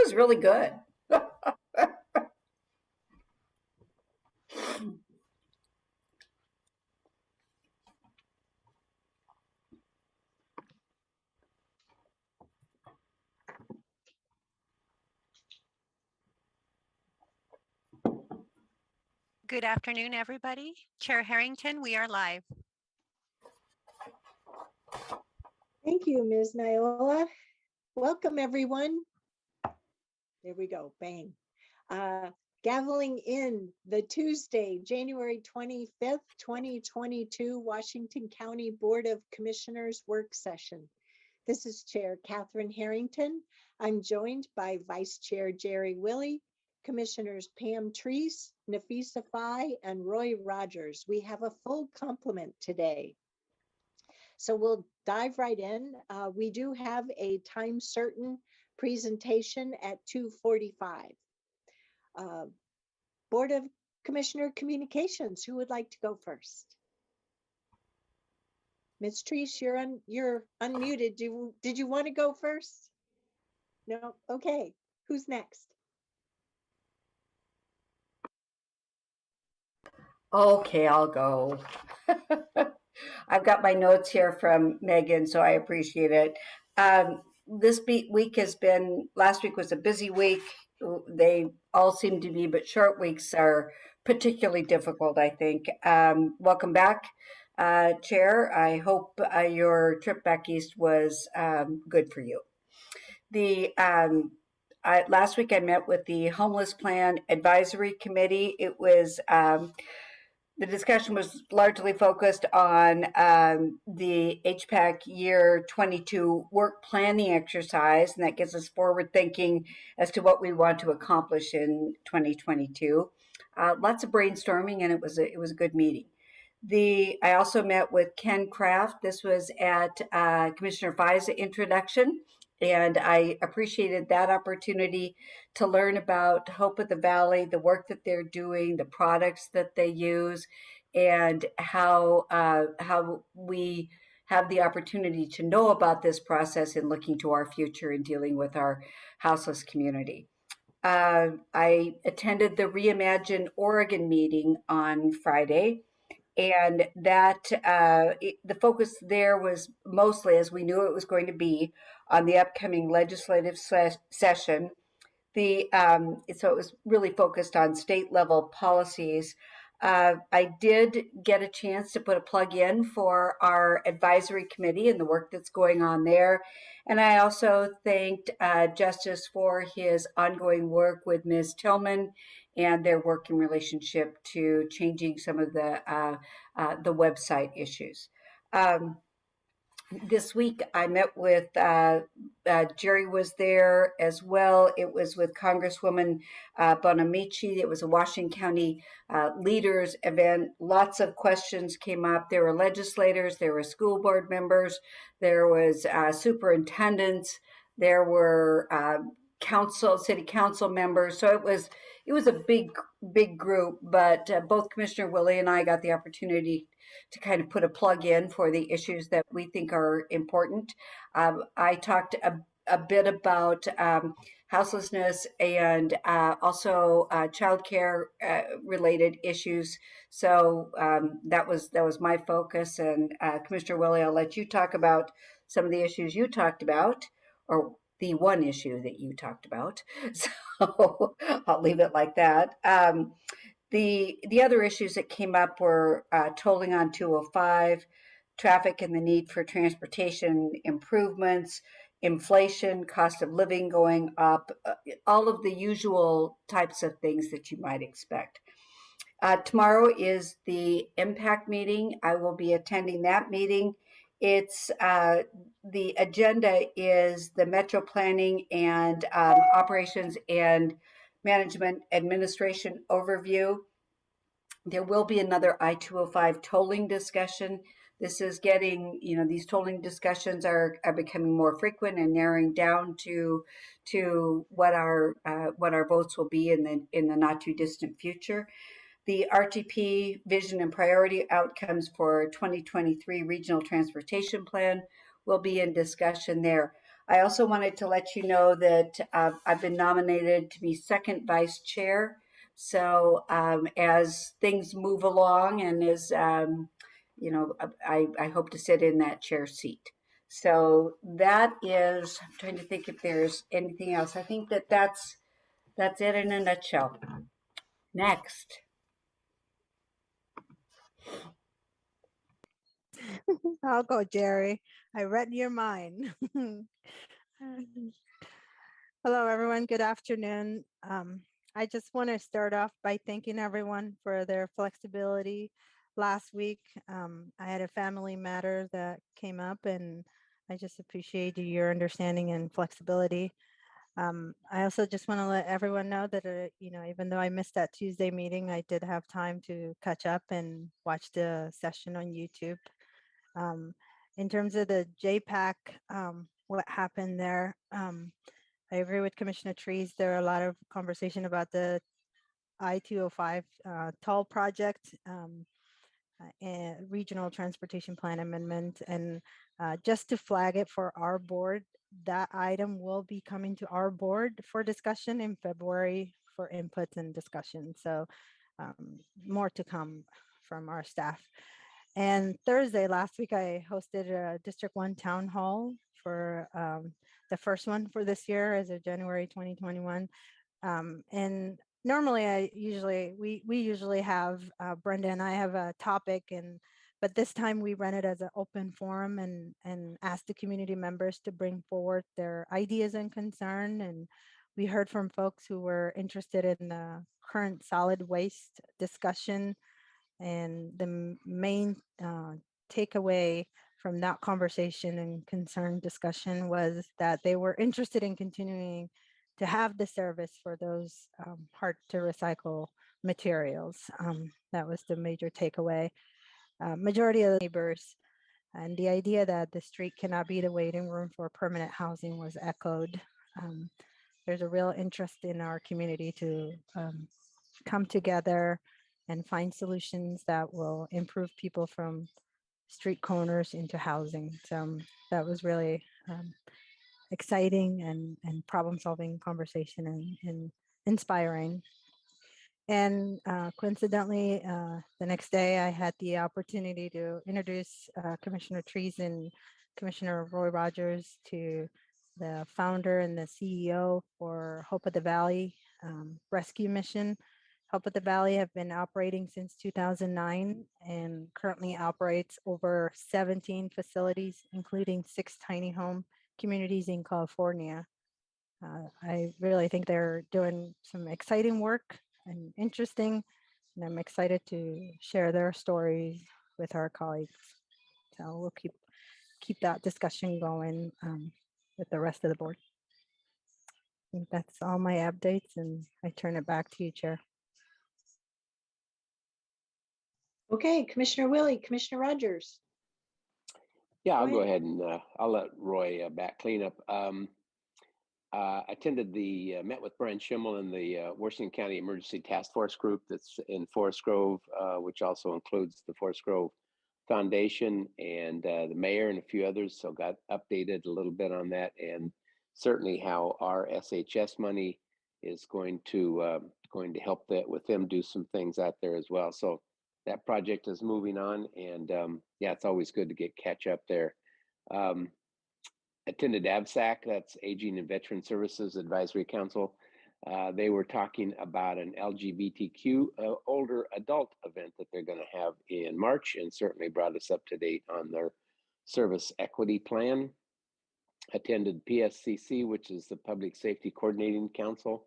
was really good. Good afternoon, everybody. Chair Harrington, we are live. Thank you, Ms. Niola. Welcome, everyone. There we go, bang. Gaveling in the Tuesday, January 25th, 2022, Washington County Board of Commissioners work session. This is Chair Catherine Harrington. I'm joined by Vice Chair Jerry Willie, Commissioners Pam Treese, Nafisa Fai, and Roy Rogers. We have a full complement today. So we'll dive right in. We do have a time certain presentation at 2:45. Board of Commissioner Communications, who would like to go first? Ms. Treese, you're unmuted. Did you want to go first? No? Okay. Who's next? Okay, I'll go. I've got my notes here from Megan, so I appreciate it. This week has been, last week was a busy week. They all seem to be, but short weeks are particularly difficult, I think. Welcome back, Chair. I hope your trip back east was good for you. Last week I met with the Homeless Plan Advisory Committee. It was the discussion was largely focused on the HPAC year 22 work planning exercise, and that gives us forward thinking as to what we want to accomplish in 2022. Lots of brainstorming, and it was a good meeting. I also met with Ken Kraft. This was at Commissioner Fai's introduction, and I appreciated that opportunity to learn about Hope of the Valley, the work that they're doing, the products that they use, and how we have the opportunity to know about this process in looking to our future in dealing with our houseless community. I attended the Reimagine Oregon meeting on Friday. And that the focus there was mostly, as we knew it was going to be, on the upcoming legislative session. So it was really focused on state level policies. I did get a chance to put a plug in for our advisory committee and the work that's going on there. And I also thanked Justice for his ongoing work with Ms. Tillman and their working relationship to changing some of the website issues. This week I met with, Jerry was there as well. It was with Congresswoman Bonamici. It was a Washington County leaders event. Lots of questions came up. There were legislators, there were school board members, there was superintendents, there were city council members. So it was a big group, but both Commissioner Willie and I got the opportunity to kind of put a plug in for the issues that we think are important. I talked a bit about houselessness and also childcare related issues. So that was my focus. And Commissioner Willie, I'll let you talk about some of the issues you talked about, or the one issue that you talked about. So I'll leave it like that. The other issues that came up were tolling on 205, traffic and the need for transportation improvements, inflation, cost of living going up, all of the usual types of things that you might expect. Tomorrow is the impact meeting. I will be attending that meeting. It's the agenda is the Metro Planning and Operations and Management Administration overview. There will be another I-205 tolling discussion. This is getting, these tolling discussions are becoming more frequent and narrowing down to what our votes will be in the not too distant future. The RTP vision and priority outcomes for 2023 regional transportation plan will be in discussion there. I also wanted to let you know that I've been nominated to be second vice chair. So as things move along and as, I hope to sit in that chair seat. So that is, I'm trying to think if there's anything else. I think that's it in a nutshell. Next. I'll go, Jerry. I read your mind. Hello, everyone. Good afternoon. I just want to start off by thanking everyone for their flexibility. Last week, I had a family matter that came up, and I just appreciate your understanding and flexibility. I also just want to let everyone know that, even though I missed that Tuesday meeting, I did have time to catch up and watch the session on YouTube. In terms of the JPAC, what happened there, I agree with Commissioner Trees. There are a lot of conversation about the I-205 toll project and regional transportation plan amendment. And just to flag it for our board, that item will be coming to our board for discussion in February for inputs and discussion. So more to come from our staff. And Thursday last week, I hosted a District 1 town hall for the first one for this year as of January 2021. And normally we usually have Brenda and I have a topic, but this time we run it as an open forum and ask the community members to bring forward their ideas and concern. And we heard from folks who were interested in the current solid waste discussion. And the main takeaway from that conversation and concern discussion was that they were interested in continuing to have the service for those hard to recycle materials. That was the major takeaway. Majority of the neighbors and the idea that the street cannot be the waiting room for permanent housing was echoed. There's a real interest in our community to come together and find solutions that will improve people from street corners into housing. So that was really exciting and problem-solving conversation and inspiring. And coincidentally, the next day I had the opportunity to introduce Commissioner Trees and Commissioner Roy Rogers to the founder and the CEO for Hope of the Valley Rescue Mission. Hope of the Valley have been operating since 2009 and currently operates over 17 facilities, including 6 tiny home communities in California. I really think they're doing some exciting work and interesting, and I'm excited to share their stories with our colleagues. So we'll keep that discussion going with the rest of the board. I think that's all my updates, and I turn it back to you, Chair. Okay, Commissioner Willie, Commissioner Rogers. Yeah, I'll go ahead and I'll let Roy back clean up. Attended met with Brian Schimmel and the Washington County Emergency Task Force group that's in Forest Grove, which also includes the Forest Grove Foundation and the mayor and a few others. So got updated a little bit on that, and certainly how our SHS money is going to help with them do some things out there as well. So that project is moving on, and yeah, it's always good to get catch up there. Attended AVSAC, that's Aging and Veteran Services Advisory Council. They were talking about an LGBTQ older adult event that they're going to have in March, and certainly brought us up to date on their service equity plan. Attended PSCC, which is the Public Safety Coordinating Council,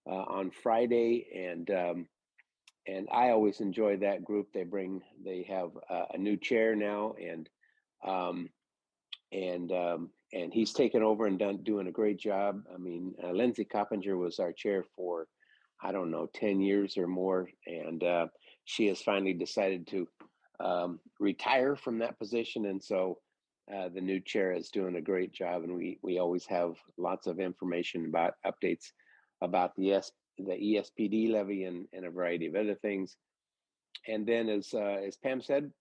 on Friday, and I always enjoy that group. They have a new chair now, and he's taken over and doing a great job. I mean, Lindsay Coppinger was our chair for, I don't know, 10 years or more, and she has finally decided to retire from that position, and so the new chair is doing a great job, and we always have lots of information about updates about the ESPD levy and a variety of other things. And then, as Pam said,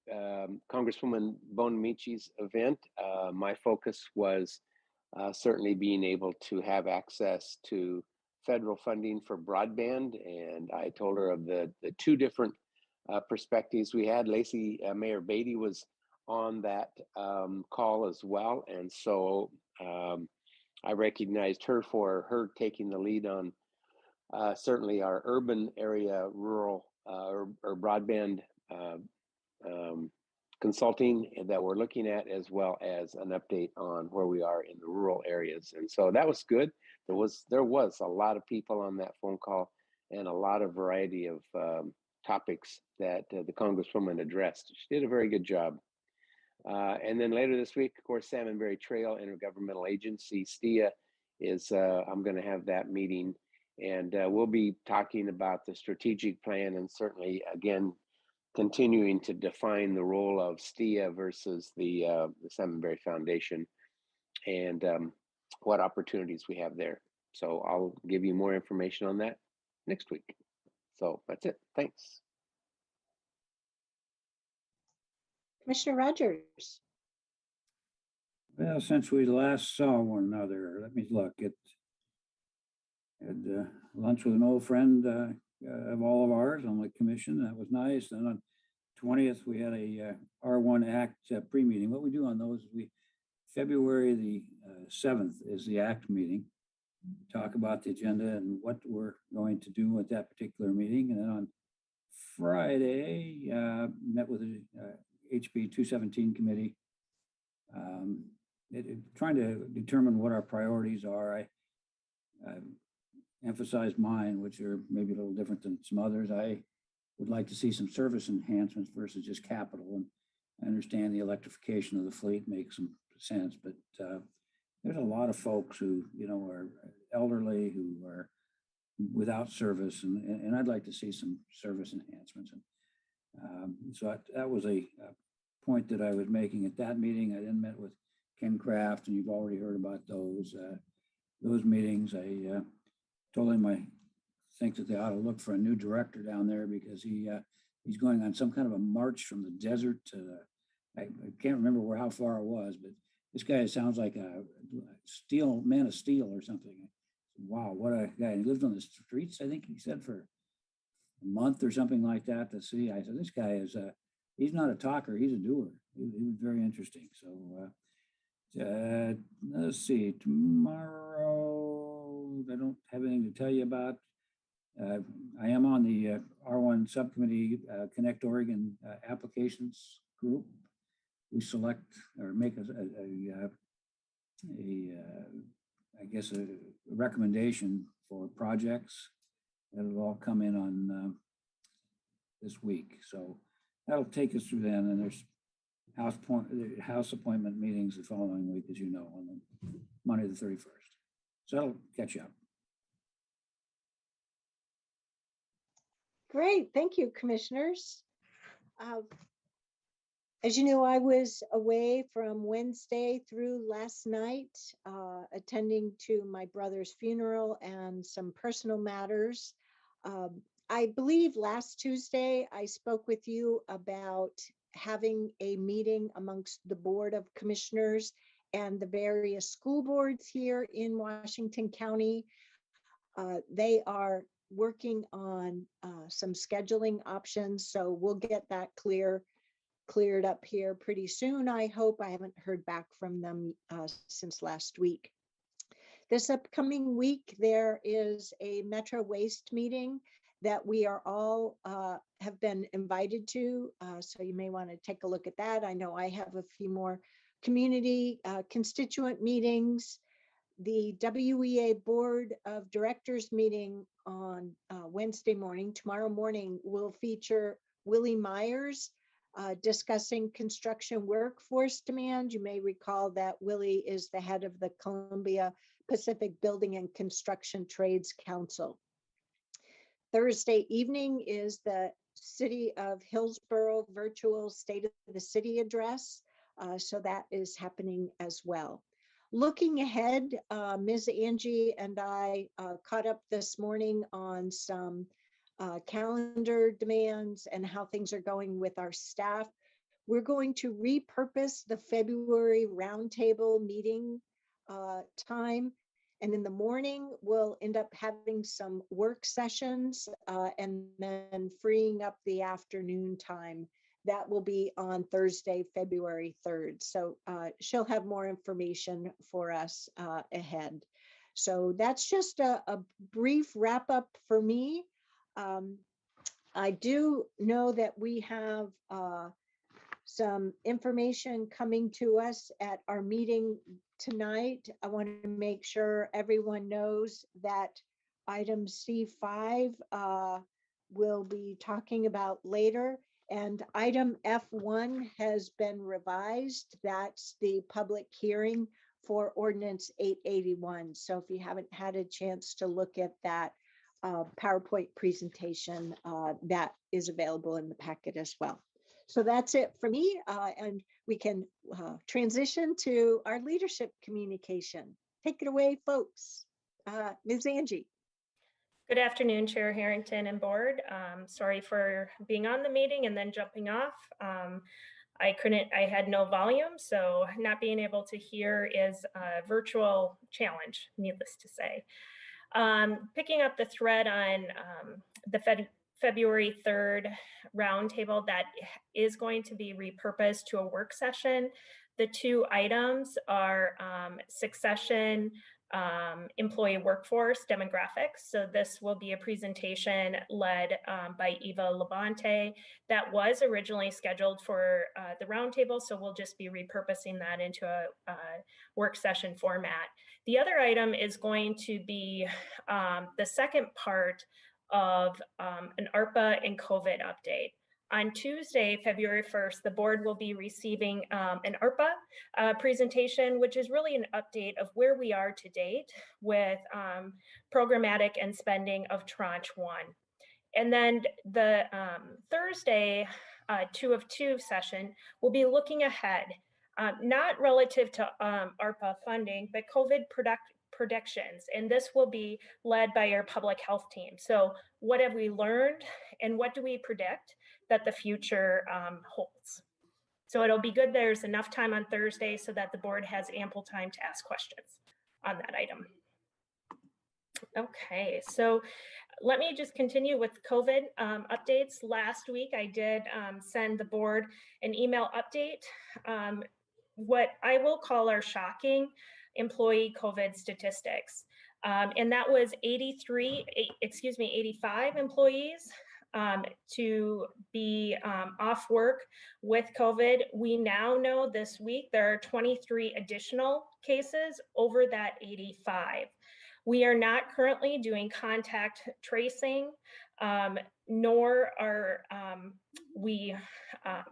Congresswoman Bonamici's event, my focus was certainly being able to have access to federal funding for broadband. And I told her of the two different perspectives we had. Mayor Beatty was on that call as well. And so I recognized her for her taking the lead on certainly our urban area, rural or broadband consulting that we're looking at, as well as an update on where we are in the rural areas. And so that was good. There was a lot of people on that phone call and a lot of variety of topics that the Congresswoman addressed. She did a very good job. And then later this week, of course, Salmonberry Trail Intergovernmental Agency, STIA, is I'm going to have that meeting, and we'll be talking about the strategic plan, and certainly, again, continuing to define the role of STIA versus the Salmonberry Foundation, and what opportunities we have there. So I'll give you more information on that next week. So that's it. Thanks. Commissioner Rogers. Well, since we last saw one another, let me look. It had lunch with an old friend of all of ours on the commission. That was nice. And on 20th, we had a R1 Act pre-meeting. What we do on those, February the 7th is the ACT meeting. Talk about the agenda and what we're going to do at that particular meeting. And then on Friday, met with the HB 217 committee, trying to determine what our priorities are. I emphasized mine, which are maybe a little different than some others. I would like to see some service enhancements versus just capital. And I understand the electrification of the fleet makes some sense, but there's a lot of folks who, are elderly, who are without service, and I'd like to see some service enhancements. And so that was a point that I was making at that meeting. I then met with Ken Kraft, and you've already heard about those meetings. I told him I think that they ought to look for a new director down there, because he's going on some kind of a march from the desert to I can't remember how far it was, but this guy sounds like a man of steel or something. Wow, what a guy. He lived on the streets, I think he said, for a month or something like that to see. I said, this guy is he's not a talker, he's a doer. He was very interesting. So let's see, tomorrow I don't have anything to tell you about. I am on the R1 subcommittee, Connect Oregon applications group. We select or make a recommendation for projects. It'll all come in on this week. So that'll take us through then. And there's house appointment meetings the following week, as you know, on the Monday the 31st. So that'll catch you up. Great, thank you, commissioners. As you know, I was away from Wednesday through last night, attending to my brother's funeral and some personal matters. I believe last Tuesday, I spoke with you about having a meeting amongst the Board of Commissioners and the various school boards here in Washington County. They are working on some scheduling options, so we'll get that cleared up here pretty soon. I hope. I haven't heard back from them since last week. This upcoming week, there is a Metro Waste meeting that we are all have been invited to. So you may want to take a look at that. I know I have a few more community constituent meetings. The WEA Board of Directors meeting on Wednesday morning, tomorrow morning, will feature Willie Myers discussing construction workforce demand. You may recall that Willie is the head of the Columbia Pacific Building and Construction Trades Council. Thursday evening is the City of Hillsborough virtual State of the City address. So that is happening as well. Looking ahead, Ms. Angie and I caught up this morning on some calendar demands and how things are going with our staff. We're going to repurpose the February roundtable meeting time. And in the morning, we'll end up having some work sessions and then freeing up the afternoon time. That will be on Thursday, February 3rd. So she'll have more information for us ahead. So that's just a brief wrap up for me. I do know that we have some information coming to us at our meeting tonight. I want to make sure everyone knows that item C5 we'll be talking about later. And item F1 has been revised. That's the public hearing for ordinance 881. So if you haven't had a chance to look at that PowerPoint presentation, that is available in the packet as well. So that's it for me, and we can transition to our leadership communication. Take it away, folks. Ms. Angie. Good afternoon, Chair Harrington and board. Sorry for being on the meeting and then jumping off. I had no volume, so not being able to hear is a virtual challenge, needless to say. Picking up the thread on the February 3rd roundtable that is going to be repurposed to a work session. The two items are succession, employee workforce demographics. So this will be a presentation led by Eva Labonte that was originally scheduled for the roundtable. So we'll just be repurposing that into a work session format. The other item is going to be the second part of an ARPA and COVID update. On Tuesday, February 1st, the board will be receiving an ARPA presentation, which is really an update of where we are to date with programmatic and spending of tranche 1. And then the Thursday 2 of 2 session will be looking ahead, not relative to ARPA funding, but COVID predictions, and this will be led by our public health team. So what have we learned and what do we predict that the future holds? So it'll be good there's enough time on Thursday so that the board has ample time to ask questions on that item. Okay, so let me just continue with COVID updates. Last week, I did send the board an email update, what I will call our shocking employee COVID statistics. And that was 85 employees to be off work with COVID. We now know this week there are 23 additional cases over that 85. We are not currently doing contact tracing, nor are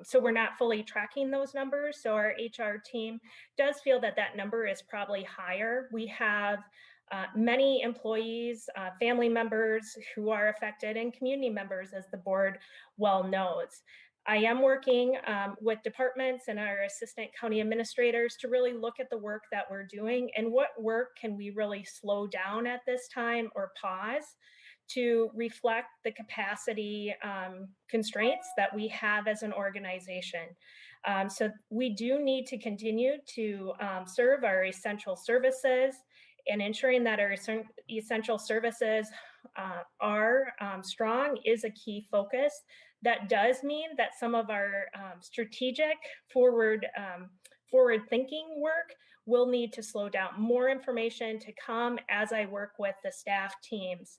so we're not fully tracking those numbers. So our HR team does feel that that number is probably higher. We have many employees, family members who are affected, and community members, as the board well knows. I am working with departments and our assistant county administrators to really look at the work that we're doing and what work can we really slow down at this time or pause to reflect the capacity constraints that we have as an organization. So we do need to continue to serve our essential services, and ensuring that our essential services are strong is a key focus. That does mean that some of our strategic forward thinking work will need to slow down. More information to come as I work with the staff teams.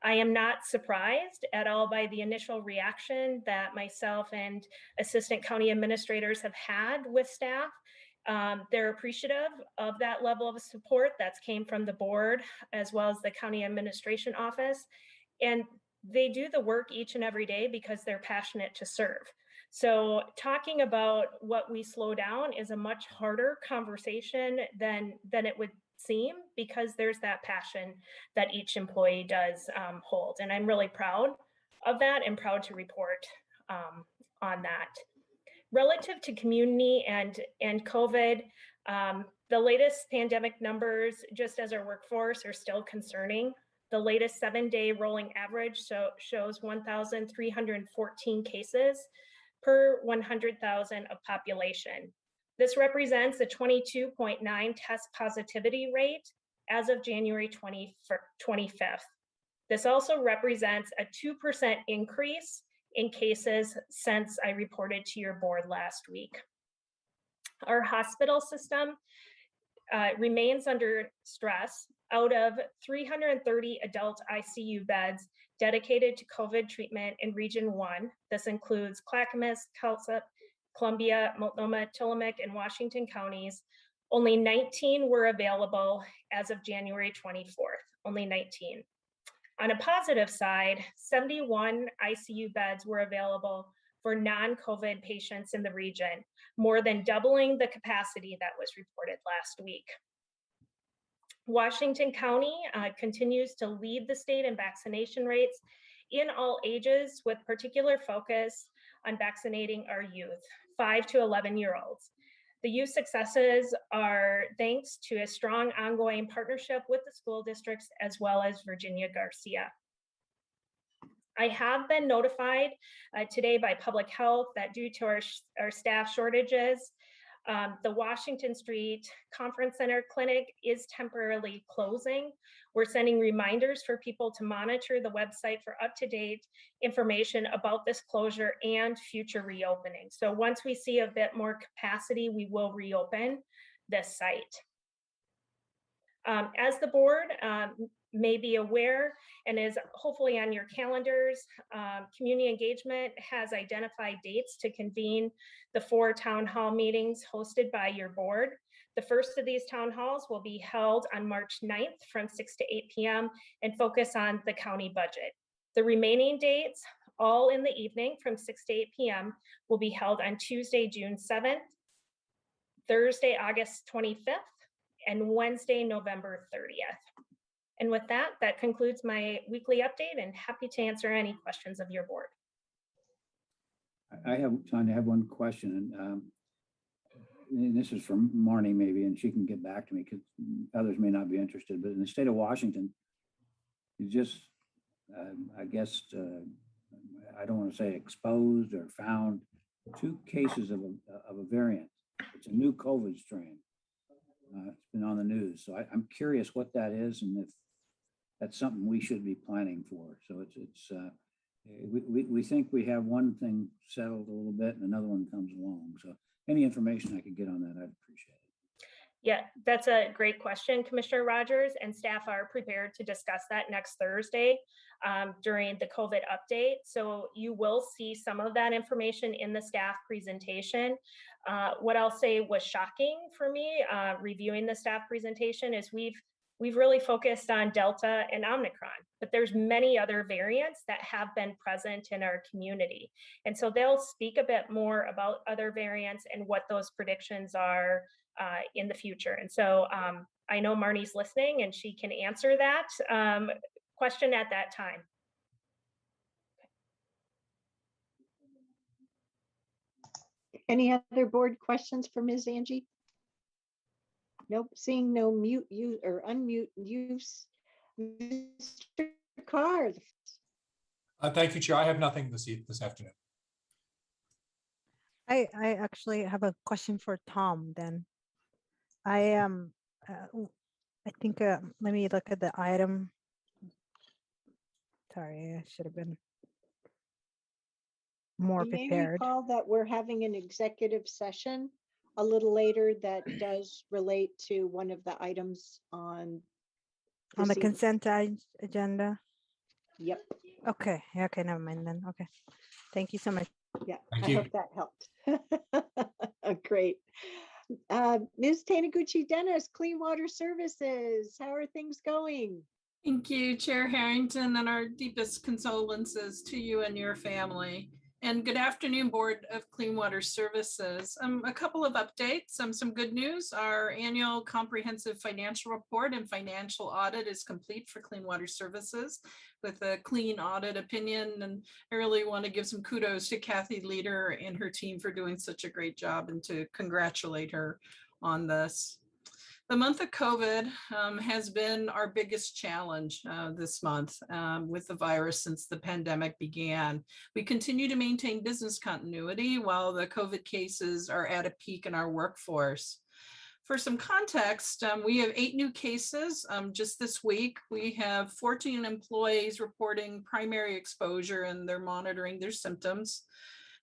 I am not surprised at all by the initial reaction that myself and assistant county administrators have had with staff. They're appreciative of that level of support that's came from the board as well as the county administration office. And they do the work each and every day because they're passionate to serve. So talking about what we slow down is a much harder conversation than it would seem, because there's that passion that each employee does hold. And I'm really proud of that and proud to report on that. Relative to community and COVID, the latest pandemic numbers, just as our workforce, are still concerning. The latest 7-day rolling average shows 1,314 cases per 100,000 of population. This represents a 22.9 test positivity rate as of January 25th. This also represents a 2% increase in cases since I reported to your board last week. Our hospital system remains under stress. Out of 330 adult ICU beds dedicated to COVID treatment in Region 1, this includes Clackamas, Tulsa, Columbia, Multnomah, Tillamook, and Washington counties, only 19 were available as of January 24th, only 19. On a positive side, 71 ICU beds were available for non-COVID patients in the region, more than doubling the capacity that was reported last week. Washington County continues to lead the state in vaccination rates in all ages, with particular focus on vaccinating our youth, 5 to 11-year-olds. The youth successes are thanks to a strong ongoing partnership with the school districts as well as Virginia Garcia. I have been notified today by Public Health that due to our staff shortages, the Washington Street Conference Center clinic is temporarily closing. We're sending reminders for people to monitor the website for up-to-date information about this closure and future reopening. So once we see a bit more capacity, we will reopen this site. As the board may be aware and is hopefully on your calendars, community engagement has identified dates to convene the 4 town hall meetings hosted by your board. The first of these town halls will be held on March 9th from 6 to 8 p.m. and focus on the county budget. The remaining dates, all in the evening from 6 to 8 p.m. will be held on Tuesday, June 7th, Thursday, August 25th, and Wednesday, November 30th. And with that, that concludes my weekly update, and happy to answer any questions of your board. I have time to have one question, and this is from Marnie maybe, and she can get back to me because others may not be interested. But in the state of Washington, you just, I guess, I don't want to say exposed or found 2 cases of a variant. It's a new COVID strain. It's been on the news, so I'm curious what that is and if that's something we should be planning for. So we think we have one thing settled a little bit and another one comes along. So any information I could get on that, I'd appreciate it. Yeah, that's a great question, Commissioner Rogers, and staff are prepared to discuss that next Thursday during the COVID update. So you will see some of that information in the staff presentation. What I'll say was shocking for me reviewing the staff presentation is we've really focused on Delta and Omicron, but there's many other variants that have been present in our community. And so they'll speak a bit more about other variants and what those predictions are in the future. And so I know Marnie's listening and she can answer that question at that time. Any other board questions for Ms. Angie? Nope, seeing no mute use or unmute use. Mr. Carr. Thank you, Chair. I have nothing this afternoon. I actually have a question for Tom then. I think, let me look at the item. Sorry, I should have been more You may prepared. recall that we're having an executive session a little later that does relate to one of the items on On the evening. consent agenda. Yep, Okay, yeah, okay, never mind then. Okay, thank you so much. yeah, Thank I you. hope that helped. Great. Ms. Taniguchi Dennis, Clean Water Services, how are things going? Thank you, Chair Harrington, and our deepest condolences to you and your family. And good afternoon, Board of Clean Water Services. A couple of updates, some good news. Our annual comprehensive financial report and financial audit is complete for Clean Water Services with a clean audit opinion. And I really want to give some kudos to Kathy Leader and her team for doing such a great job and to congratulate her on this. The month of COVID has been our biggest challenge this month with the virus since the pandemic began. We continue to maintain business continuity while the COVID cases are at a peak in our workforce. For some context, we have 8 new cases just this week. We have 14 employees reporting primary exposure and they're monitoring their symptoms.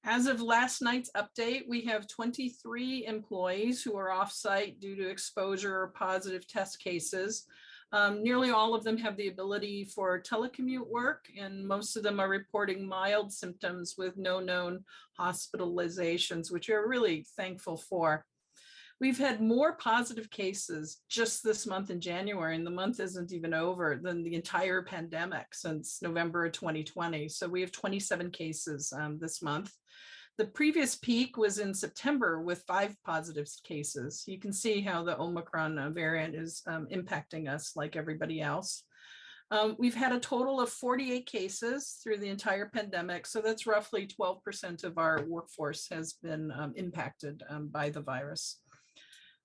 As of last night's update, we have 23 employees who are off-site due to exposure or positive test cases. Nearly all of them have the ability for telecommute work, and most of them are reporting mild symptoms with no known hospitalizations, which we're really thankful for. We've had more positive cases just this month in January, and the month isn't even over, than the entire pandemic since November of 2020. So we have 27 cases this month. The previous peak was in September with 5 positive cases. You can see how the Omicron variant is impacting us like everybody else. We've had a total of 48 cases through the entire pandemic. So that's roughly 12% of our workforce has been impacted by the virus.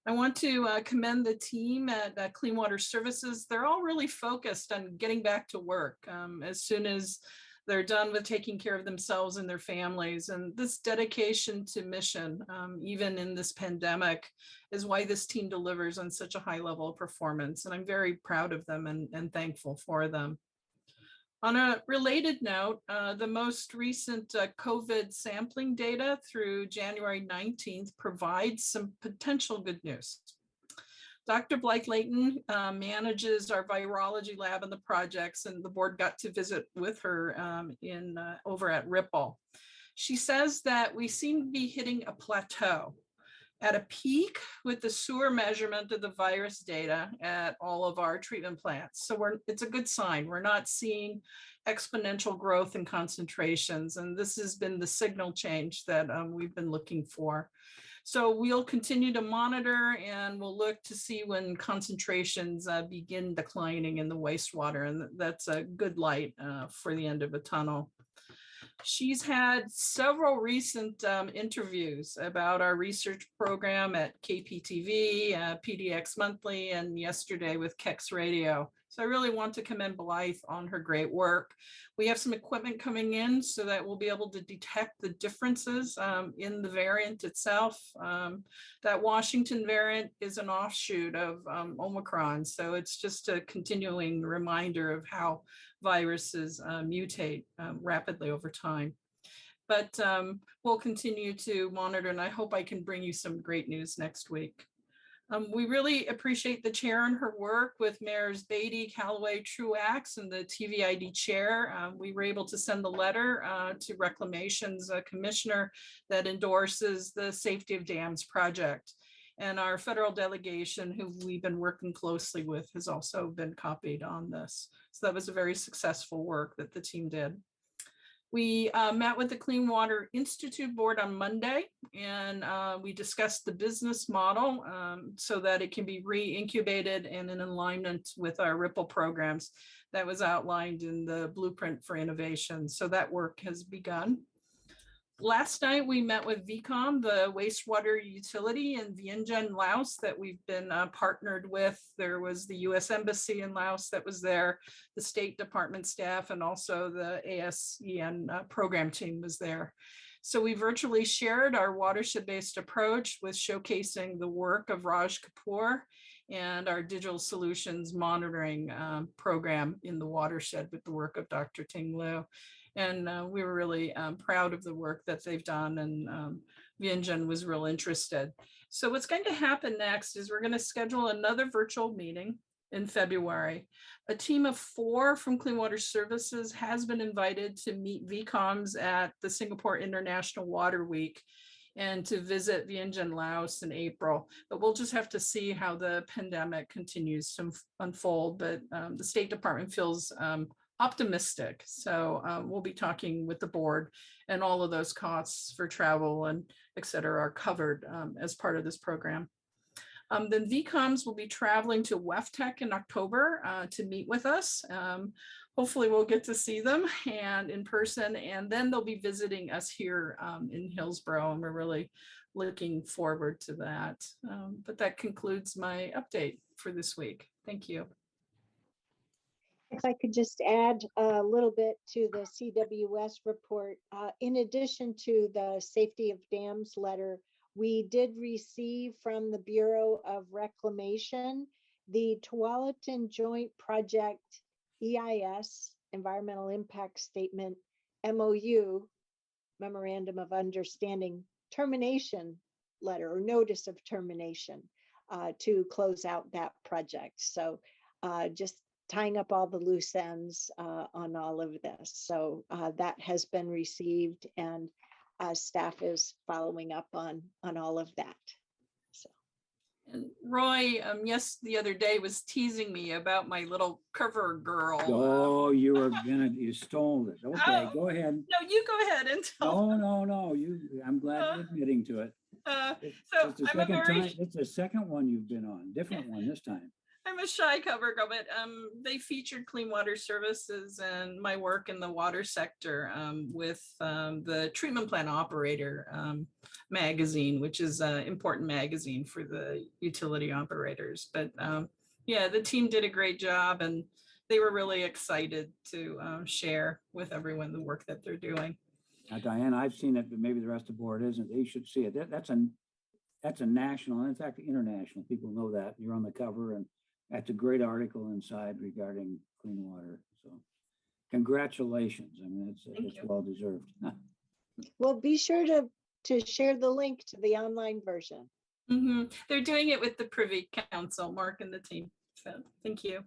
I want to commend the team at Clean Water Services. They're all really focused on getting back to work as soon as they're done with taking care of themselves and their families. And this dedication to mission, even in this pandemic, is why this team delivers on such a high level of performance. And I'm very proud of them and thankful for them. On a related note, the most recent COVID sampling data through January 19th provides some potential good news. Dr. Blake Layton manages our virology lab in the projects, and the board got to visit with her over at Ripple. She says that we seem to be hitting a plateau at a peak with the sewer measurement of the virus data at all of our treatment plants. So it's a good sign. We're not seeing exponential growth in concentrations, and this has been the signal change that we've been looking for. So we'll continue to monitor, and we'll look to see when concentrations begin declining in the wastewater, and that's a good light for the end of a tunnel. She's had several recent interviews about our research program at KPTV, PDX Monthly, and yesterday with Kex Radio. So I really want to commend Blythe on her great work. We have some equipment coming in so that we'll be able to detect the differences in the variant itself. That Washington variant is an offshoot of Omicron. So it's just a continuing reminder of how viruses mutate rapidly over time. But we'll continue to monitor, and I hope I can bring you some great news next week. We really appreciate the chair and her work with Mayors Beatty, Callaway, Truax, and the TVID chair. We were able to send the letter to Reclamation's commissioner that endorses the Safety of Dams project. And our federal delegation, who we've been working closely with, has also been copied on this. So that was a very successful work that the team did. We met with the Clean Water Institute board on Monday, and we discussed the business model so that it can be re-incubated and in alignment with our Ripple programs that was outlined in the Blueprint for Innovation. So that work has begun. Last night, we met with VCOM, the wastewater utility in Vientiane, Laos, that we've been partnered with. There was the US Embassy in Laos that was there, the State Department staff, and also the ASEAN program team was there. So we virtually shared our watershed-based approach with showcasing the work of Raj Kapoor and our digital solutions monitoring program in the watershed with the work of Dr. Ting Liu. And we were really proud of the work that they've done, and Vientiane was real interested. So what's going to happen next is we're going to schedule another virtual meeting in February. A team of 4 from Clean Water Services has been invited to meet VCOMs at the Singapore International Water Week and to visit Vientiane, Laos in April. But we'll just have to see how the pandemic continues to unfold. But the State Department feels optimistic. So we'll be talking with the board, and all of those costs for travel and et cetera are covered as part of this program. Then VCOMs will be traveling to WEFTEC in October to meet with us. Hopefully we'll get to see them and in person, and then they'll be visiting us here in Hillsborough, and we're really looking forward to that. But that concludes my update for this week. Thank you. If I could just add a little bit to the CWS report, in addition to the safety of dams letter, we did receive from the Bureau of Reclamation the Tualatin Joint Project EIS, Environmental Impact Statement, MOU, Memorandum of Understanding, termination letter or notice of termination to close out that project. So just tying up all the loose ends on all of this. So that has been received, and staff is following up on all of that. So. And Roy, yes, the other day was teasing me about my little cover girl. Oh, you stole it. Okay, go ahead. No, you go ahead and tell. No. I'm glad you're admitting to it. So it's the second time. It's the second one you've been on. Different one this time. I'm a shy cover girl, but they featured Clean Water Services and my work in the water sector with the Treatment Plant Operator magazine, which is an important magazine for the utility operators. But yeah, the team did a great job, and they were really excited to share with everyone the work that they're doing. Now, Diane, I've seen it, but maybe the rest of the board isn't. They should see it. That's a national, and in fact, international. People know that. You're on the cover, and that's a great article inside regarding clean water. So congratulations. I mean, it's well deserved. Well, be sure to share the link to the online version. Mm-hmm. They're doing it with the Privy Council, Mark and the team. So thank you.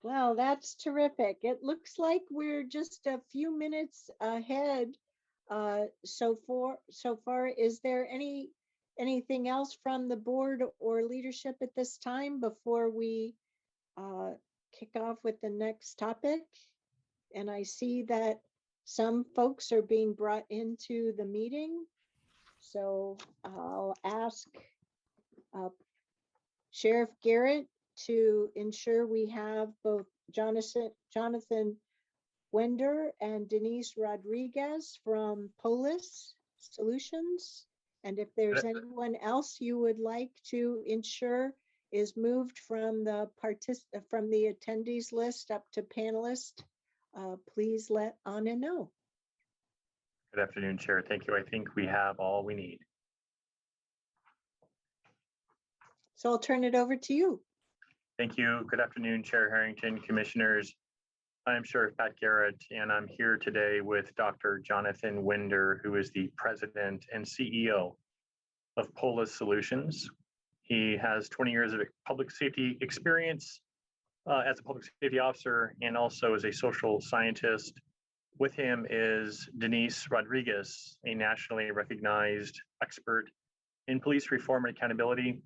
Well, that's terrific. It looks like we're just a few minutes ahead so far. Is there anything else from the board or leadership at this time before we kick off with the next topic? And I see that some folks are being brought into the meeting. So I'll ask Sheriff Garrett to ensure we have both Jonathan Wender and Denise Rodriguez from Polo Solutions. And if there's anyone else you would like to ensure is moved from the attendees list up to panelist, please let Anna know. Good afternoon, Chair. Thank you. I think we have all we need. So I'll turn it over to you. Thank you. Good afternoon, Chair Harrington, Commissioners. I'm Sheriff Pat Garrett, and I'm here today with Dr. Jonathan Wender, who is the President and CEO of Polo Solutions. He has 20 years of public safety experience as a public safety officer and also as a social scientist. With him is Denise Rodriguez, a nationally recognized expert in police reform and accountability,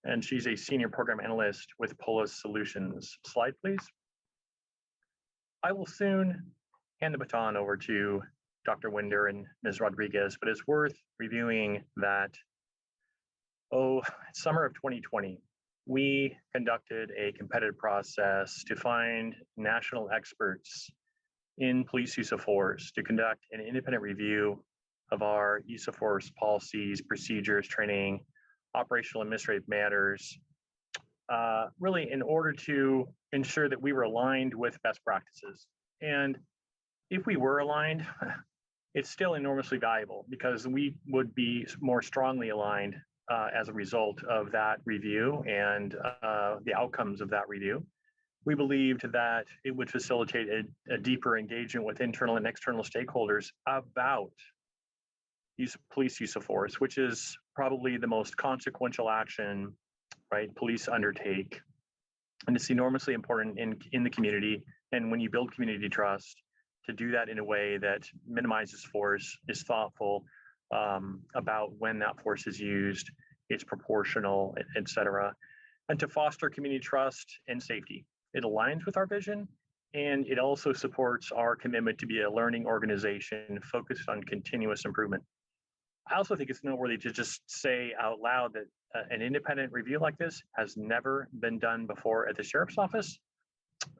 and she's a senior program analyst with Polo Solutions. Slide, please. I will soon hand the baton over to Dr. Wender and Ms. Rodriguez, but it's worth reviewing that, summer of 2020, we conducted a competitive process to find national experts in police use of force to conduct an independent review of our use of force policies, procedures, training, operational administrative matters, really in order to ensure that we were aligned with best practices. And if we were aligned, it's still enormously valuable because we would be more strongly aligned as a result of that review and the outcomes of that review. We believed that it would facilitate a deeper engagement with internal and external stakeholders about police use of force, which is probably the most consequential action, right, police undertake. And it's enormously important in the community. And when you build community trust, to do that in a way that minimizes force, is thoughtful about when that force is used, it's proportional, et cetera. And to foster community trust and safety. It aligns with our vision, and it also supports our commitment to be a learning organization focused on continuous improvement. I also think it's noteworthy to just say out loud that an independent review like this has never been done before at the Sheriff's Office.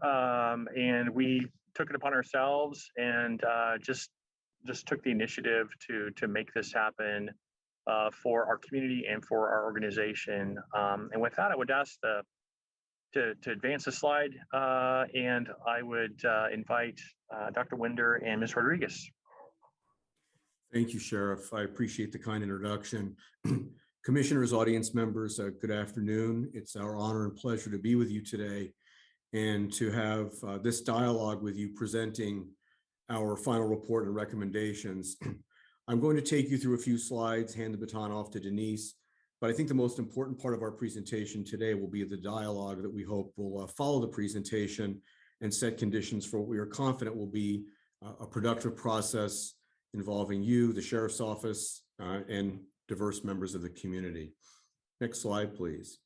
And we took it upon ourselves and just just took the initiative to make this happen for our community and for our organization. And with that, I would ask to advance the slide, and I would invite Dr. Winder and Ms. Rodriguez. Thank you, Sheriff. I appreciate the kind introduction. Commissioners, audience members, good afternoon. It's our honor and pleasure to be with you today and to have this dialogue with you presenting our final report and recommendations. I'm going to take you through a few slides, hand the baton off to Denise, but I think the most important part of our presentation today will be the dialogue that we hope will follow the presentation and set conditions for what we are confident will be a productive process involving you, the Sheriff's Office, and diverse members of the community. Next slide, please.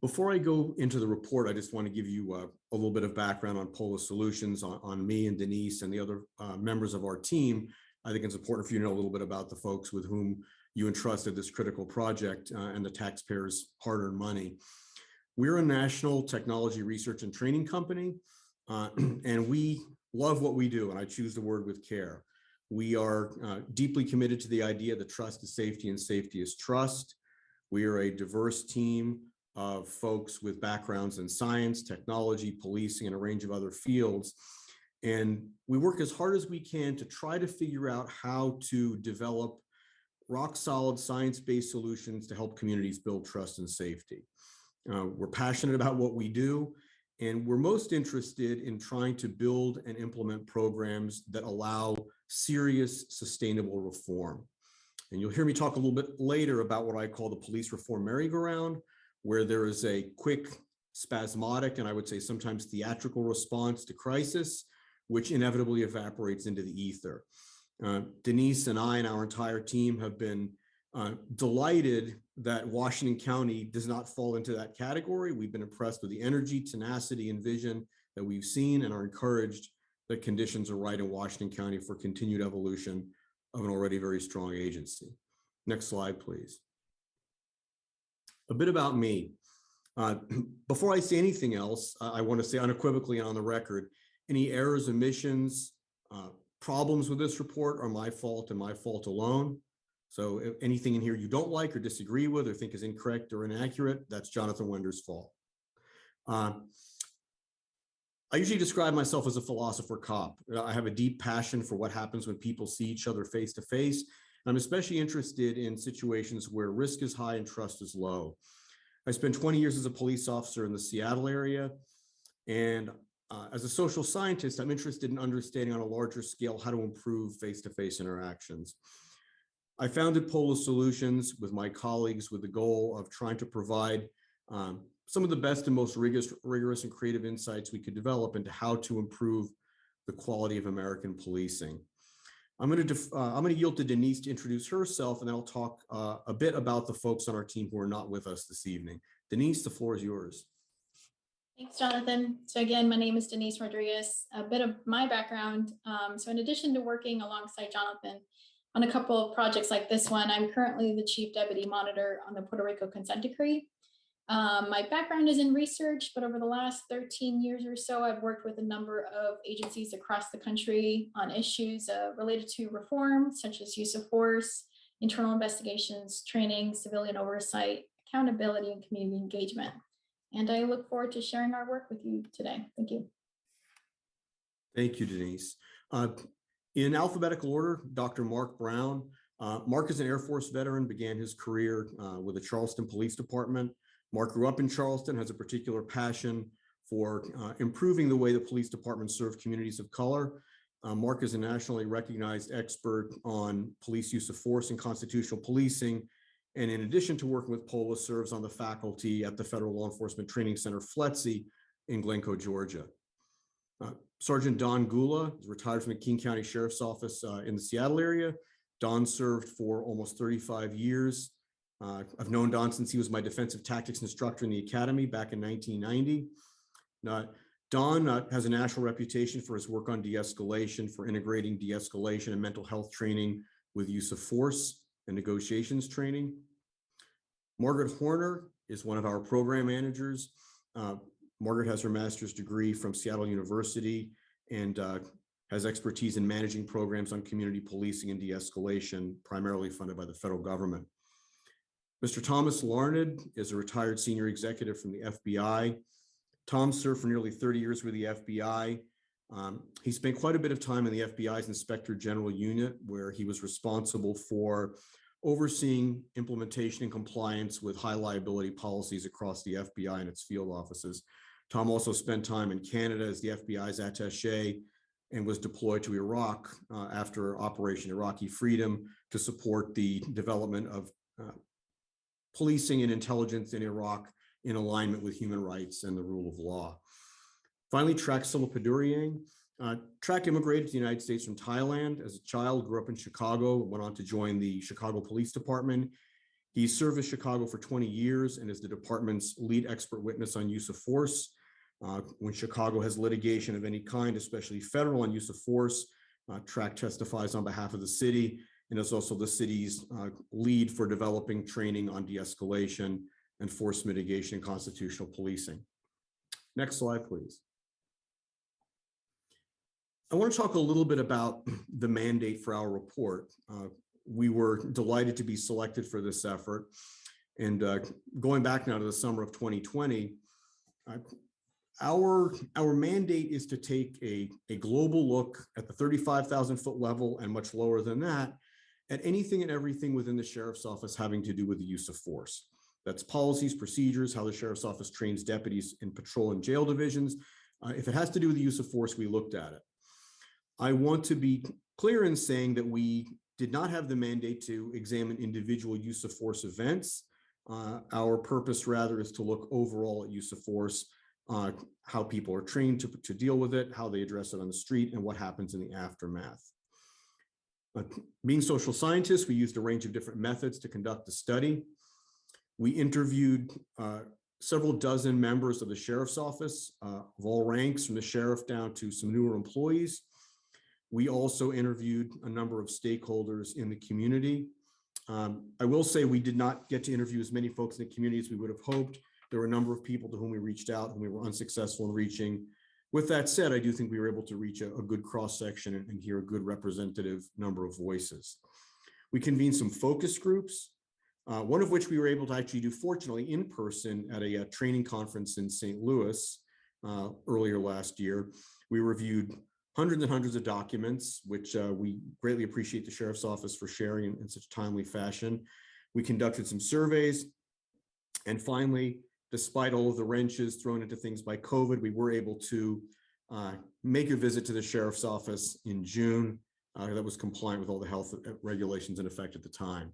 Before I go into the report, I just want to give you a little bit of background on Polo Solutions, on me and Denise and the other members of our team. I think it's important for you to know a little bit about the folks with whom you entrusted this critical project and the taxpayers' hard-earned money. We're a national technology research and training company, and we love what we do, and I choose the word with care. We are deeply committed to the idea that trust is safety and safety is trust. We are a diverse team of folks with backgrounds in science, technology, policing, and a range of other fields. And we work as hard as we can to try to figure out how to develop rock solid science-based solutions to help communities build trust and safety. We're passionate about what we do, and we're most interested in trying to build and implement programs that allow serious, sustainable reform. And you'll hear me talk a little bit later about what I call the police reform merry-go-round, where there is a quick, spasmodic, and I would say sometimes theatrical response to crisis, which inevitably evaporates into the ether. Denise and I and our entire team have been delighted that Washington County does not fall into that category. We've been impressed with the energy, tenacity, and vision that we've seen and are encouraged that conditions are right in Washington County for continued evolution of an already very strong agency. Next slide, please. A bit about me. Before I say anything else, I want to say unequivocally and on the record, any errors, omissions, problems with this report are my fault and my fault alone. So if anything in here you don't like or disagree with or think is incorrect or inaccurate, that's Jonathan Winder's fault. I usually describe myself as a philosopher cop. I have a deep passion for what happens when people see each other face to face. I'm especially interested in situations where risk is high and trust is low. I spent 20 years as a police officer in the Seattle area. And as a social scientist, I'm interested in understanding on a larger scale how to improve face-to-face interactions. I founded Polo Solutions with my colleagues with the goal of trying to provide some of the best and most rigorous and creative insights we could develop into how to improve the quality of American policing. I'm going to yield to Denise to introduce herself, and then I'll talk a bit about the folks on our team who are not with us this evening. Denise, the floor is yours. Thanks, Jonathan. So again, my name is Denise Rodriguez. A bit of my background. So in addition to working alongside Jonathan on a couple of projects like this one, I'm currently the Chief Deputy Monitor on the Puerto Rico Consent Decree. My background is in research, but over the last 13 years or so, I've worked with a number of agencies across the country on issues related to reform, such as use of force, internal investigations, training, civilian oversight, accountability, and community engagement. And I look forward to sharing our work with you today. Thank you. Thank you, Denise. In alphabetical order, Dr. Mark Brown. Mark is an Air Force veteran, began his career with the Charleston Police Department. Mark grew up in Charleston, has a particular passion for improving the way the police departments serve communities of color. Mark is a nationally recognized expert on police use of force and constitutional policing. And in addition to working with Polo, serves on the faculty at the Federal Law Enforcement Training Center, FLETC, in Glencoe, Georgia. Sergeant Don Gula is retired from the King County Sheriff's Office in the Seattle area. Don served for almost 35 years. I've known Don since he was my defensive tactics instructor in the academy back in 1990. Don has a national reputation for his work on de-escalation, for integrating de-escalation and mental health training with use of force and negotiations training. Margaret Horner is one of our program managers. Margaret has her master's degree from Seattle University and has expertise in managing programs on community policing and de-escalation, primarily funded by the federal government. Mr. Thomas Larned is a retired senior executive from the FBI. Tom served for nearly 30 years with the FBI. He spent quite a bit of time in the FBI's Inspector General Unit, where he was responsible for overseeing implementation and compliance with high liability policies across the FBI and its field offices. Tom also spent time in Canada as the FBI's attaché and was deployed to Iraq after Operation Iraqi Freedom to support the development of policing and intelligence in Iraq in alignment with human rights and the rule of law. Finally, Trak Silapaduriang. Trak immigrated to the United States from Thailand as a child, grew up in Chicago, went on to join the Chicago Police Department. He served with Chicago for 20 years and is the department's lead expert witness on use of force. When Chicago has litigation of any kind, especially federal on use of force, Trak testifies on behalf of the city and is also the city's lead for developing training on de-escalation and force mitigation and constitutional policing. Next slide, please. I want to talk a little bit about the mandate for our report. We were delighted to be selected for this effort. And going back now to the summer of 2020, our mandate is to take a global look at the 35,000 foot level and much lower than that at anything and everything within the sheriff's office having to do with the use of force. That's policies, procedures, how the sheriff's office trains deputies in patrol and jail divisions. If it has to do with the use of force, we looked at it. I want to be clear in saying that we did not have the mandate to examine individual use of force events. Our purpose rather is to look overall at use of force, how people are trained to deal with it, how they address it on the street, and what happens in the aftermath. Being social scientists, we used a range of different methods to conduct the study. We interviewed several dozen members of the sheriff's office of all ranks, from the sheriff down to some newer employees. We also interviewed a number of stakeholders in the community. I will say we did not get to interview as many folks in the community as we would have hoped. There were a number of people to whom we reached out and we were unsuccessful in reaching. With that said, I do think we were able to reach a good cross-section and hear a good representative number of voices. We convened some focus groups, one of which we were able to actually do, fortunately, in person at a training conference in St. Louis earlier last year. We reviewed hundreds and hundreds of documents, which we greatly appreciate the Sheriff's Office for sharing in such a timely fashion. We conducted some surveys. And finally, despite all of the wrenches thrown into things by COVID, we were able to make a visit to the Sheriff's Office in June that was compliant with all the health regulations in effect at the time.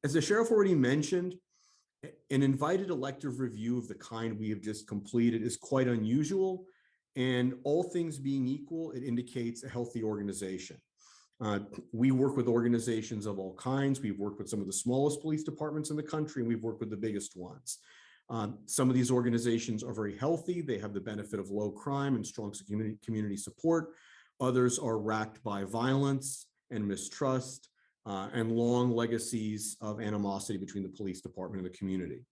As the Sheriff already mentioned, an invited elective review of the kind we have just completed is quite unusual. And all things being equal, it indicates a healthy organization. We work with organizations of all kinds. We've worked with some of the smallest police departments in the country, and we've worked with the biggest ones. Some of these organizations are very healthy. They have the benefit of low crime and strong community support. Others are racked by violence and mistrust and long legacies of animosity between the police department and the community.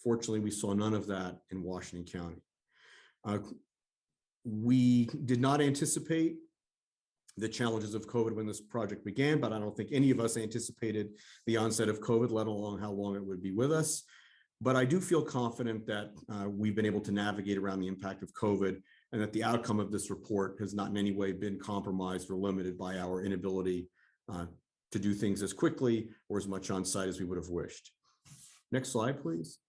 Fortunately, we saw none of that in Washington County. We did not anticipate the challenges of COVID when this project began, but I don't think any of us anticipated the onset of COVID, let alone how long it would be with us. But I do feel confident that we've been able to navigate around the impact of COVID, and that the outcome of this report has not in any way been compromised or limited by our inability to do things as quickly or as much on site as we would have wished. Next slide, please.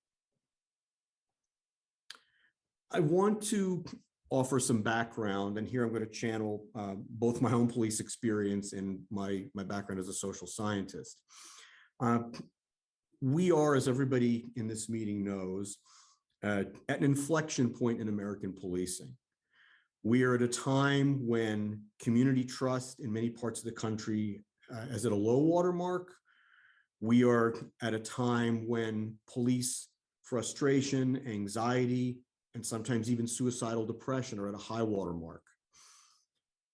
I want to offer some background, and here I'm going to channel both my own police experience and my background as a social scientist. We are, as everybody in this meeting knows, at an inflection point in American policing. We are at a time when community trust in many parts of the country is at a low water mark. We are at a time when police frustration, anxiety, and sometimes even suicidal depression are at a high water mark.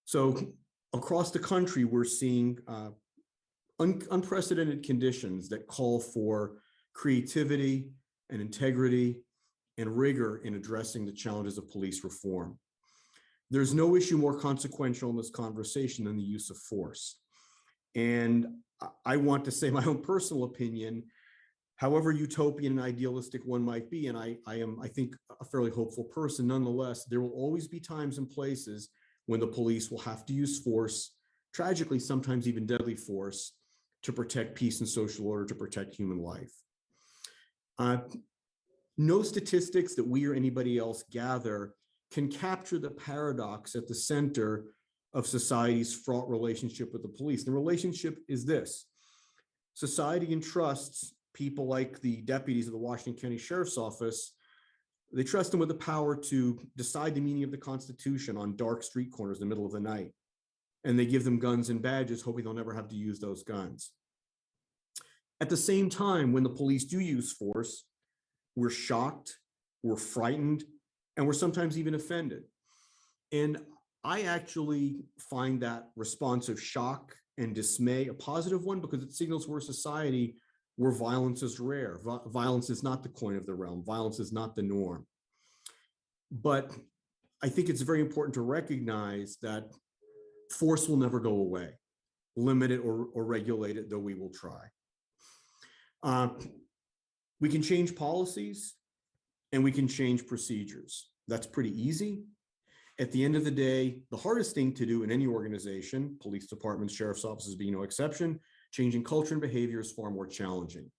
So across the country, we're seeing unprecedented conditions that call for creativity and integrity and rigor in addressing the challenges of police reform. There's no issue more consequential in this conversation than the use of force. And I want to say my own personal opinion, however utopian and idealistic one might be, and I am, I think, a fairly hopeful person. Nonetheless, there will always be times and places when the police will have to use force, tragically, sometimes even deadly force, to protect peace and social order, to protect human life. No statistics that we or anybody else gather can capture the paradox at the center of society's fraught relationship with the police. The relationship is this: society entrusts people like the deputies of the Washington County Sheriff's Office. They trust them with the power to decide the meaning of the Constitution on dark street corners in the middle of the night. And they give them guns and badges, hoping they'll never have to use those guns. At the same time, when the police do use force, we're shocked, we're frightened, and we're sometimes even offended. And I actually find that response of shock and dismay a positive one, because it signals we're a society where violence is rare. Violence is not the coin of the realm. Violence is not the norm. But I think it's very important to recognize that force will never go away, limit it or regulate it, though we will try. We can change policies and we can change procedures. That's pretty easy. At the end of the day, the hardest thing to do in any organization, police departments, sheriff's offices being no exception, changing culture and behavior is far more challenging.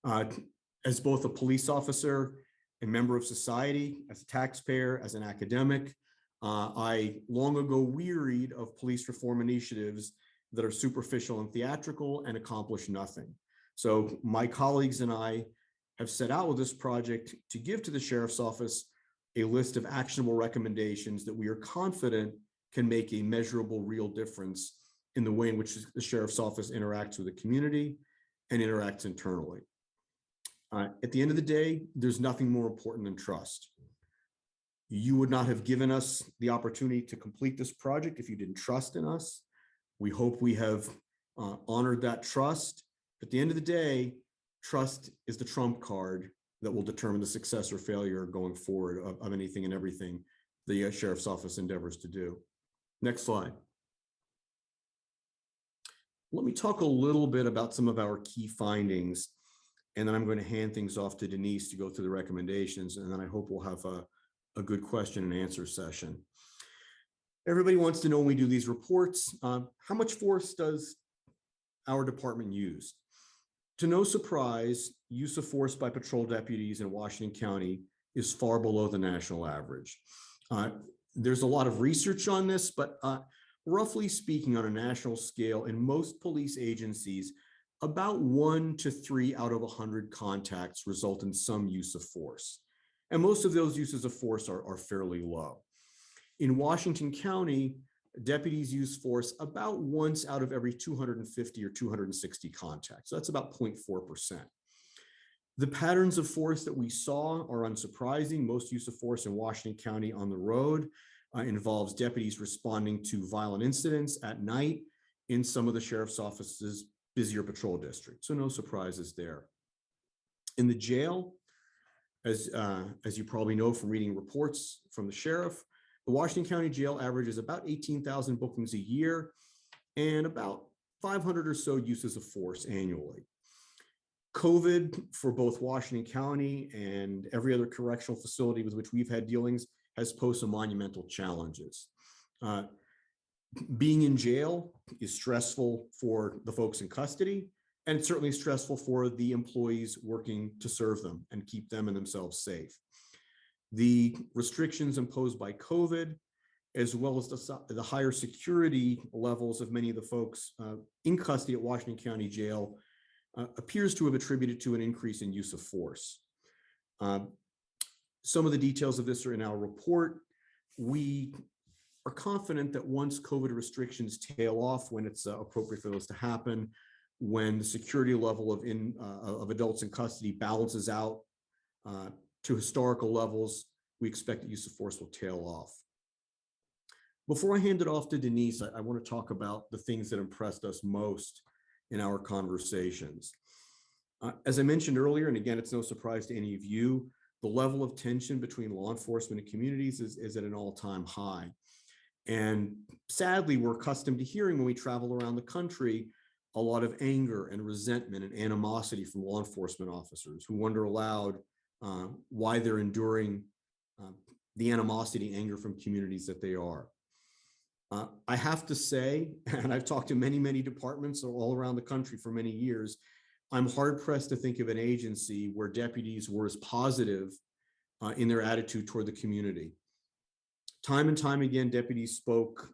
As both a police officer, a member of society, as a taxpayer, as an academic, I long ago wearied of police reform initiatives that are superficial and theatrical and accomplish nothing. So my colleagues and I have set out with this project to give to the sheriff's office a list of actionable recommendations that we are confident can make a measurable, real difference in the way in which the sheriff's office interacts with the community and interacts internally. At the end of the day, there's nothing more important than trust. You would not have given us the opportunity to complete this project if you didn't trust in us. We hope we have honored that trust. At the end of the day, trust is the trump card that will determine the success or failure going forward of anything and everything the sheriff's office endeavors to do. Next slide. Let me talk a little bit about some of our key findings, and then I'm going to hand things off to Denise to go through the recommendations, and then I hope we'll have a good question and answer session. Everybody wants to know when we do these reports, how much force does our department use? To no surprise, use of force by patrol deputies in Washington County is far below the national average. There's a lot of research on this, but roughly speaking, on a national scale, in most police agencies, about 1 to 3 out of 100 contacts result in some use of force. And most of those uses of force are fairly low. In Washington County, deputies use force about once out of every 250 or 260 contacts. So that's about 0.4%. The patterns of force that we saw are unsurprising. Most use of force in Washington County on the road involves deputies responding to violent incidents at night in some of the sheriff's office's busier patrol districts. So no surprises there. In the jail, as you probably know from reading reports from the sheriff, the Washington County Jail averages about 18,000 bookings a year and about 500 or so uses of force annually. COVID for both Washington County and every other correctional facility with which we've had dealings has posed some monumental challenges. Being in jail is stressful for the folks in custody, and it's certainly stressful for the employees working to serve them and keep them and themselves safe. The restrictions imposed by COVID, as well as the higher security levels of many of the folks in custody at Washington County Jail, appears to have attributed to an increase in use of force. Some of the details of this are in our report. We are confident that once COVID restrictions tail off, when it's appropriate for those to happen, when the security level of adults in custody balances out to historical levels, we expect that use of force will tail off. Before I hand it off to Denise, I want to talk about the things that impressed us most in our conversations. As I mentioned earlier, and again, it's no surprise to any of you, the level of tension between law enforcement and communities is at an all-time high. And sadly, we're accustomed to hearing when we travel around the country a lot of anger and resentment and animosity from law enforcement officers who wonder aloud why they're enduring the animosity, anger from communities that they are. I have to say, and I've talked to many, many departments all around the country for many years, I'm hard pressed to think of an agency where deputies were as positive in their attitude toward the community. Time and time again, deputies spoke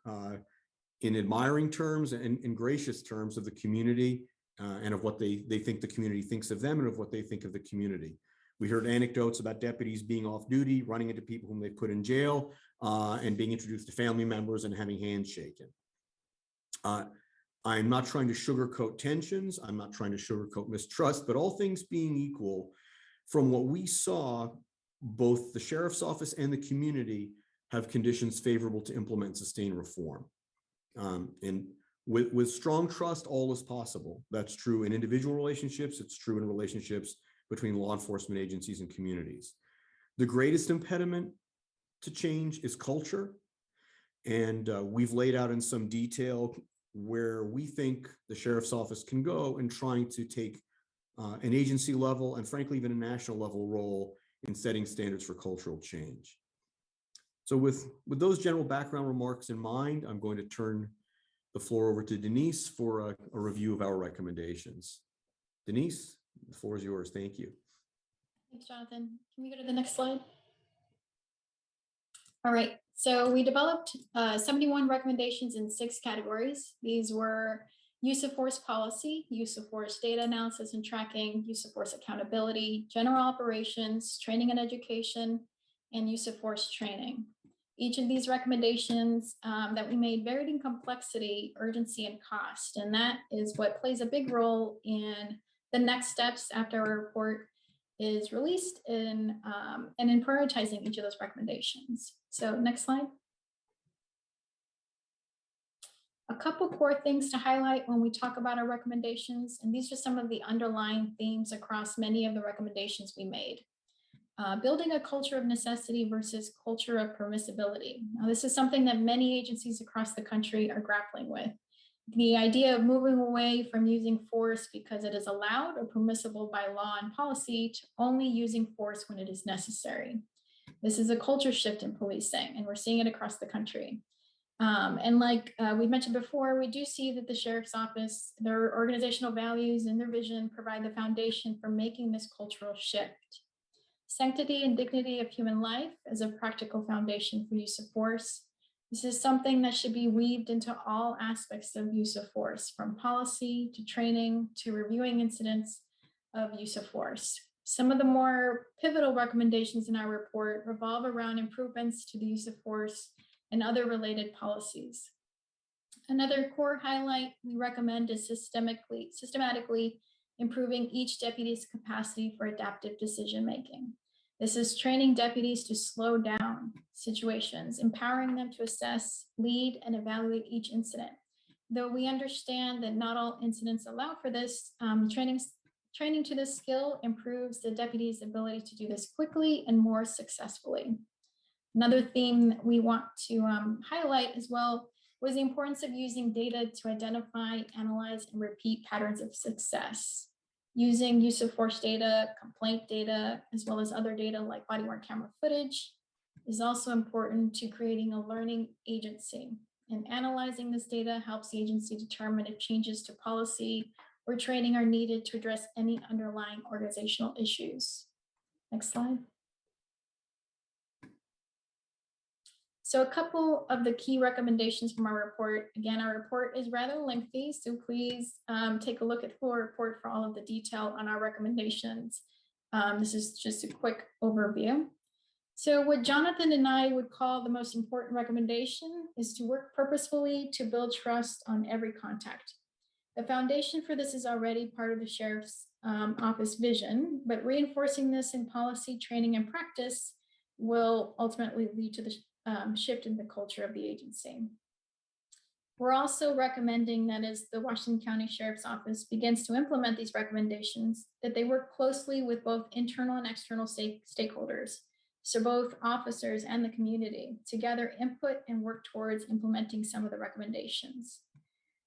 in admiring terms and gracious terms of the community and of what they think the community thinks of them and of what they think of the community. We heard anecdotes about deputies being off duty, running into people whom they put in jail, and being introduced to family members and having hands shaken. I'm not trying to sugarcoat tensions. I'm not trying to sugarcoat mistrust, but all things being equal, from what we saw, both the sheriff's office and the community have conditions favorable to implement and sustain reform. And with strong trust, all is possible. That's true in individual relationships. It's true in relationships between law enforcement agencies and communities. The greatest impediment to change is culture. And we've laid out in some detail where we think the sheriff's office can go in trying to take an agency level and frankly, even a national level role in setting standards for cultural change. So with those general background remarks in mind, I'm going to turn the floor over to Denise for a review of our recommendations. Denise, the floor is yours. Thank you. Thanks, Jonathan. Can we go to the next slide? All right, so we developed 71 recommendations in 6 categories. These were use of force policy, use of force data analysis and tracking, use of force accountability, general operations, training and education, and use of force training. Each of these recommendations that we made varied in complexity, urgency, and cost, and that is what plays a big role in the next steps after our report is released and in prioritizing each of those recommendations. So next slide. A couple core things to highlight when we talk about our recommendations, and these are some of the underlying themes across many of the recommendations we made. Building a culture of necessity versus culture of permissibility. Now, this is something that many agencies across the country are grappling with. The idea of moving away from using force because it is allowed or permissible by law and policy to only using force when it is necessary. This is a culture shift in policing, and we're seeing it across the country. And like we mentioned before, we do see that the sheriff's office, their organizational values and their vision provide the foundation for making this cultural shift. Sanctity and dignity of human life as a practical foundation for use of force. This is something that should be weaved into all aspects of use of force, from policy to training to reviewing incidents of use of force. Some of the more pivotal recommendations in our report revolve around improvements to the use of force and other related policies. Another core highlight we recommend is systematically improving each deputy's capacity for adaptive decision-making. This is training deputies to slow down situations, empowering them to assess, lead, and evaluate each incident. Though we understand that not all incidents allow for this, training to this skill improves the deputy's ability to do this quickly and more successfully. Another theme we want to highlight as well was the importance of using data to identify, analyze, and repeat patterns of success. Using use of force data, complaint data, as well as other data like body-worn camera footage is also important to creating a learning agency. And analyzing this data helps the agency determine if changes to policy or training are needed to address any underlying organizational issues. Next slide. So a couple of the key recommendations from our report. Again, our report is rather lengthy, so please take a look at the full report for all of the detail on our recommendations. This is just a quick overview. So what Jonathan and I would call the most important recommendation is to work purposefully to build trust on every contact. The foundation for this is already part of the Sheriff's Office vision, but reinforcing this in policy, training, and practice will ultimately lead to the shift in the culture of the agency. We're also recommending that as the Washington County Sheriff's Office begins to implement these recommendations, that they work closely with both internal and external stakeholders, so both officers and the community to gather input and work towards implementing some of the recommendations.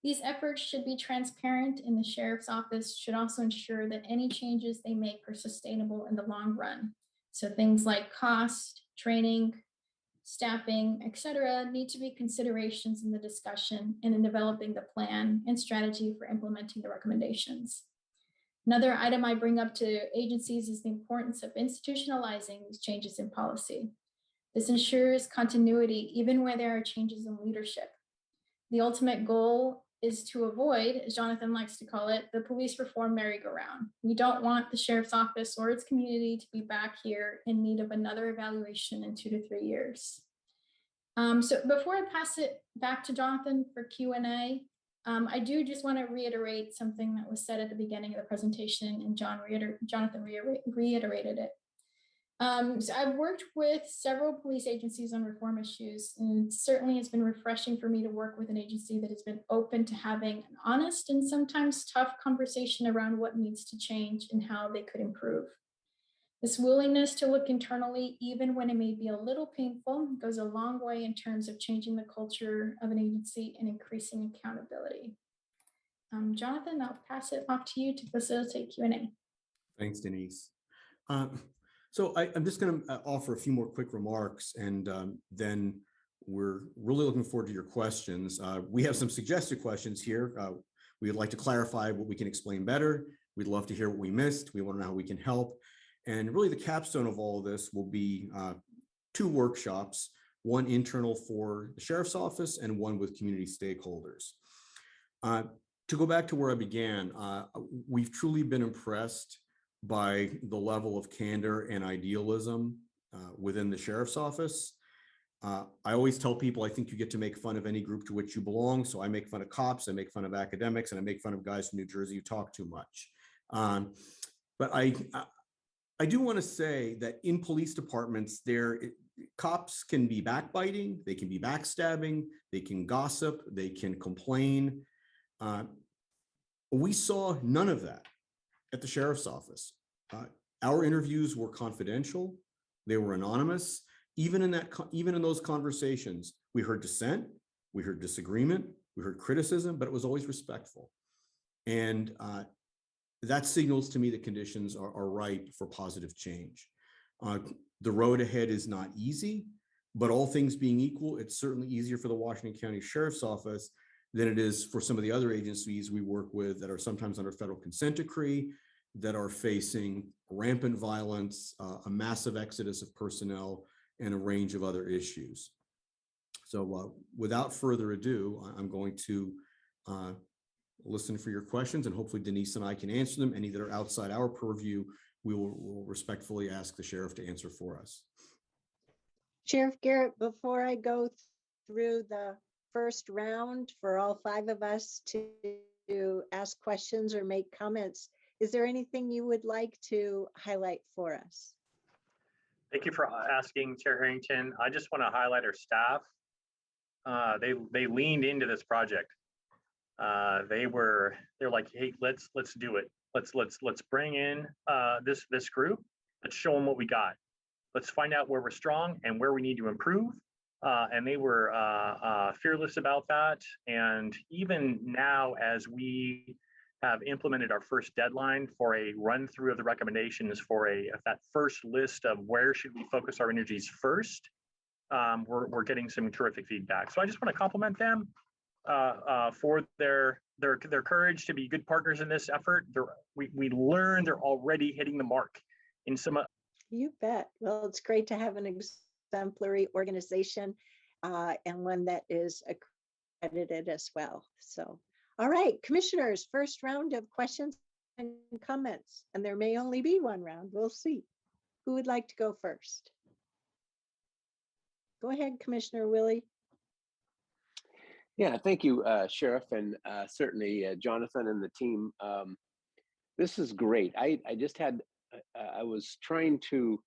These efforts should be transparent, and the sheriff's office should also ensure that any changes they make are sustainable in the long run. So things like cost, training, staffing, etc., need to be considerations in the discussion and in developing the plan and strategy for implementing the recommendations. Another item I bring up to agencies is the importance of institutionalizing these changes in policy. This ensures continuity even where there are changes in leadership. The ultimate goal is to avoid, as Jonathan likes to call it, the police reform merry-go-round. We don't want the sheriff's office or its community to be back here in need of another evaluation in 2 to 3 years. So before I pass it back to Jonathan for Q&A, I do just want to reiterate something that was said at the beginning of the presentation, and Jonathan reiterated it. So I've worked with several police agencies on reform issues, and it certainly has been refreshing for me to work with an agency that has been open to having an honest and sometimes tough conversation around what needs to change and how they could improve. This willingness to look internally, even when it may be a little painful, goes a long way in terms of changing the culture of an agency and increasing accountability. Jonathan, I'll pass it off to you to facilitate Q&A. Thanks, Denise. So I'm just going to offer a few more quick remarks, and then we're really looking forward to your questions. We have some suggested questions here. We would like to clarify what we can explain better. We'd love to hear what we missed. We want to know how we can help. And really the capstone of all of this will be 2 workshops, one internal for the sheriff's office and one with community stakeholders. To go back to where I began, we've truly been impressed by the level of candor and idealism within the sheriff's office. I always tell people I think you get to make fun of any group to which you belong. So I make fun of cops, I make fun of academics, and I make fun of guys from New Jersey who talk too much. But I do want to say that in police departments, cops can be backbiting, they can be backstabbing, they can gossip, they can complain. We saw none of that at the sheriff's office. Our interviews were confidential, they were anonymous. Even in those conversations, we heard dissent, we heard disagreement, we heard criticism, but it was always respectful. And that signals to me that conditions are ripe for positive change. The road ahead is not easy, but all things being equal, it's certainly easier for the Washington County Sheriff's Office than it is for some of the other agencies we work with that are sometimes under federal consent decree, that are facing rampant violence, a massive exodus of personnel, and a range of other issues. So without further ado, I'm going to listen for your questions, and hopefully Denise and I can answer them. Any that are outside our purview, we will respectfully ask the sheriff to answer for us. Sheriff Garrett, before I go through the first round for all 5 of us to ask questions or make comments, is there anything you would like to highlight for us? Thank you for asking, Chair Harrington. I just want to highlight our staff. They leaned into this project. They're like, hey, let's do it. Let's bring in this group. Let's show them what we got. Let's find out where we're strong and where we need to improve. And they were fearless about that. And even now, as we have implemented our first deadline for a run through of the recommendations for that first list of where should we focus our energies first, we're getting some terrific feedback. So I just want to compliment them for their courage to be good partners in this effort. We learned they're already hitting the mark in some. You bet. Well, it's great to have an exemplary organization and one that is accredited as well. So, all right, commissioners, first round of questions and comments, and there may only be one round. We'll see. Who would like to go first? Go ahead, Commissioner Willie. Yeah, thank you, Sheriff, and certainly Jonathan and the team. This is great. I was trying to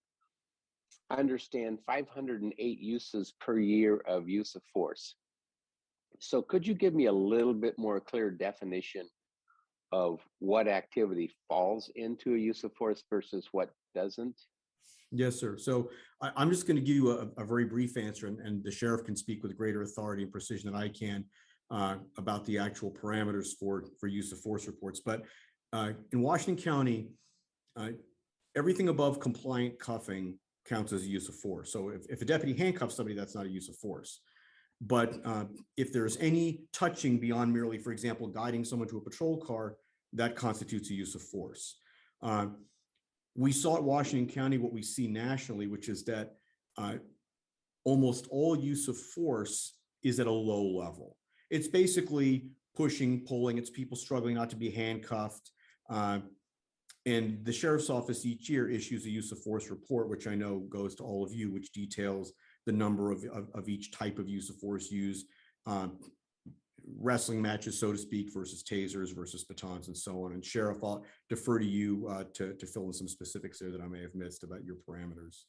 understand 508 uses per year of use of force. So could you give me a little bit more clear definition of what activity falls into a use of force versus what doesn't? Yes, sir. So I'm just going to give you a very brief answer, and the sheriff can speak with greater authority and precision than I can about the actual parameters for use of force reports. But in Washington County, everything above compliant cuffing counts as a use of force. So if a deputy handcuffs somebody, that's not a use of force. But if there's any touching beyond merely, for example, guiding someone to a patrol car, that constitutes a use of force. We saw at Washington County what we see nationally, which is that almost all use of force is at a low level. It's basically pushing, pulling, it's people struggling not to be handcuffed. And the sheriff's office each year issues a use of force report, which I know goes to all of you, which details the number of each type of use of force used, wrestling matches, so to speak, versus tasers versus batons and so on. And Sheriff, I'll defer to you to fill in some specifics there that I may have missed about your parameters.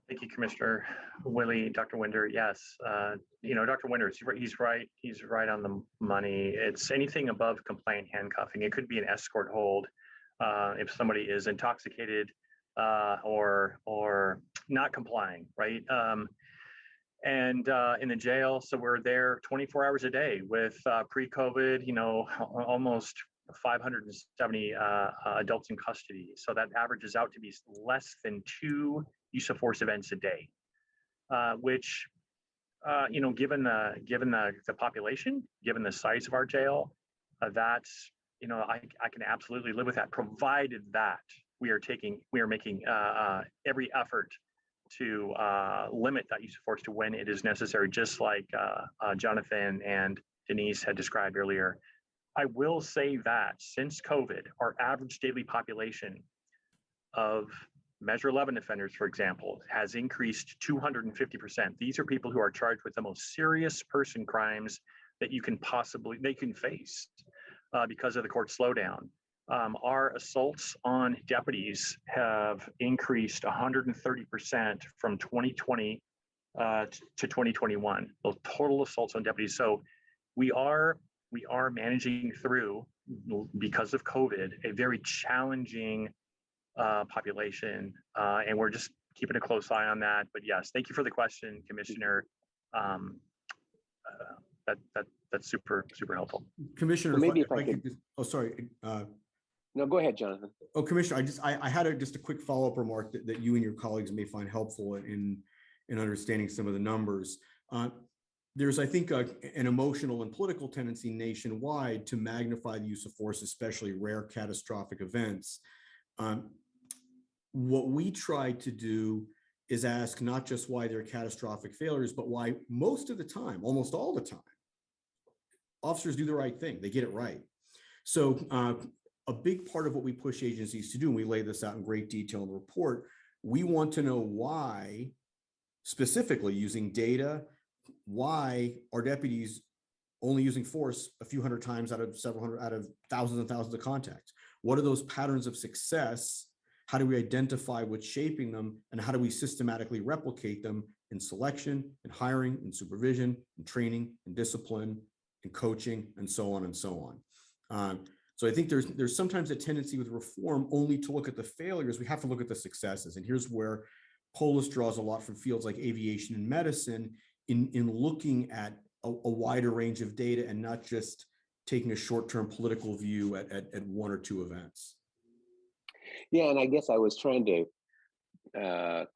Thank you, Commissioner Willie, Dr. Winder. Yes, Dr. Winder, he's right. He's right on the money. It's anything above compliant handcuffing. It could be an escort hold if somebody is intoxicated or not complying, right? And in the jail, so we're there 24 hours a day with pre-COVID, almost 570 adults in custody. So that averages out to be less than 2 use of force events a day, which, given the population, given the size of our jail, that's, I can absolutely live with that, provided that we are making every effort to limit that use of force to when it is necessary, just like Jonathan and Denise had described earlier. I will say that since COVID, our average daily population of Measure 11 offenders, for example, has increased 250%. These are people who are charged with the most serious person crimes that you can face because of the court slowdown. Our assaults on deputies have increased 130% from 2020 to 2021. Those total assaults on deputies. So we are managing through, because of COVID, a very challenging population, and we're just keeping a close eye on that. But yes, thank you for the question, Commissioner. That's super helpful. Commissioner, Well, maybe if I could just, oh, sorry. No, go ahead, Jonathan. Oh, Commissioner, I had just a quick follow-up remark that you and your colleagues may find helpful in understanding some of the numbers. There's, I think, an emotional and political tendency nationwide to magnify the use of force, especially rare catastrophic events. What we try to do is ask not just why they're catastrophic failures, but why most of the time, almost all the time, officers do the right thing. They get it right. So a big part of what we push agencies to do, and we lay this out in great detail in the report, we want to know why, specifically using data, why are deputies only using force a few hundred times out of several hundred, out of thousands and thousands of contacts? What are those patterns of success? How do we identify what's shaping them? And how do we systematically replicate them in selection, in hiring, in supervision, in training, in discipline, in coaching, and so on and so on. So I think there's sometimes a tendency with reform only to look at the failures. We have to look at the successes. And here's where Polis draws a lot from fields like aviation and medicine in looking at a wider range of data and not just taking a short-term political view at one or two events. Yeah, and I guess I was trying to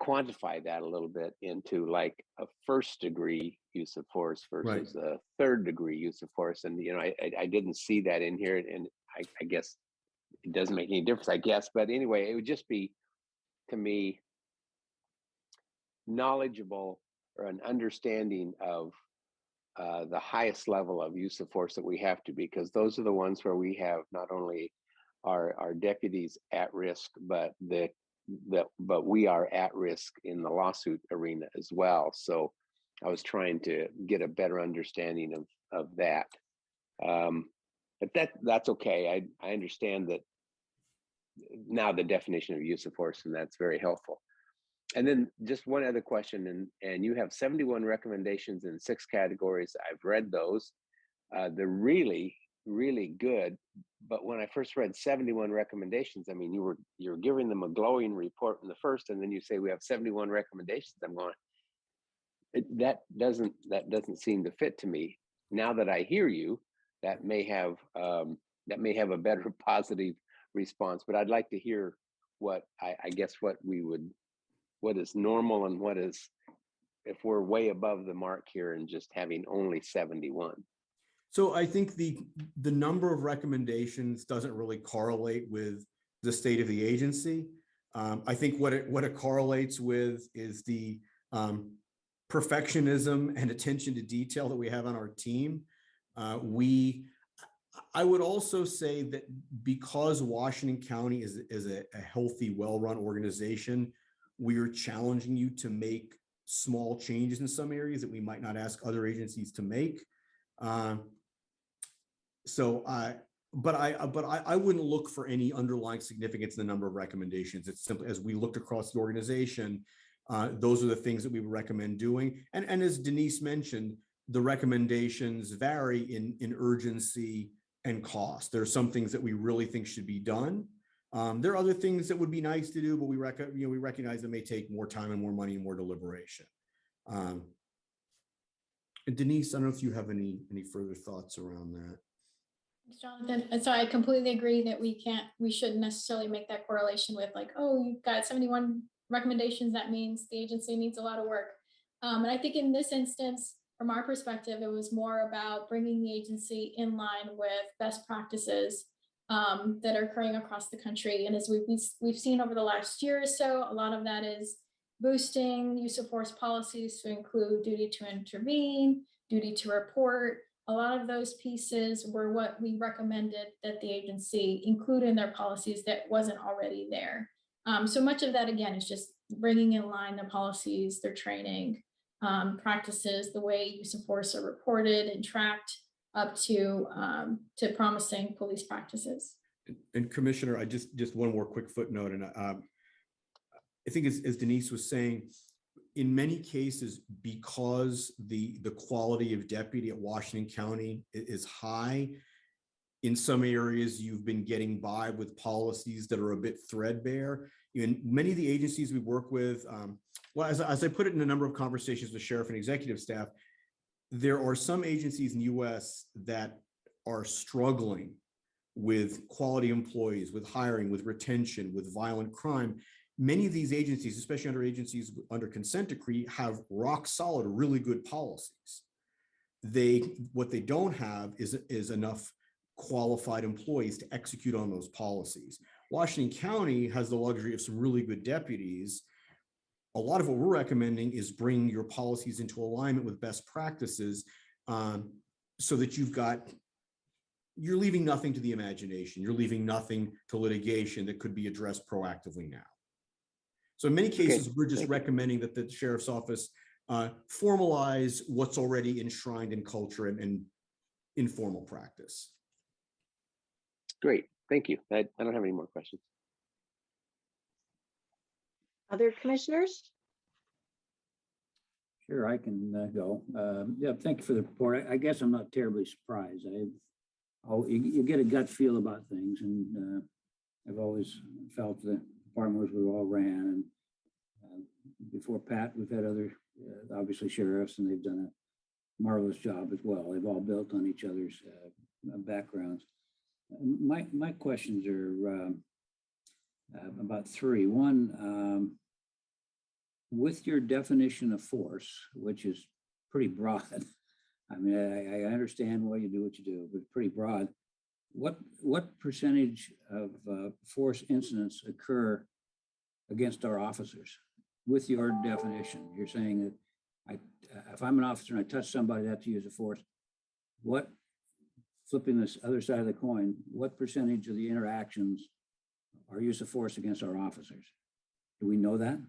quantify that a little bit into like a first degree use of force versus a third degree use of force. And, I didn't see that in here, and I guess it doesn't make any difference, I guess. But anyway, it would just be, to me, knowledgeable or an understanding of the highest level of use of force that we have to, because those are the ones where we have not only our deputies at risk, but we are at risk in the lawsuit arena as well. So I was trying to get a better understanding of that. But that's okay. I understand that now, the definition of use of force, and that's very helpful. And then just one other question, and you have 71 recommendations in 6 categories. I've read those. The really really good. But when I first read 71 recommendations, I mean, you're giving them a glowing report in the first, and then you say we have 71 recommendations. I'm going, that doesn't seem to fit to me. Now that I hear you, that may have a better positive response. But I'd like to hear what I guess what is normal and what is, if we're way above the mark here and just having only 71. So I think the number of recommendations doesn't really correlate with the state of the agency. I think what it correlates with is the perfectionism and attention to detail that we have on our team. I would also say that because Washington County is a healthy, well-run organization, we are challenging you to make small changes in some areas that we might not ask other agencies to make. But I wouldn't look for any underlying significance in the number of recommendations. It's simply, as we looked across the organization, those are the things that we would recommend doing. And as Denise mentioned, the recommendations vary in urgency and cost. There are some things that we really think should be done. There are other things that would be nice to do, but we recognize it may take more time and more money and more deliberation. And Denise, I don't know if you have any further thoughts around that. Thanks, Jonathan. And so I completely agree that we shouldn't necessarily make that correlation with like, oh, you've got 71 recommendations. That means the agency needs a lot of work. And I think in this instance, from our perspective, it was more about bringing the agency in line with best practices that are occurring across the country. And as we've seen over the last year or so, a lot of that is boosting use of force policies to include duty to intervene, duty to report. A lot of those pieces were what we recommended that the agency include in their policies that wasn't already there. So much of that, again, is just bringing in line their policies, their training practices, the way use of force are reported and tracked up to promising police practices. And Commissioner, I just one more quick footnote, and I think as Denise was saying, in many cases, because the quality of deputy at Washington County is high, in some areas you've been getting by with policies that are a bit threadbare. In many of the agencies we work with, well, as I put it in a number of conversations with sheriff and executive staff, there are some agencies in the US that are struggling with quality employees, with hiring, with retention, with violent crime. Many of these agencies, especially under consent decree, have rock solid, really good policies. What they don't have is enough qualified employees to execute on those policies. Washington County has the luxury of some really good deputies. A lot of what we're recommending is bringing your policies into alignment with best practices, so that you're leaving nothing to the imagination. You're leaving nothing to litigation that could be addressed proactively now. So in many cases, we're just recommending that the sheriff's office formalize what's already enshrined in culture and informal practice. Great, thank you. I don't have any more questions. Other commissioners? Sure, I can go. Yeah, thank you for the report. I guess I'm not terribly surprised. You get a gut feel about things, and I've always felt the department we all ran. And before Pat, we've had other, obviously sheriffs, and they've done a marvelous job as well. They've all built on each other's backgrounds. My questions are about three. One, with your definition of force, which is pretty broad. I mean, I understand why you do what you do, but pretty broad. What percentage of force incidents occur against our officers with your definition? You're saying that if I'm an officer and I touch somebody, I have to use a force. Flipping this other side of the coin, what percentage of the interactions are use of force against our officers? Do we know that?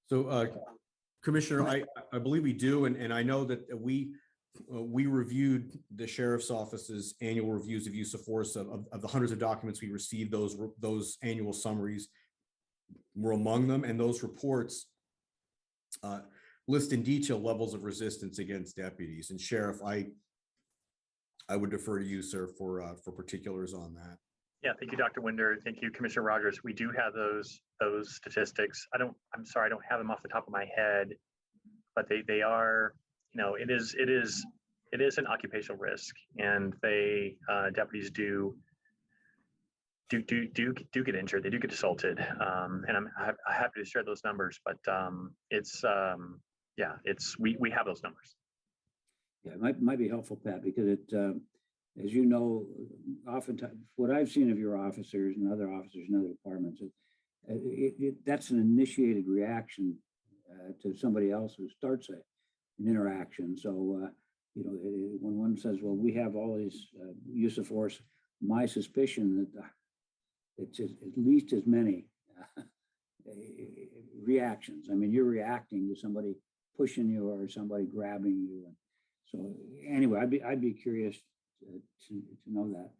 So, Commissioner, I believe we do, and I know that we reviewed the sheriff's office's annual reviews of use of force of the hundreds of documents we received. Those annual summaries were among them, and those reports list in detail levels of resistance against deputies. And Sheriff, I would defer to you, sir, for particulars on that. Yeah, thank you, Dr. Winder. Thank you, Commissioner Rogers. We do have those statistics. I'm sorry, I don't have them off the top of my head, but they are, it is an occupational risk, and they deputies do get injured. They do get assaulted, and I'm happy to share those numbers. But we have those numbers. Yeah, it might be helpful, Pat, because it, as you know, oftentimes what I've seen of your officers and other officers in other departments, that's an initiated reaction to somebody else who starts an interaction. So, when one says, well, we have all these use of force, my suspicion that it's at least as many reactions. I mean, you're reacting to somebody pushing you or somebody grabbing you. And so anyway, I'd be curious to know that.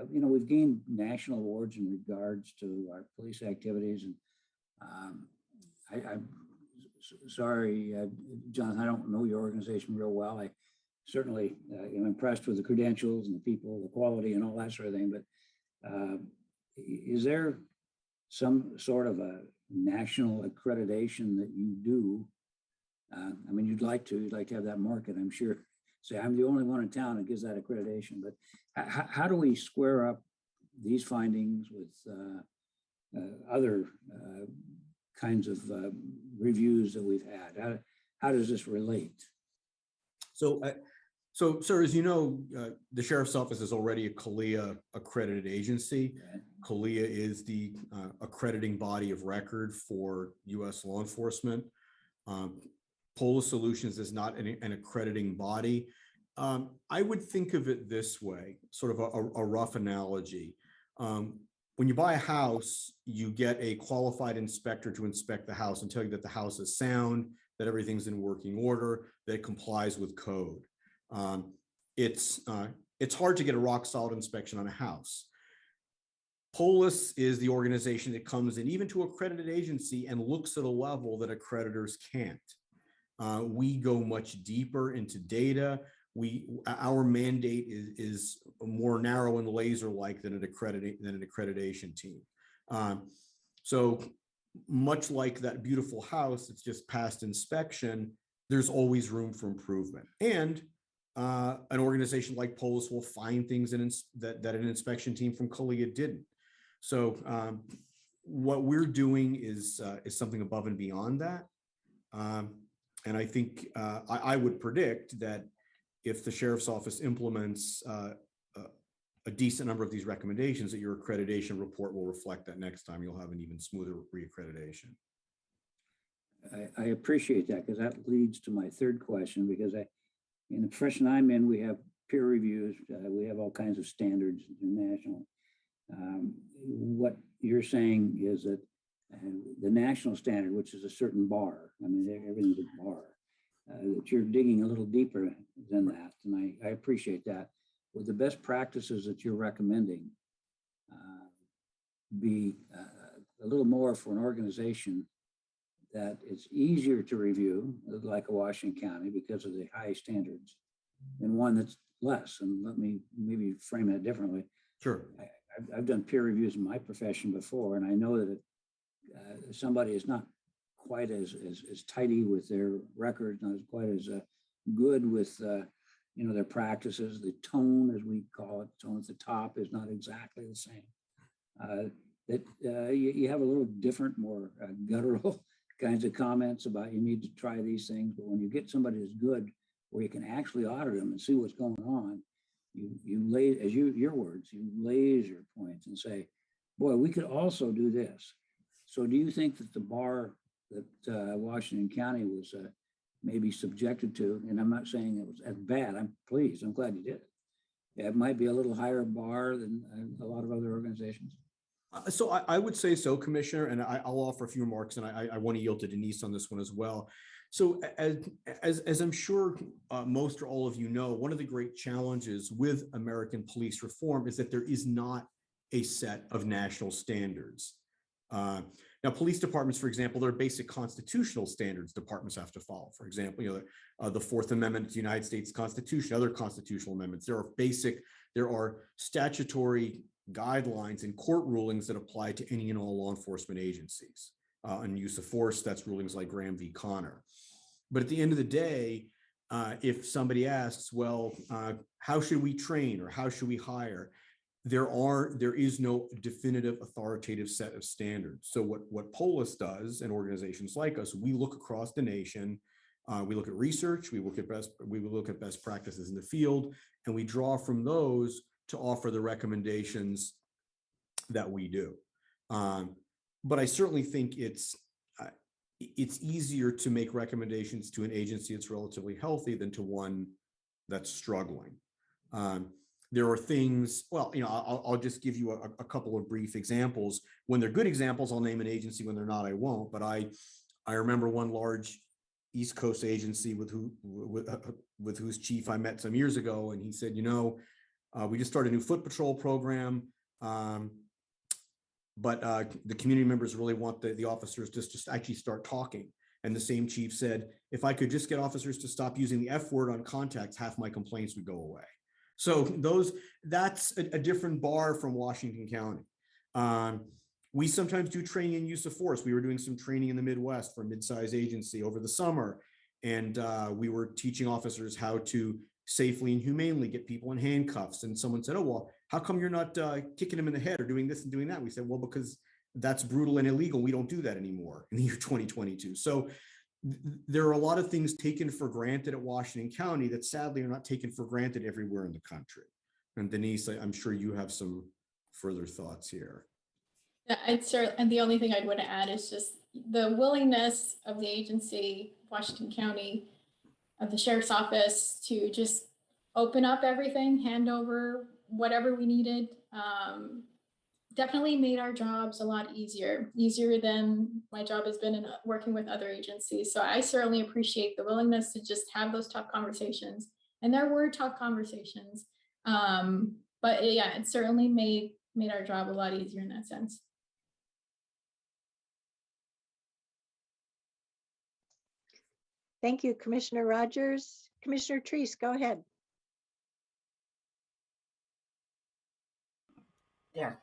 We've gained national awards in regards to our police activities, and I'm sorry, John, I don't know your organization real well. I certainly am impressed with the credentials and the people, the quality, and all that sort of thing. But is there some sort of a national accreditation that you do? I mean, you'd like to have that market, I'm sure. Say, I'm the only one in town that gives that accreditation. But how do we square up these findings with other kinds of reviews that we've had? How does this relate? So, sir, as you know, the Sheriff's Office is already a CALEA accredited agency. Okay. CALEA is the accrediting body of record for U.S. law enforcement. Polo Solutions is not an accrediting body. I would think of it this way, sort of a rough analogy. When you buy a house, you get a qualified inspector to inspect the house and tell you that the house is sound, that everything's in working order, that it complies with code. It's hard to get a rock solid inspection on a house. Polis is the organization that comes in even to accredited agency and looks at a level that accreditors can't. We go much deeper into data. Our mandate is more narrow and laser-like than an accreditation team. So much like that beautiful house that's just passed inspection, there's always room for improvement. And an organization like Polis will find things that an inspection team from CALEA didn't. So what we're doing is something above and beyond that. And I think I would predict that if the Sheriff's Office implements a decent number of these recommendations, that your accreditation report will reflect that next time. You'll have an even smoother reaccreditation. I appreciate that, because that leads to my third question, because in the profession I'm in, we have peer reviews. We have all kinds of standards international. What you're saying is that the national standard, which is a certain bar, I mean, everything's a bar, that you're digging a little deeper than that. And I appreciate that. Would the best practices that you're recommending be a little more for an organization that it's easier to review, like a Washington County, because of the high standards, than one that's less? And let me maybe frame that differently. Sure. I've done peer reviews in my profession before, and I know that somebody is not quite as tidy with their records, not as quite as good with their practices. The tone, as we call it, tone at the top, is not exactly the same. You have a little different, more guttural kinds of comments about you need to try these things. But when you get somebody that's good, where you can actually audit them and see what's going on, you lay, as your words, you laser points and say, boy, we could also do this. So do you think that the bar that Washington County was maybe subjected to, and I'm not saying it was as bad, I'm pleased, I'm glad you did it. It might be a little higher bar than a lot of other organizations? So I would say so, Commissioner, and I'll offer a few remarks, and I want to yield to Denise on this one as well. So as I'm sure most or all of you know, one of the great challenges with American police reform is that there is not a set of national standards. Now, police departments, for example, there are basic constitutional standards departments have to follow. For example, the Fourth Amendment to the United States Constitution, other constitutional amendments. There are statutory guidelines and court rulings that apply to any and all law enforcement agencies. On use of force, that's rulings like Graham v. Connor. But at the end of the day, if somebody asks, well, how should we train or how should we hire? There is no definitive authoritative set of standards. So what Polis does and organizations like us, we look across the nation, we look at research, we look at best practices in the field, and we draw from those to offer the recommendations that we do. But I certainly think it's easier to make recommendations to an agency that's relatively healthy than to one that's struggling. There are things, well, I'll just give you a couple of brief examples. When they're good examples, I'll name an agency. When they're not, I won't. But I remember one large East Coast agency with whose chief I met some years ago, and he said, we just started a new foot patrol program, but the community members really want the officers to just actually start talking. And the same chief said, if I could just get officers to stop using the F word on contacts, half my complaints would go away. So that's a different bar from Washington County. We sometimes do training in use of force. We were doing some training in the Midwest for a mid-sized agency over the summer. And we were teaching officers how to safely and humanely get people in handcuffs. And someone said, oh, well, how come you're not kicking them in the head or doing this and doing that? We said, well, because that's brutal and illegal. We don't do that anymore in the year 2022. So there are a lot of things taken for granted at Washington County that sadly are not taken for granted everywhere in the country. And Denise, I'm sure you have some further thoughts here. Yeah, and the only thing I'd want to add is just the willingness of the agency, Washington County, of the sheriff's office to just open up everything, hand over whatever we needed. Definitely made our jobs a lot easier than my job has been in working with other agencies. So I certainly appreciate the willingness to just have those tough conversations. And there were tough conversations, but yeah, it certainly made our job a lot easier in that sense. Thank you, Commissioner Rogers. Commissioner Treese, go ahead. There.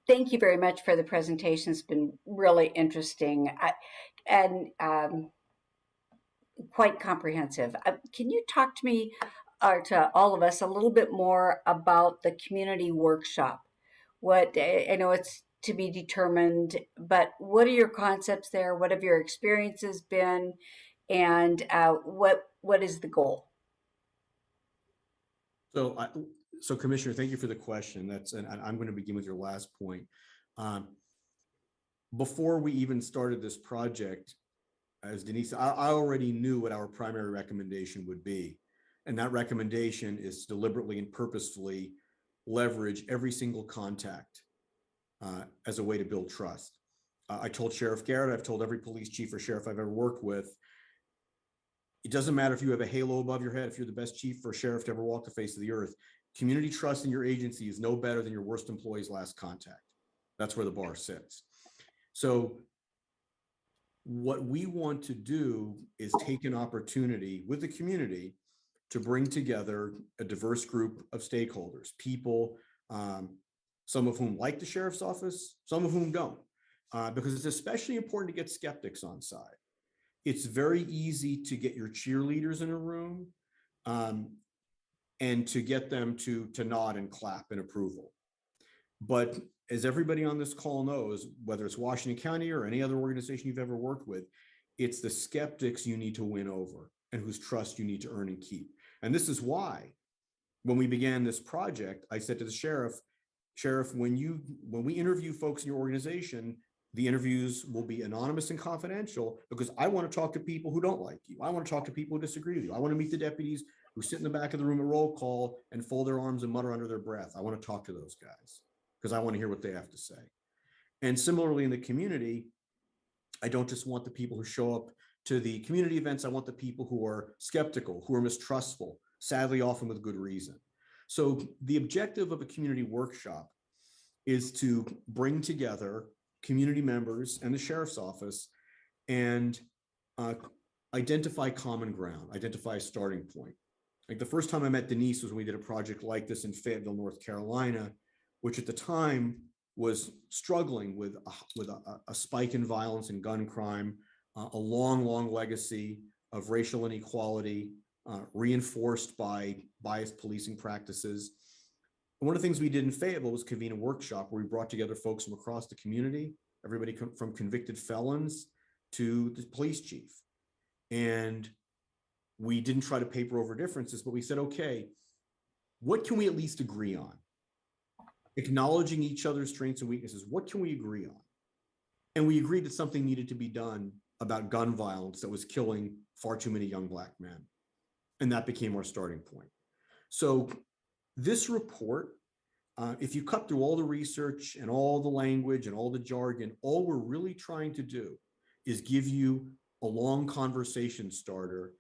Thank you very much for the presentation. It's been really interesting and quite comprehensive. Can you talk to me or to all of us a little bit more about the community workshop? What, I know it's to be determined, but what are your concepts there? What have your experiences been? And what is the goal? So Commissioner, thank you for the question. And I'm going to begin with your last point. Before we even started this project, as Denise, I already knew what our primary recommendation would be. And that recommendation is to deliberately and purposefully leverage every single contact as a way to build trust. I told Sheriff Garrett, I've told every police chief or sheriff I've ever worked with, it doesn't matter if you have a halo above your head, if you're the best chief or sheriff to ever walk the face of the earth, community trust in your agency is no better than your worst employee's last contact. That's where the bar sits. So what we want to do is take an opportunity with the community to bring together a diverse group of stakeholders, people, some of whom like the sheriff's office, some of whom don't, because it's especially important to get skeptics on side. It's very easy to get your cheerleaders in a room and to get them to nod and clap in approval. But as everybody on this call knows, whether it's Washington County or any other organization you've ever worked with, it's the skeptics you need to win over and whose trust you need to earn and keep. And this is why, when we began this project, I said to the sheriff, when we interview folks in your organization, the interviews will be anonymous and confidential because I want to talk to people who don't like you. I want to talk to people who disagree with you. I want to meet the deputies who sit in the back of the room at roll call and fold their arms and mutter under their breath. I want to talk to those guys because I want to hear what they have to say. And similarly in the community, I don't just want the people who show up to the community events. I want the people who are skeptical, who are mistrustful, sadly, often with good reason. So the objective of a community workshop is to bring together community members, and the sheriff's office, and identify common ground, identify a starting point. Like the first time I met Denise was when we did a project like this in Fayetteville, North Carolina, which at the time was struggling with a spike in violence and gun crime, a long legacy of racial inequality, reinforced by biased policing practices. And one of the things we did in Fayetteville was convene a workshop where we brought together folks from across the community, everybody from convicted felons to the police chief. And we didn't try to paper over differences, but we said, okay, what can we at least agree on? Acknowledging each other's strengths and weaknesses, what can we agree on? And we agreed that something needed to be done about gun violence that was killing far too many young Black men. And that became our starting point. So this report, if you cut through all the research and all the language and all the jargon, all we're really trying to do is give you a long conversation starter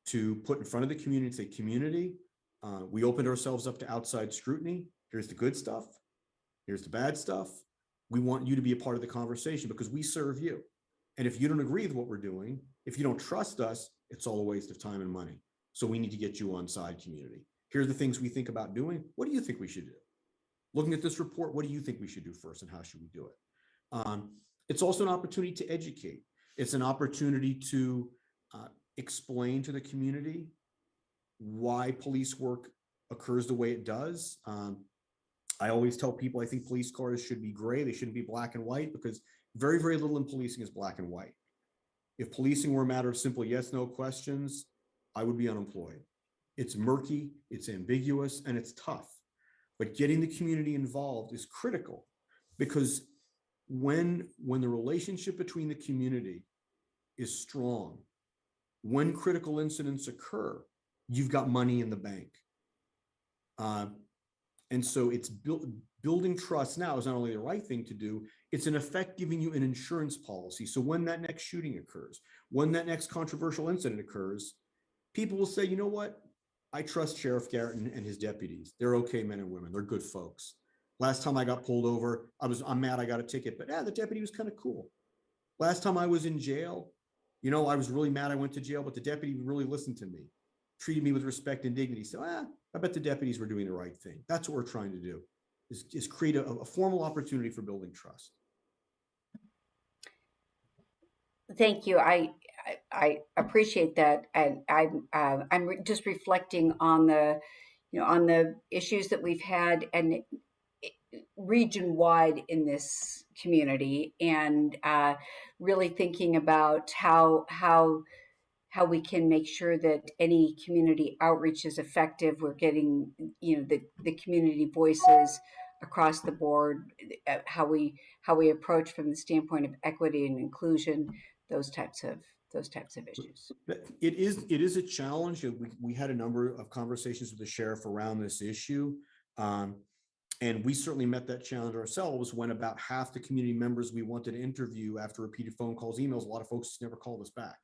to put in front of the community and say, community, we opened ourselves up to outside scrutiny. Here's the good stuff. Here's the bad stuff. We want you to be a part of the conversation because we serve you. And if you don't agree with what we're doing, if you don't trust us, it's all a waste of time and money. So we need to get you on side, community. Here are the things we think about doing. What do you think we should do? Looking at this report, what do you think we should do first and how should we do it? It's also an opportunity to educate. It's an opportunity to explain to the community why police work occurs the way it does. I always tell people I think police cars should be gray. They shouldn't be black and white because very, very little in policing is black and white. If policing were a matter of simple yes, no questions, I would be unemployed. It's murky, it's ambiguous, and it's tough. But getting the community involved is critical because when the relationship between the community is strong, when critical incidents occur, you've got money in the bank. And so it's building trust now is not only the right thing to do, it's in effect giving you an insurance policy. So when that next shooting occurs, when that next controversial incident occurs, people will say, you know what? I trust Sheriff Garrett and his deputies. They're okay men and women. They're good folks. Last time I got pulled over, I'm mad I got a ticket, but the deputy was kind of cool. Last time I was in jail, you know, I was really mad I went to jail, but the deputy really listened to me, treated me with respect and dignity. So I bet the deputies were doing the right thing. That's what we're trying to do, is create a formal opportunity for building trust. Thank you. I appreciate that, and I'm just reflecting on the, on the issues that we've had and region wide in this community, and really thinking about how we can make sure that any community outreach is effective. We're getting, the community voices across the board, how we approach from the standpoint of equity and inclusion, those types of issues. It is a challenge. We had a number of conversations with the sheriff around this issue. And we certainly met that challenge ourselves when about half the community members we wanted to interview after repeated phone calls, emails, a lot of folks never called us back.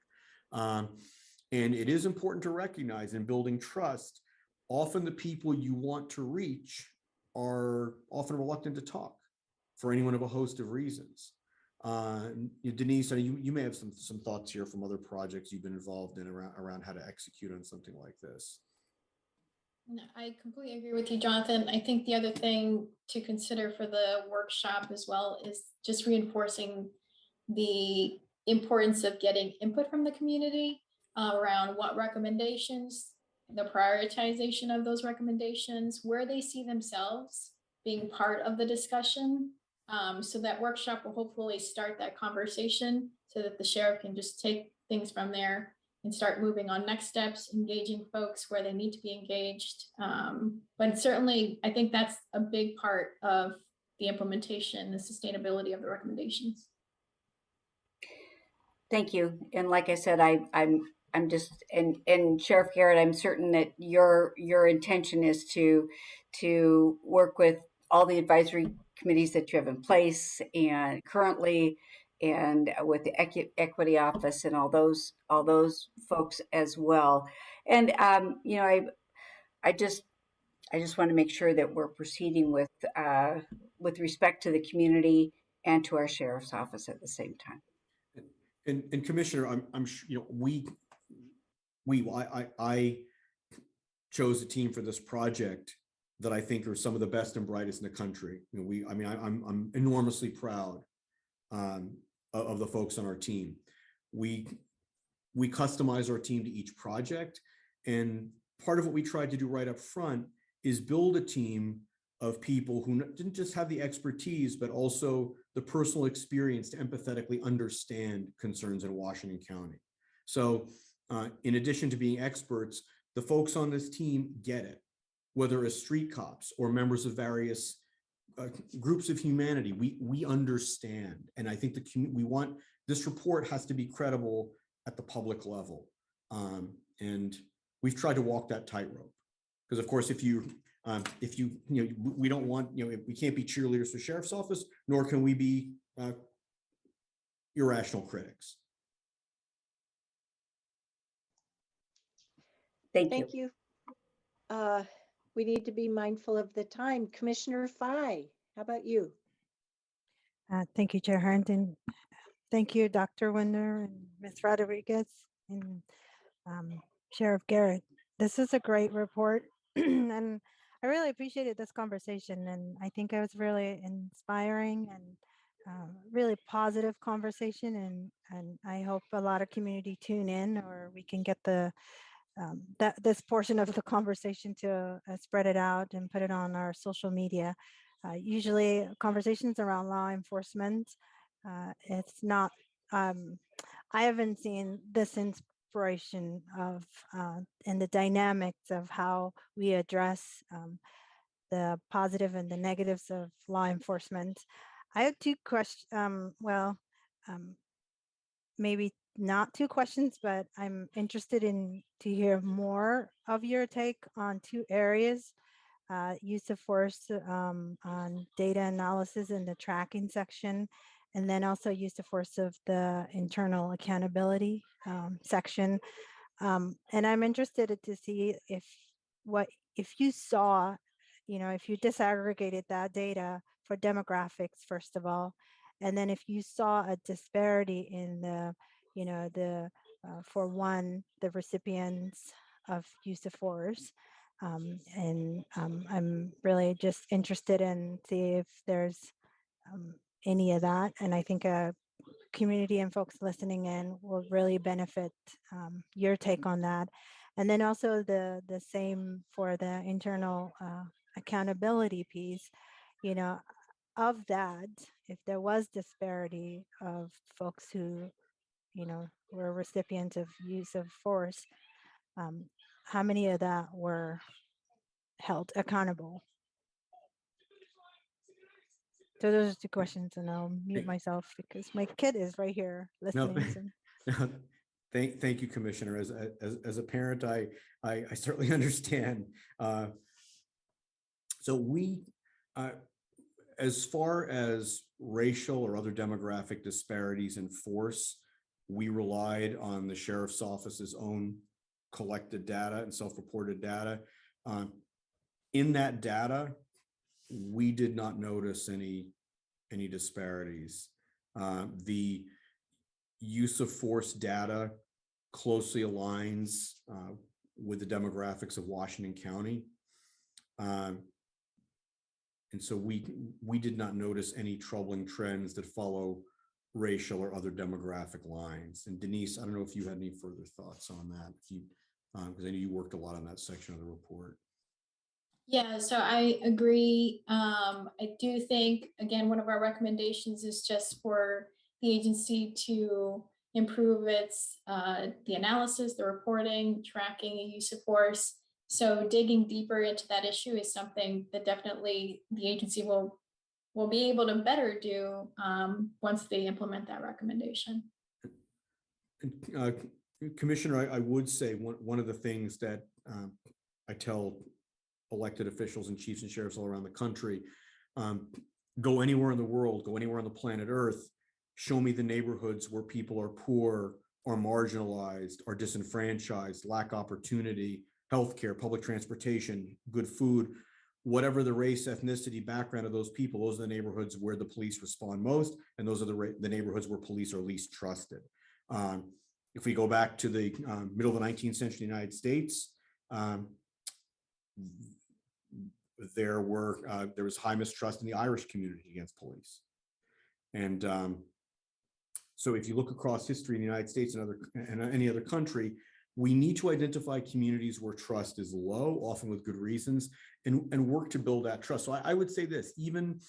And it is important to recognize in building trust, often the people you want to reach are often reluctant to talk for any one of a host of reasons. Denise, you may have some thoughts here from other projects you've been involved in around how to execute on something like this. No, I completely agree with you, Jonathan. I think the other thing to consider for the workshop as well is just reinforcing the importance of getting input from the community around what recommendations, the prioritization of those recommendations, where they see themselves being part of the discussion. So that workshop will hopefully start that conversation so that the sheriff can just take things from there and start moving on next steps, engaging folks where they need to be engaged. But certainly, I think that's a big part of the implementation, the sustainability of the recommendations. Thank you. And like I said, I'm just, and Sheriff Garrett, I'm certain that your intention is to work with all the advisory committees that you have in place and currently, and with the equity office and all those folks as well. And I just want to make sure that we're proceeding with respect to the community and to our sheriff's office at the same time. And Commissioner, I'm sure, you know, I chose a team for this project that I think are some of the best and brightest in the country. You know, I'm enormously proud of the folks on our team. We customize our team to each project, and part of what we tried to do right up front is build a team of people who didn't just have the expertise, but also the personal experience to empathetically understand concerns in Washington County. So in addition to being experts, the folks on this team get it, whether as street cops or members of various groups of humanity. We understand, and I think we want this report has to be credible at the public level, and we've tried to walk that tightrope. Because of course, if you know, we don't want, you know, we can't be cheerleaders for sheriff's office, nor can we be irrational critics. Thank you. We need to be mindful of the time. Commissioner Fye, how about you? Thank you, Chair Harrington. Thank you, Dr. Winder and Ms. Rodriguez and Sheriff Garrett. This is a great report, and I really appreciated this conversation, and I think it was really inspiring and really positive conversation, and I hope a lot of community tune in, or we can get the this portion of the conversation to spread it out and put it on our social media. Usually conversations around law enforcement, it's not, I haven't seen this inspiration of and the dynamics of how we address the positive and the negatives of law enforcement. I have two questions, maybe not two questions, but I'm interested to hear more of your take on two areas. Use of force on data analysis in the tracking section, and then also use of force of the internal accountability section. And I'm interested to see if you saw, you know, if you disaggregated that data for demographics, first of all, and then if you saw a disparity in the, you know, for one, the recipients of use of force. I'm really just interested in see if there's any of that. And I think community and folks listening in will really benefit your take on that. And then also the same for the internal accountability piece, you know, of that, if there was disparity of folks who, you know, were recipients of use of force, how many of that were held accountable? So those are two questions, and I'll mute myself because my kid is right here listening. Thank you, Commissioner. As a parent, I certainly understand. So we, as far as racial or other demographic disparities in force, we relied on the sheriff's office's own collected data and self-reported data. In that data, we did not notice any disparities. The use of force data closely aligns with the demographics of Washington County. And so we did not notice any troubling trends that follow racial or other demographic lines. And Denise, I don't know if you had any further thoughts on that, because I know you worked a lot on that section of the report. Yeah, so I agree. I do think, again, one of our recommendations is just for the agency to improve its the analysis, the reporting, tracking, and use of force. So digging deeper into that issue is something that definitely the agency will be able to better do once they implement that recommendation. Commissioner, I would say one of the things that I tell elected officials and chiefs and sheriffs all around the country, go anywhere in the world, go anywhere on the planet Earth, show me the neighborhoods where people are poor, are marginalized, are disenfranchised, lack opportunity, healthcare, public transportation, good food. whatever the race, ethnicity, background of those people, those are the neighborhoods where the police respond most, and those are the neighborhoods where police are least trusted. If we go back to the middle of the 19th century United States, there was high mistrust in the Irish community against police. And so if you look across history in the United States and any other country, we need to identify communities where trust is low, often with good reasons, and work to build that trust. So I would say this, even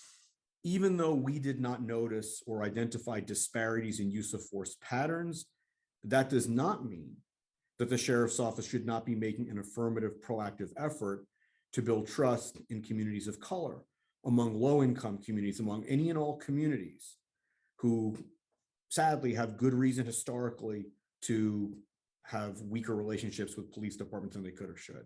though we did not notice or identify disparities in use of force patterns, that does not mean that the sheriff's office should not be making an affirmative, proactive effort to build trust in communities of color, among low-income communities, among any and all communities who sadly have good reason historically to have weaker relationships with police departments than they could or should.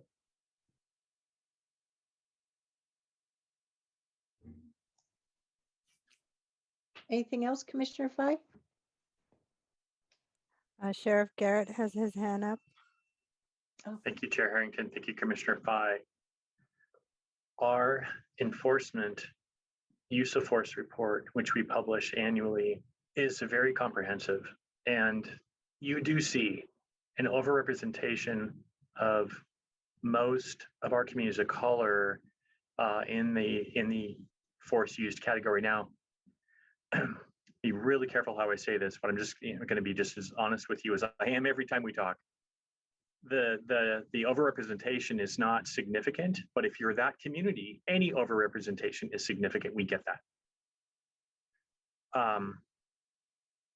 Anything else, Commissioner Fye? Sheriff Garrett has his hand up. Thank you, Chair Harrington. Thank you, Commissioner Fye. Our enforcement use of force report, which we publish annually, is very comprehensive. And you do see an overrepresentation of most of our communities of color in the force used category. Now, be really careful how I say this, but I'm just going to be just as honest with you as I am every time we talk. The overrepresentation is not significant, but if you're that community, any overrepresentation is significant. We get that.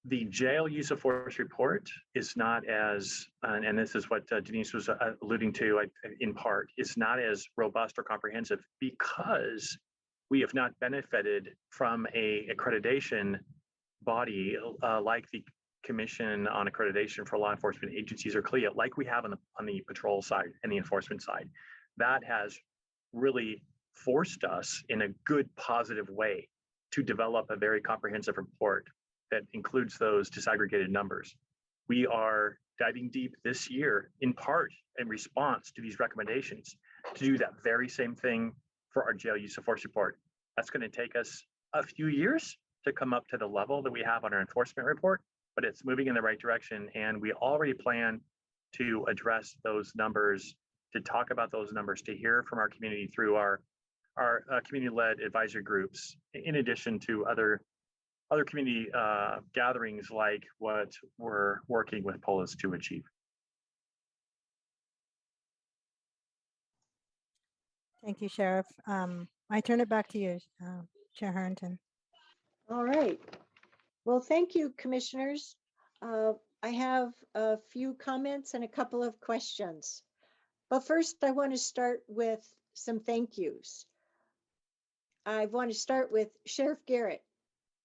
The jail use of force report is not as, and this is what Denise was alluding to in part, is not as robust or comprehensive because we have not benefited from a accreditation body like the Commission on Accreditation for Law Enforcement Agencies, or CLIA, like we have on the patrol side and the enforcement side. That has really forced us in a good, positive way to develop a very comprehensive report that includes those disaggregated numbers. We are diving deep this year, in part in response to these recommendations, to do that very same thing for our jail use of force report. That's going to take us a few years to come up to the level that we have on our enforcement report, but it's moving in the right direction. And we already plan to address those numbers, to talk about those numbers, to hear from our community through our community-led advisory groups, in addition to other community gatherings like what we're working with Polos to achieve. Thank you, Sheriff. I turn it back to you, Chair Harrington. All right. Well, thank you, commissioners. I have a few comments and a couple of questions. But first, I want to start with some thank yous. I want to start with Sheriff Garrett.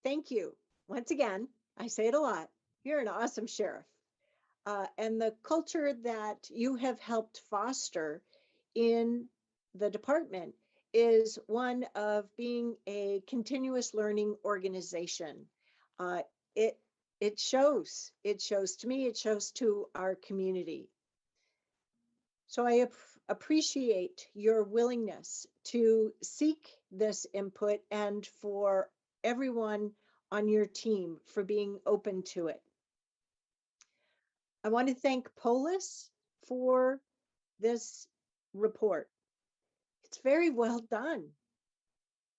Thank you. Once again, I say it a lot. You're an awesome sheriff. And the culture that you have helped foster in the department is one of being a continuous learning organization. It shows to me, it shows to our community. So I appreciate your willingness to seek this input and for everyone on your team for being open to it. I want to thank Polis for this report. It's very well done.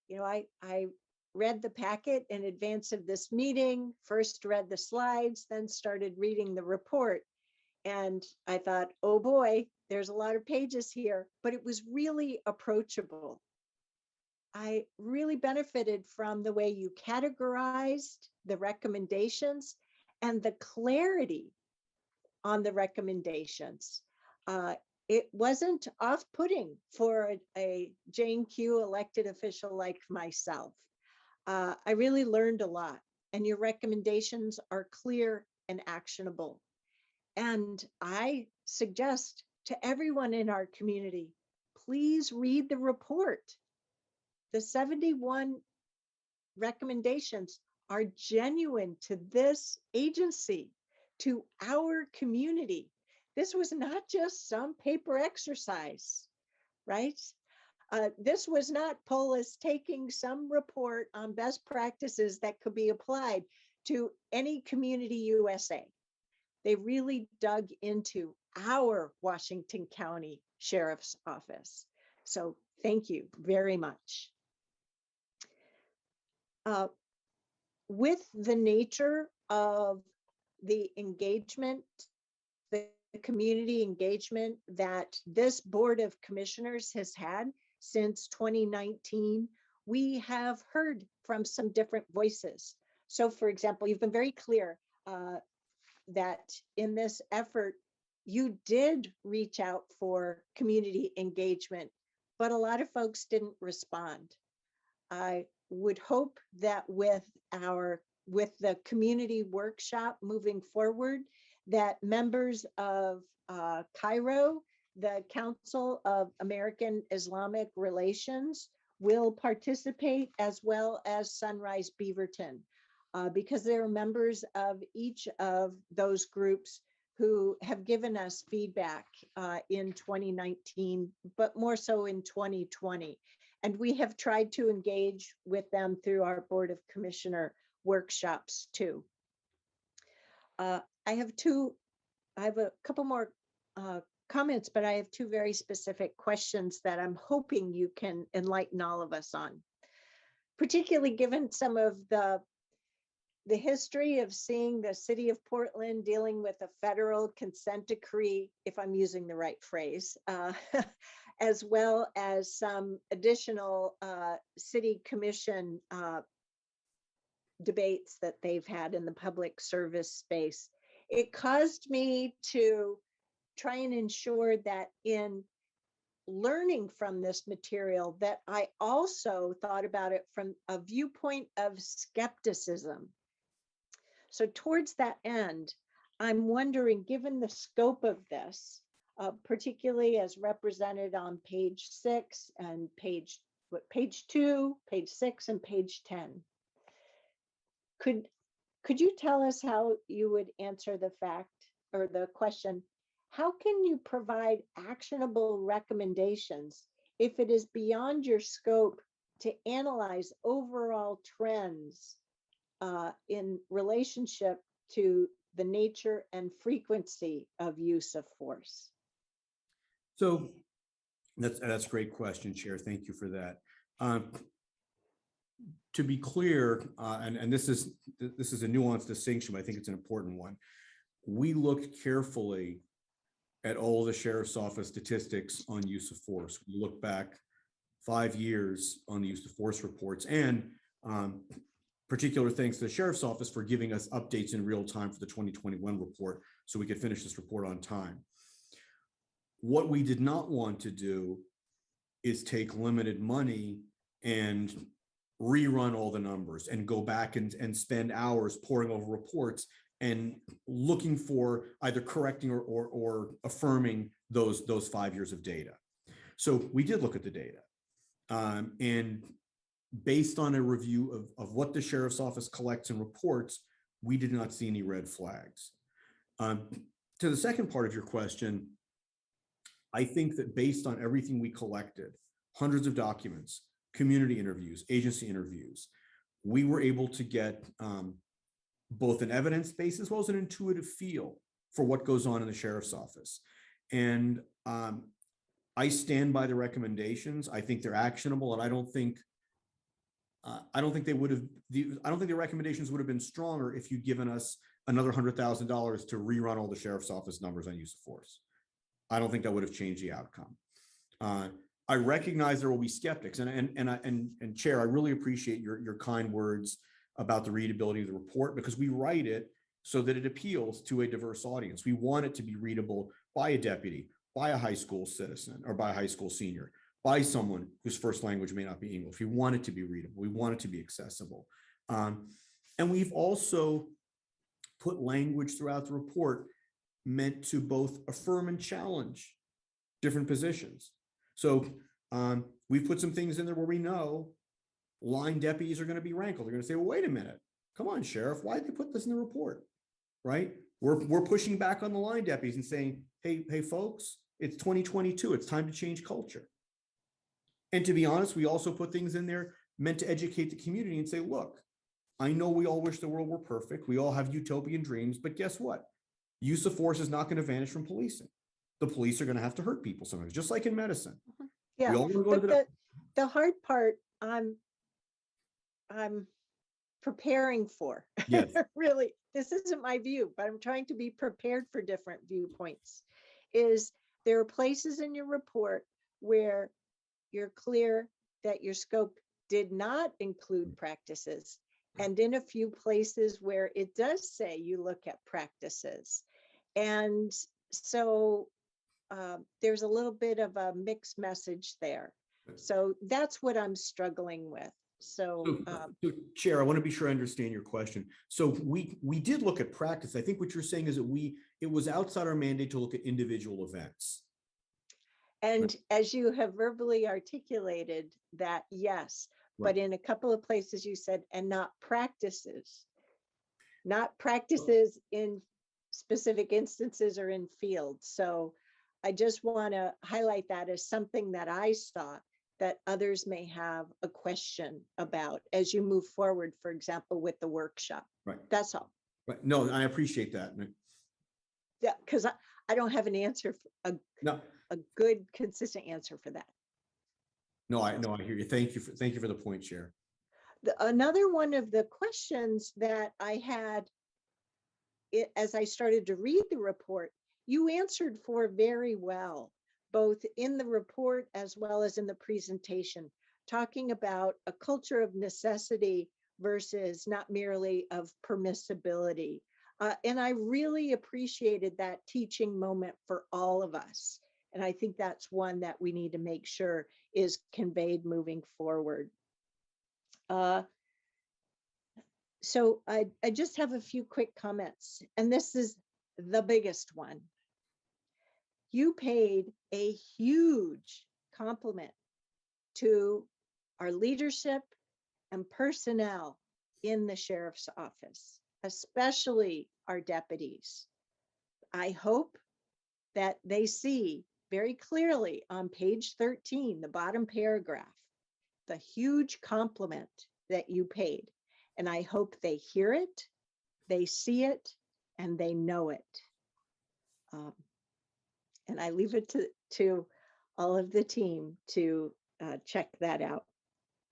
You know, I read the packet in advance of this meeting, first read the slides, then started reading the report. And I thought, oh boy, there's a lot of pages here, but it was really approachable. I really benefited from the way you categorized the recommendations and the clarity on the recommendations. It wasn't off-putting for a Jane Q elected official like myself. I really learned a lot, and your recommendations are clear and actionable. And I suggest to everyone in our community, please read the report. The 71 recommendations are genuine to this agency, to our community. This was not just some paper exercise, right? This was not Polis taking some report on best practices that could be applied to any community USA. They really dug into our Washington County Sheriff's Office. So thank you very much. With the nature of the engagement, the community engagement that this Board of Commissioners has had since 2019, we have heard from some different voices. So for example, you've been very clear that in this effort, you did reach out for community engagement, but a lot of folks didn't respond. I would hope that with the community workshop moving forward, that members of Cairo, the Council of American Islamic Relations, will participate, as well as Sunrise Beaverton, because they are members of each of those groups who have given us feedback in 2019, but more so in 2020. And we have tried to engage with them through our Board of Commissioner workshops too. I have a couple more comments, but I have two very specific questions that I'm hoping you can enlighten all of us on, particularly given some of the history of seeing the city of Portland dealing with a federal consent decree, if I'm using the right phrase, as well as some additional city commission debates that they've had in the public service space. It caused me to try and ensure that in learning from this material, that I also thought about it from a viewpoint of skepticism. So towards that end, I'm wondering, given the scope of this, particularly as represented on page 6 and page 2, page 6 and page 10, could you tell us how you would answer the fact or the question, how can you provide actionable recommendations if it is beyond your scope to analyze overall trends in relationship to the nature and frequency of use of force? So that's a great question, Chair. Thank you for that. To be clear, and this is a nuanced distinction, but I think it's an important one. We looked carefully at all the Sheriff's Office statistics on use of force. We looked back 5 years on the use of force reports, and particular thanks to the Sheriff's Office for giving us updates in real time for the 2021 report so we could finish this report on time. What we did not want to do is take limited money and rerun all the numbers and go back and spend hours poring over reports and looking for either correcting or affirming those 5 years of data. So we did look at the data. And based on a review of what the Sheriff's Office collects and reports, we did not see any red flags. To the second part of your question, I think that based on everything we collected, hundreds of documents, community interviews, agency interviews, we were able to get both an evidence base as well as an intuitive feel for what goes on in the Sheriff's Office. And I stand by the recommendations. I think they're actionable, and I don't think the recommendations would have been stronger if you'd given us another $100,000 to rerun all the Sheriff's Office numbers on use of force. I don't think that would have changed the outcome. I recognize there will be skeptics, and Chair, I really appreciate your kind words about the readability of the report, because we write it so that it appeals to a diverse audience. We want it to be readable by a deputy, by a high school citizen, or by a high school senior, by someone whose first language may not be English. We want it to be readable. We want it to be accessible. And we've also put language throughout the report meant to both affirm and challenge different positions. So we've put some things in there where we know line deputies are going to be rankled. They're going to say, well, wait a minute. Come on, Sheriff. Why did they put this in the report? Right? We're pushing back on the line deputies and saying, hey, folks, it's 2022. It's time to change culture. And to be honest, we also put things in there meant to educate the community and say, look, I know we all wish the world were perfect. We all have utopian dreams, but guess what? Use of force is not going to vanish from policing. The police are going to have to hurt people sometimes, just like in medicine. Yeah, We all want to go to but the hard part I'm preparing for. Yes. Really, this isn't my view, but I'm trying to be prepared for different viewpoints. Is there are places in your report where you're clear that your scope did not include practices, and in a few places where it does say you look at practices. And so there's a little bit of a mixed message there. So that's what I'm struggling with. So, So, Chair, I want to be sure I understand your question. So we did look at practice. I think what you're saying is that it was outside our mandate to look at individual events. and as you have verbally articulated that, yes, Right. but in a couple of places you said, and not practices in specific instances or in fields. So I just want to highlight that as something that I saw that others may have a question about as you move forward, for example, with the workshop. Right. That's all. Right. No, I appreciate that. Yeah, because I don't have an answer, a good, consistent answer for that. No, I hear you. Thank you for the point, Chair. Another one of the questions that I had as I started to read the report, you answered for very well, both in the report as well as in the presentation, talking about a culture of necessity versus not merely of permissibility. And I really appreciated that teaching moment for all of us. And I think that's one that we need to make sure is conveyed moving forward. So I just have a few quick comments, and this is the biggest one. You paid a huge compliment to our leadership and personnel in the sheriff's office, especially our deputies. I hope that they see very clearly on page 13, the bottom paragraph, the huge compliment that you paid. And I hope they hear it, they see it, and they know it. And I leave it to all of the team to check that out.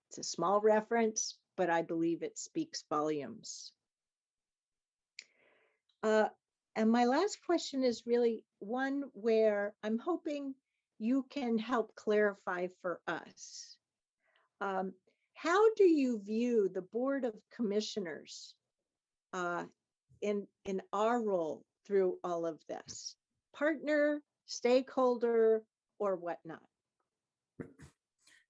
It's a small reference, but I believe it speaks volumes. And my last question is really one where I'm hoping you can help clarify for us. How do you view the Board of Commissioners in our role through all of this? Partner, stakeholder, or whatnot?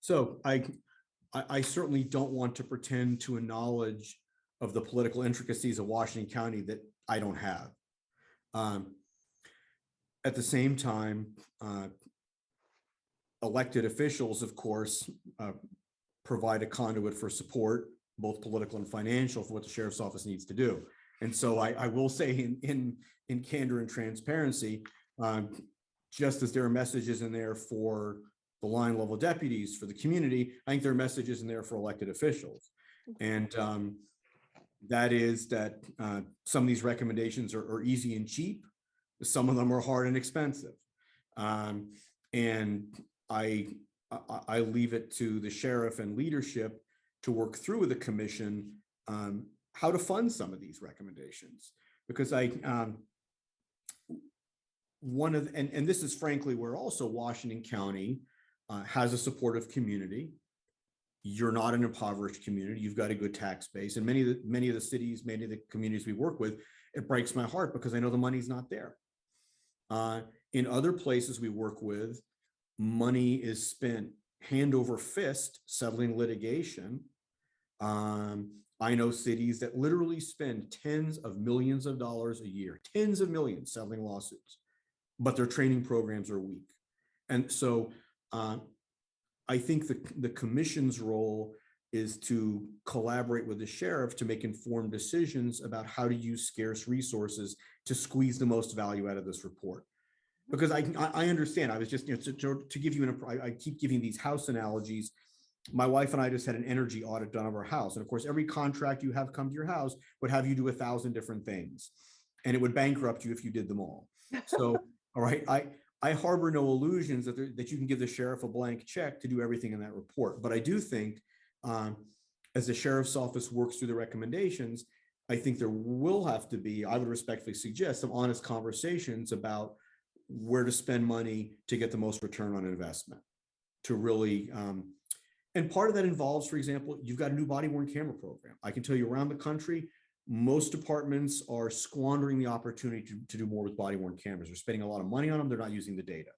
So I certainly don't want to pretend to a knowledge of the political intricacies of Washington County that I don't have. At the same time, elected officials, of course, provide a conduit for support, both political and financial, for what the sheriff's office needs to do. And so I will say in candor and transparency, just as there are messages in there for the line level deputies, for the community, I think there are messages in there for elected officials. And that is that some of these recommendations are easy and cheap. Some of them are hard and expensive. And I leave it to the sheriff and leadership to work through with the commission how to fund some of these recommendations. Because and this is frankly where also Washington County has a supportive community. You're not an impoverished community. You've got a good tax base. And many of the cities, many of the communities we work with, it breaks my heart because I know the money's not there. In other places we work with, money is spent hand over fist settling litigation. I know cities that literally spend tens of millions of dollars a year, tens of millions settling lawsuits, but their training programs are weak. And so I think the commission's role is to collaborate with the sheriff to make informed decisions about how to use scarce resources to squeeze the most value out of this report. because I understand. I was just, to give you I keep giving these house analogies. My wife and I just had an energy audit done of our house. And of course, every contract you have come to your house would have you do 1,000 different things. And it would bankrupt you if you did them all. So, all right, I harbor no illusions that you can give the sheriff a blank check to do everything in that report. But I do think as the sheriff's office works through the recommendations, I think there will have to be, I would respectfully suggest, some honest conversations about where to spend money to get the most return on investment, to really, and part of that involves, for example, you've got a new body worn camera program. I can tell you around the country, most departments are squandering the opportunity to do more with body worn cameras. They're spending a lot of money on them. They're not using the data.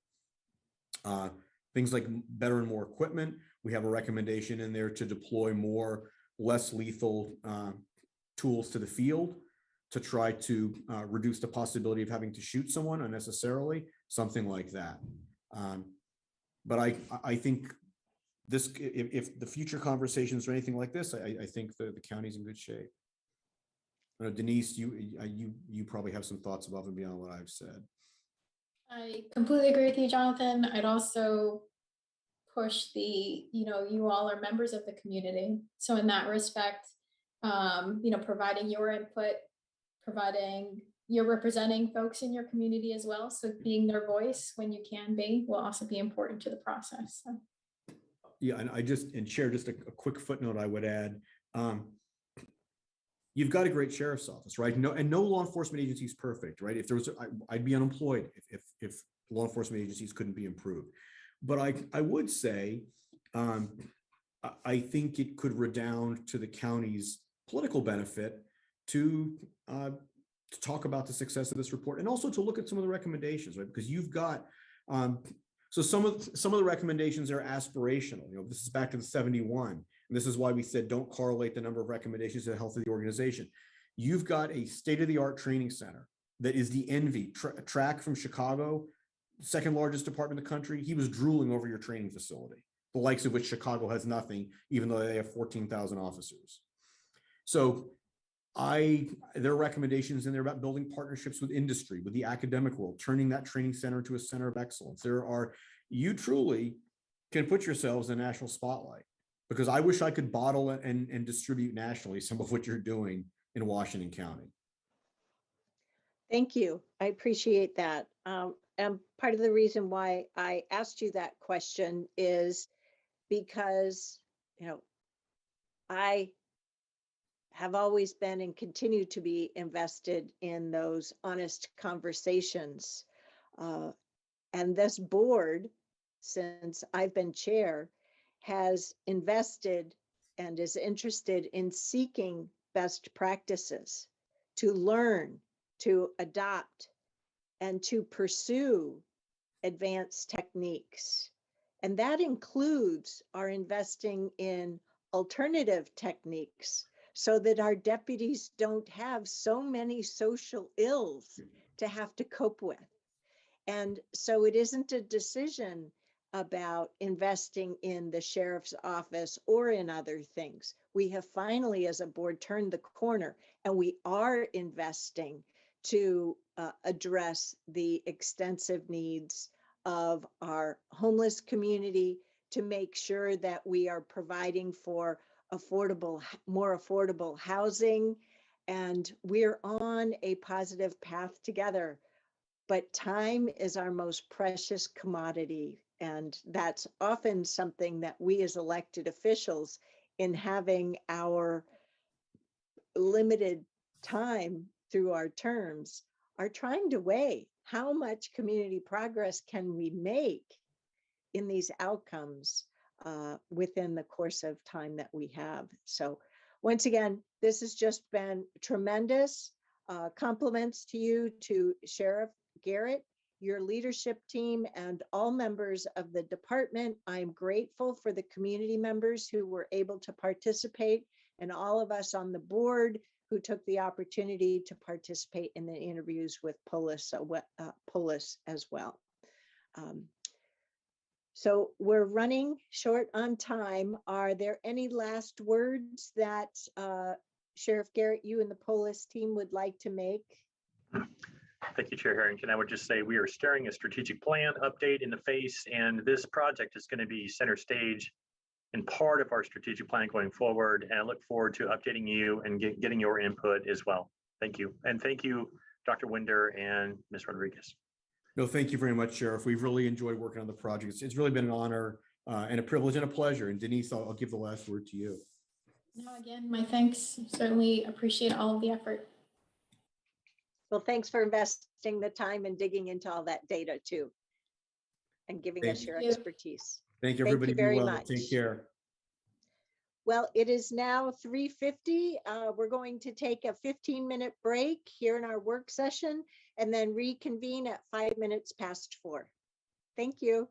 Things like better and more equipment. We have a recommendation in there to deploy more less lethal tools to the field to try to reduce the possibility of having to shoot someone unnecessarily, something like that. But I think this, if the future conversations or anything like this, I think the county's in good shape. Denise, you probably have some thoughts above and beyond what I've said. I completely agree with you, Jonathan. I'd also push you all are members of the community. So in that respect, providing your input, you're representing folks in your community as well. So being their voice when you can be will also be important to the process. So. Yeah, and Chair, just a quick footnote I would add. You've got a great sheriff's office, right? No law enforcement agency is perfect, right? If there was, I'd be unemployed if law enforcement agencies couldn't be improved. But I would say, I think it could redound to the county's political benefit to talk about the success of this report, and also to look at some of the recommendations, right? Because you've got, so some of the recommendations are aspirational. This is back to the 71. And this is why we said don't correlate the number of recommendations to the health of the organization. You've got a state-of-the-art training center that is the envy. Track from Chicago, second largest department in the country. He was drooling over your training facility, the likes of which Chicago has nothing, even though they have 14,000 officers. So there are recommendations in there about building partnerships with industry, with the academic world, turning that training center into a center of excellence. You truly can put yourselves in a national spotlight, because I wish I could bottle and distribute nationally some of what you're doing in Washington County. Thank you. I appreciate that. And part of the reason why I asked you that question is because, I have always been and continue to be invested in those honest conversations. And this board, since I've been chair, has invested and is interested in seeking best practices, to learn, to adopt, and to pursue advanced techniques. And that includes our investing in alternative techniques, so that our deputies don't have so many social ills to have to cope with. And so it isn't a decision about investing in the sheriff's office or in other things. We have finally, as a board, turned the corner, and we are investing to address the extensive needs of our homeless community, to make sure that we are providing for more affordable housing, and we're on a positive path together. But time is our most precious commodity, and that's often something that we as elected officials, in having our limited time through our terms, are trying to weigh how much community progress can we make in these outcomes within the course of time that we have. So once again, this has just been tremendous. Compliments to you, to Sheriff Garrett, your leadership team, and all members of the department. I'm grateful for the community members who were able to participate, and all of us on the board who took the opportunity to participate in the interviews with Polis as well. So we're running short on time. Are there any last words that Sheriff Garrett, you and the Polis team would like to make? Thank you, Chair Harrington. I would just say we are staring a strategic plan update in the face, and this project is going to be center stage and part of our strategic plan going forward. And I look forward to updating you and getting your input as well. Thank you. And thank you, Dr. Winder and Ms. Rodriguez. No, thank you very much, Sheriff. We've really enjoyed working on the project. It's really been an honor and a privilege and a pleasure. And Denise, I'll give the last word to you. No, again, my thanks. Certainly appreciate all of the effort. Well, thanks for investing the time and digging into all that data too, and giving us your expertise. Thank you, everybody. Thank you very Be well. much. Take care. Well, it is now 3:50. We're going to take a 15-minute break here in our work session and then reconvene at 5 minutes past 4. Thank you.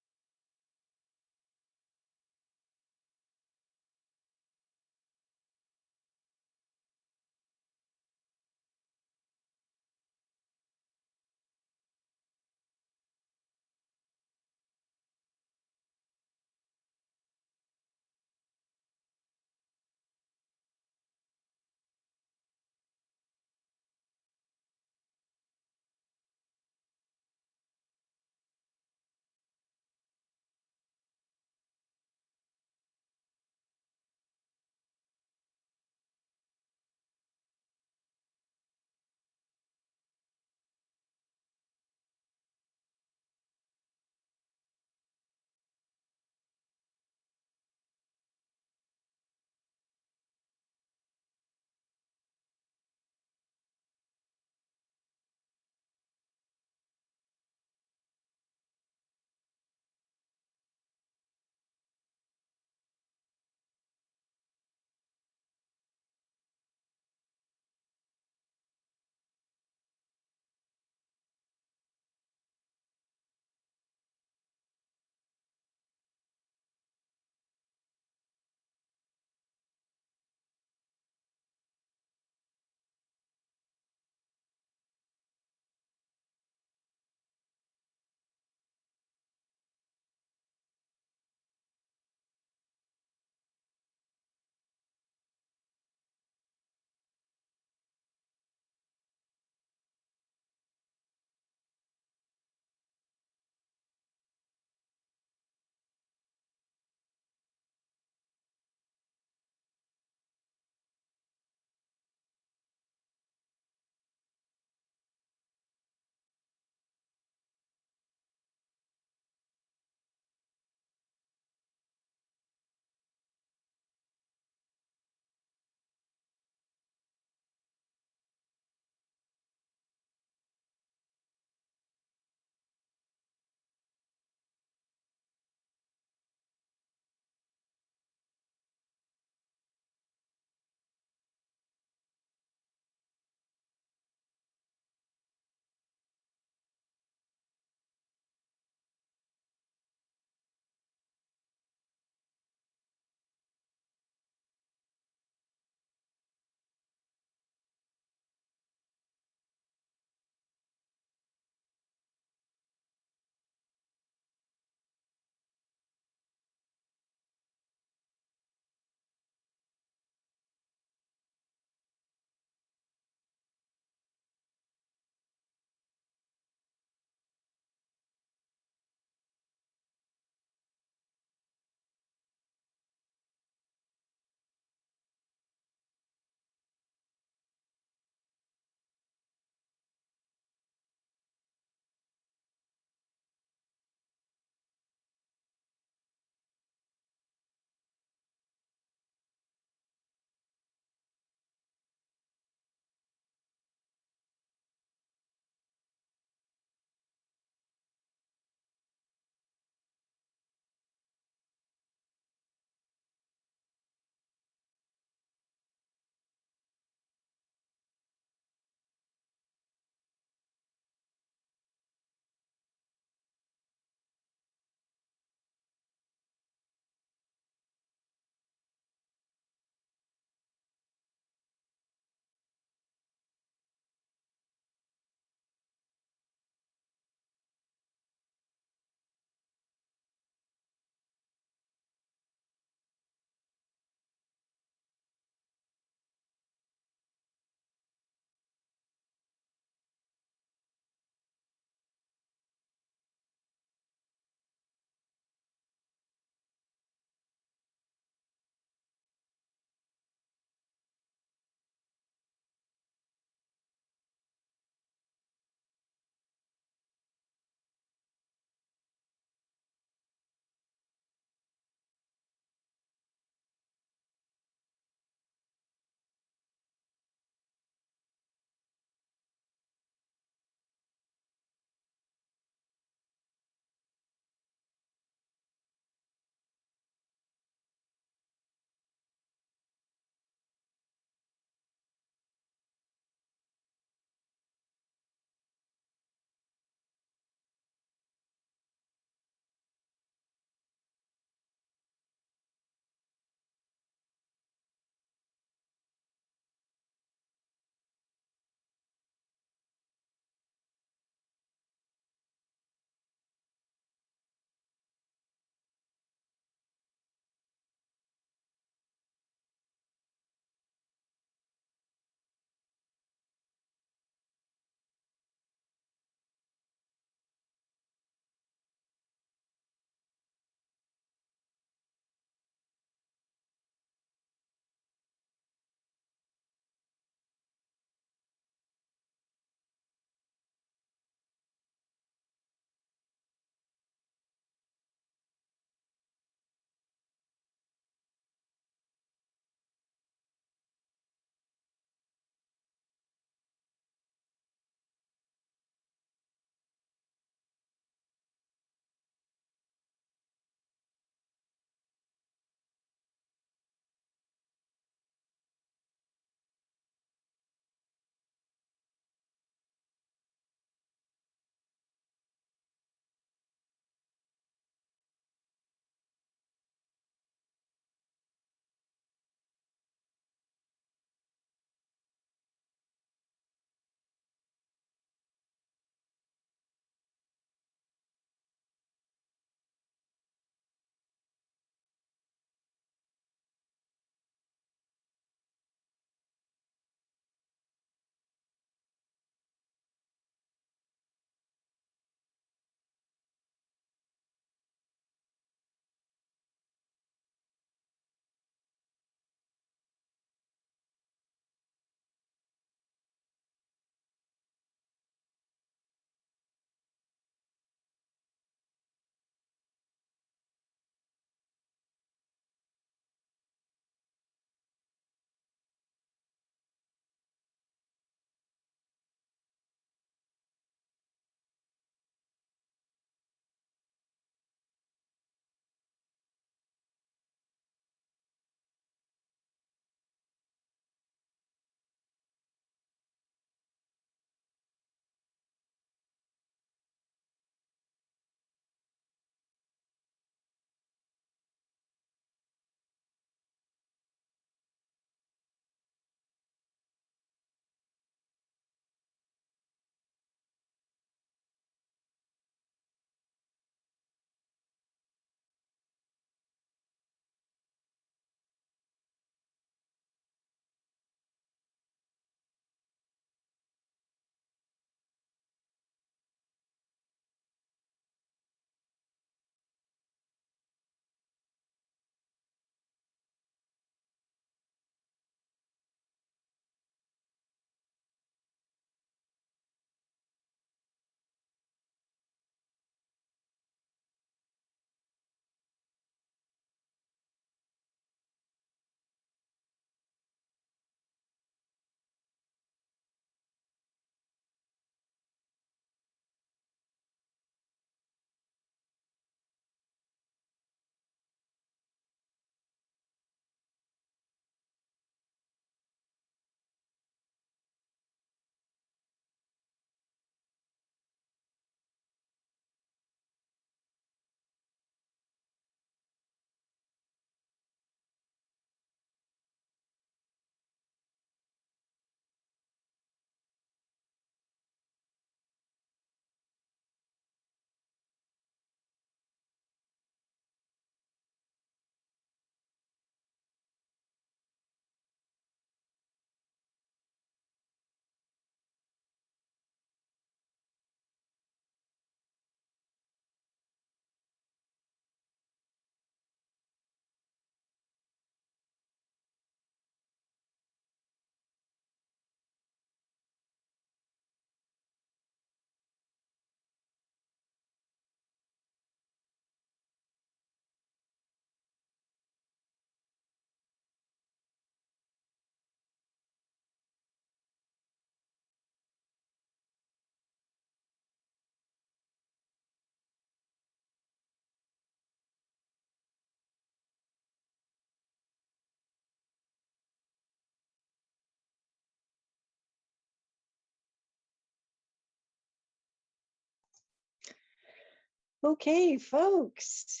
Okay, folks,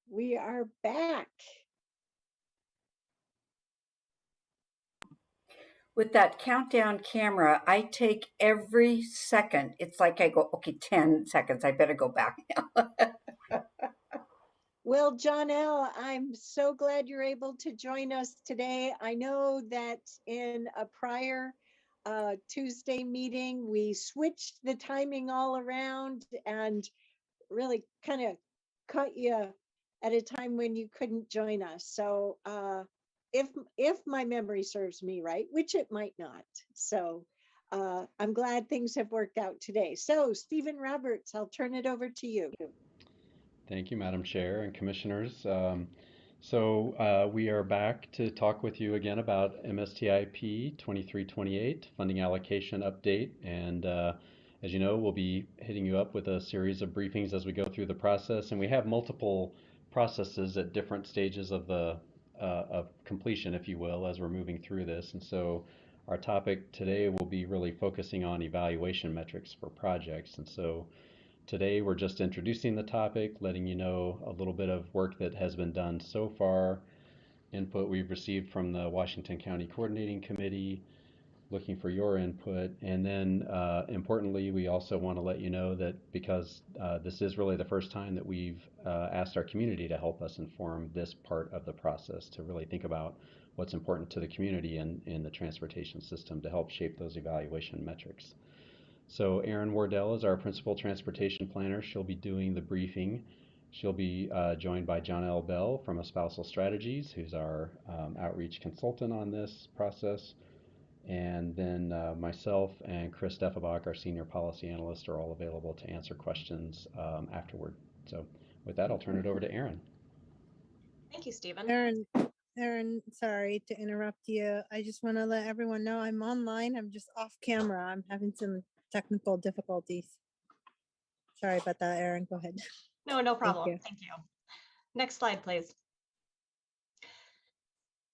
we are back. With that countdown camera, I take every second. It's like I go, okay, 10 seconds. I better go back now. Well, Johnelle, I'm so glad you're able to join us today. I know that in a prior Tuesday meeting, we switched the timing all around and really kind of caught you at a time when you couldn't join us. So if my memory serves me right, which it might not. So I'm glad things have worked out today. So Stephen Roberts, I'll turn it over to you. Thank you, Madam Chair and Commissioners. We are back to talk with you again about MSTIP 2328 funding allocation update. And as you know, we'll be hitting you up with a series of briefings as we go through the process. And we have multiple processes at different stages of the of completion, if you will, as we're moving through this. And so our topic today will be really focusing on evaluation metrics for projects. And so today we're just introducing the topic, letting you know a little bit of work that has been done so far, input we've received from the Washington County Coordinating Committee, looking for your input. And then importantly, we also want to let you know that because this is really the first time that we've asked our community to help us inform this part of the process, to really think about what's important to the community in the transportation system to help shape those evaluation metrics. So Erin Wardell is our principal transportation planner. She'll be doing the briefing. She'll be joined by John L. Bell from Espousal Strategies, who's our outreach consultant on this process. And then myself and Chris Steffenbach, our senior policy analyst, are all available to answer questions afterward. So with that, I'll turn it over to Erin. Thank you, Stephen. Erin, sorry to interrupt you. I just want to let everyone know I'm online. I'm just off camera. I'm having some technical difficulties. Sorry about that, Erin. Go ahead. No problem. Thank you. Next slide, please.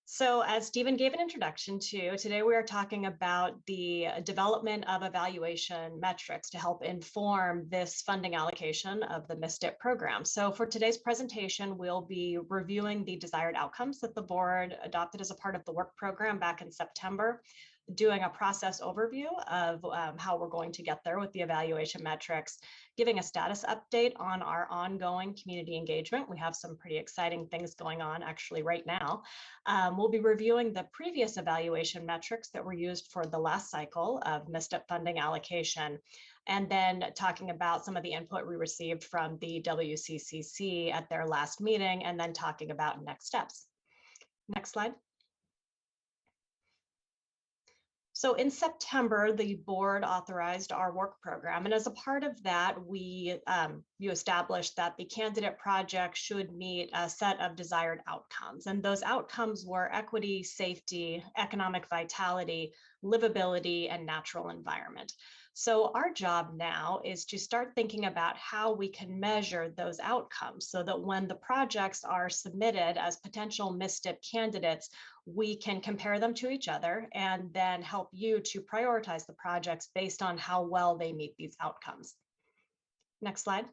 So as Stephen gave an introduction to, today we are talking about the development of evaluation metrics to help inform this funding allocation of the MSTIP program. So for today's presentation, we'll be reviewing the desired outcomes that the board adopted as a part of the work program back in September, doing a process overview of how we're going to get there with the evaluation metrics, giving a status update on our ongoing community engagement. We have some pretty exciting things going on actually right now. We'll be reviewing the previous evaluation metrics that were used for the last cycle of MSTIP funding allocation, and then talking about some of the input we received from the WCCC at their last meeting, and then talking about next steps. Next slide. So in September, the board authorized our work program. And as a part of that, you established that the candidate project should meet a set of desired outcomes. And those outcomes were equity, safety, economic vitality, livability, and natural environment. So our job now is to start thinking about how we can measure those outcomes so that when the projects are submitted as potential MSTIP candidates, we can compare them to each other and then help you to prioritize the projects based on how well they meet these outcomes. Next slide.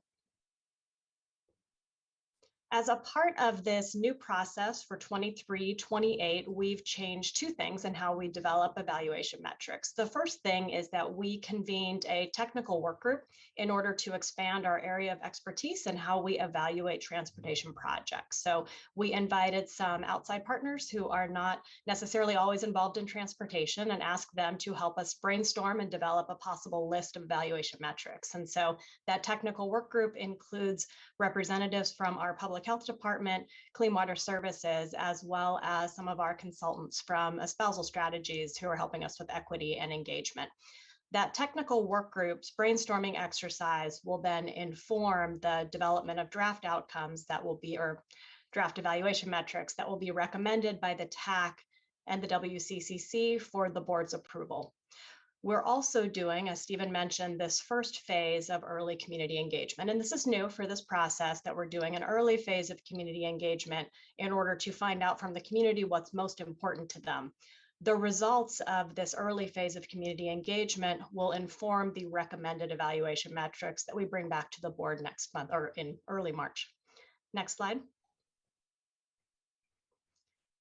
As a part of this new process for 23-28, we've changed two things in how we develop evaluation metrics. The first thing is that we convened a technical work group in order to expand our area of expertise and how we evaluate transportation projects. So we invited some outside partners who are not necessarily always involved in transportation and asked them to help us brainstorm and develop a possible list of evaluation metrics. And so that technical work group includes representatives from our public health department, Clean Water Services, as well as some of our consultants from Espousal Strategies who are helping us with equity and engagement. That technical work group's brainstorming exercise will then inform the development of draft outcomes that will be, or draft evaluation metrics that will be recommended by the TAC and the WCCC for the board's approval. We're also doing, as Stephen mentioned, this first phase of early community engagement. And this is new for this process, that we're doing an early phase of community engagement in order to find out from the community what's most important to them. The results of this early phase of community engagement will inform the recommended evaluation metrics that we bring back to the board next month or in early March. Next slide.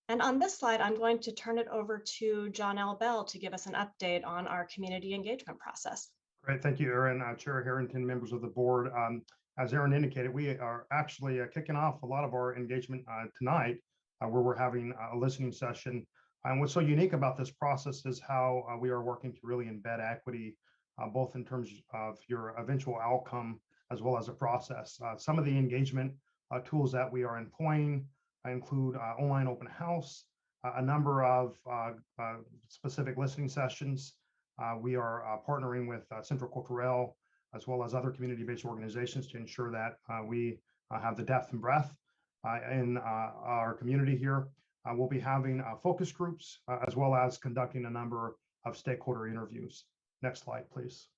And on this slide, I'm going to turn it over to John L. Bell to give us an update on our community engagement process. Great, thank you, Erin. Chair Harrington, members of the board. As Erin indicated, we are actually kicking off a lot of our engagement tonight, where we're having a listening session. And what's so unique about this process is how we are working to really embed equity, both in terms of your eventual outcome as well as a process. Some of the engagement tools that we are employing include online open house, a number of specific listening sessions. We are partnering with Central Culturel as well as other community-based organizations to ensure that we have the depth and breadth in our community here. We'll be having focus groups as well as conducting a number of stakeholder interviews. Next slide, please.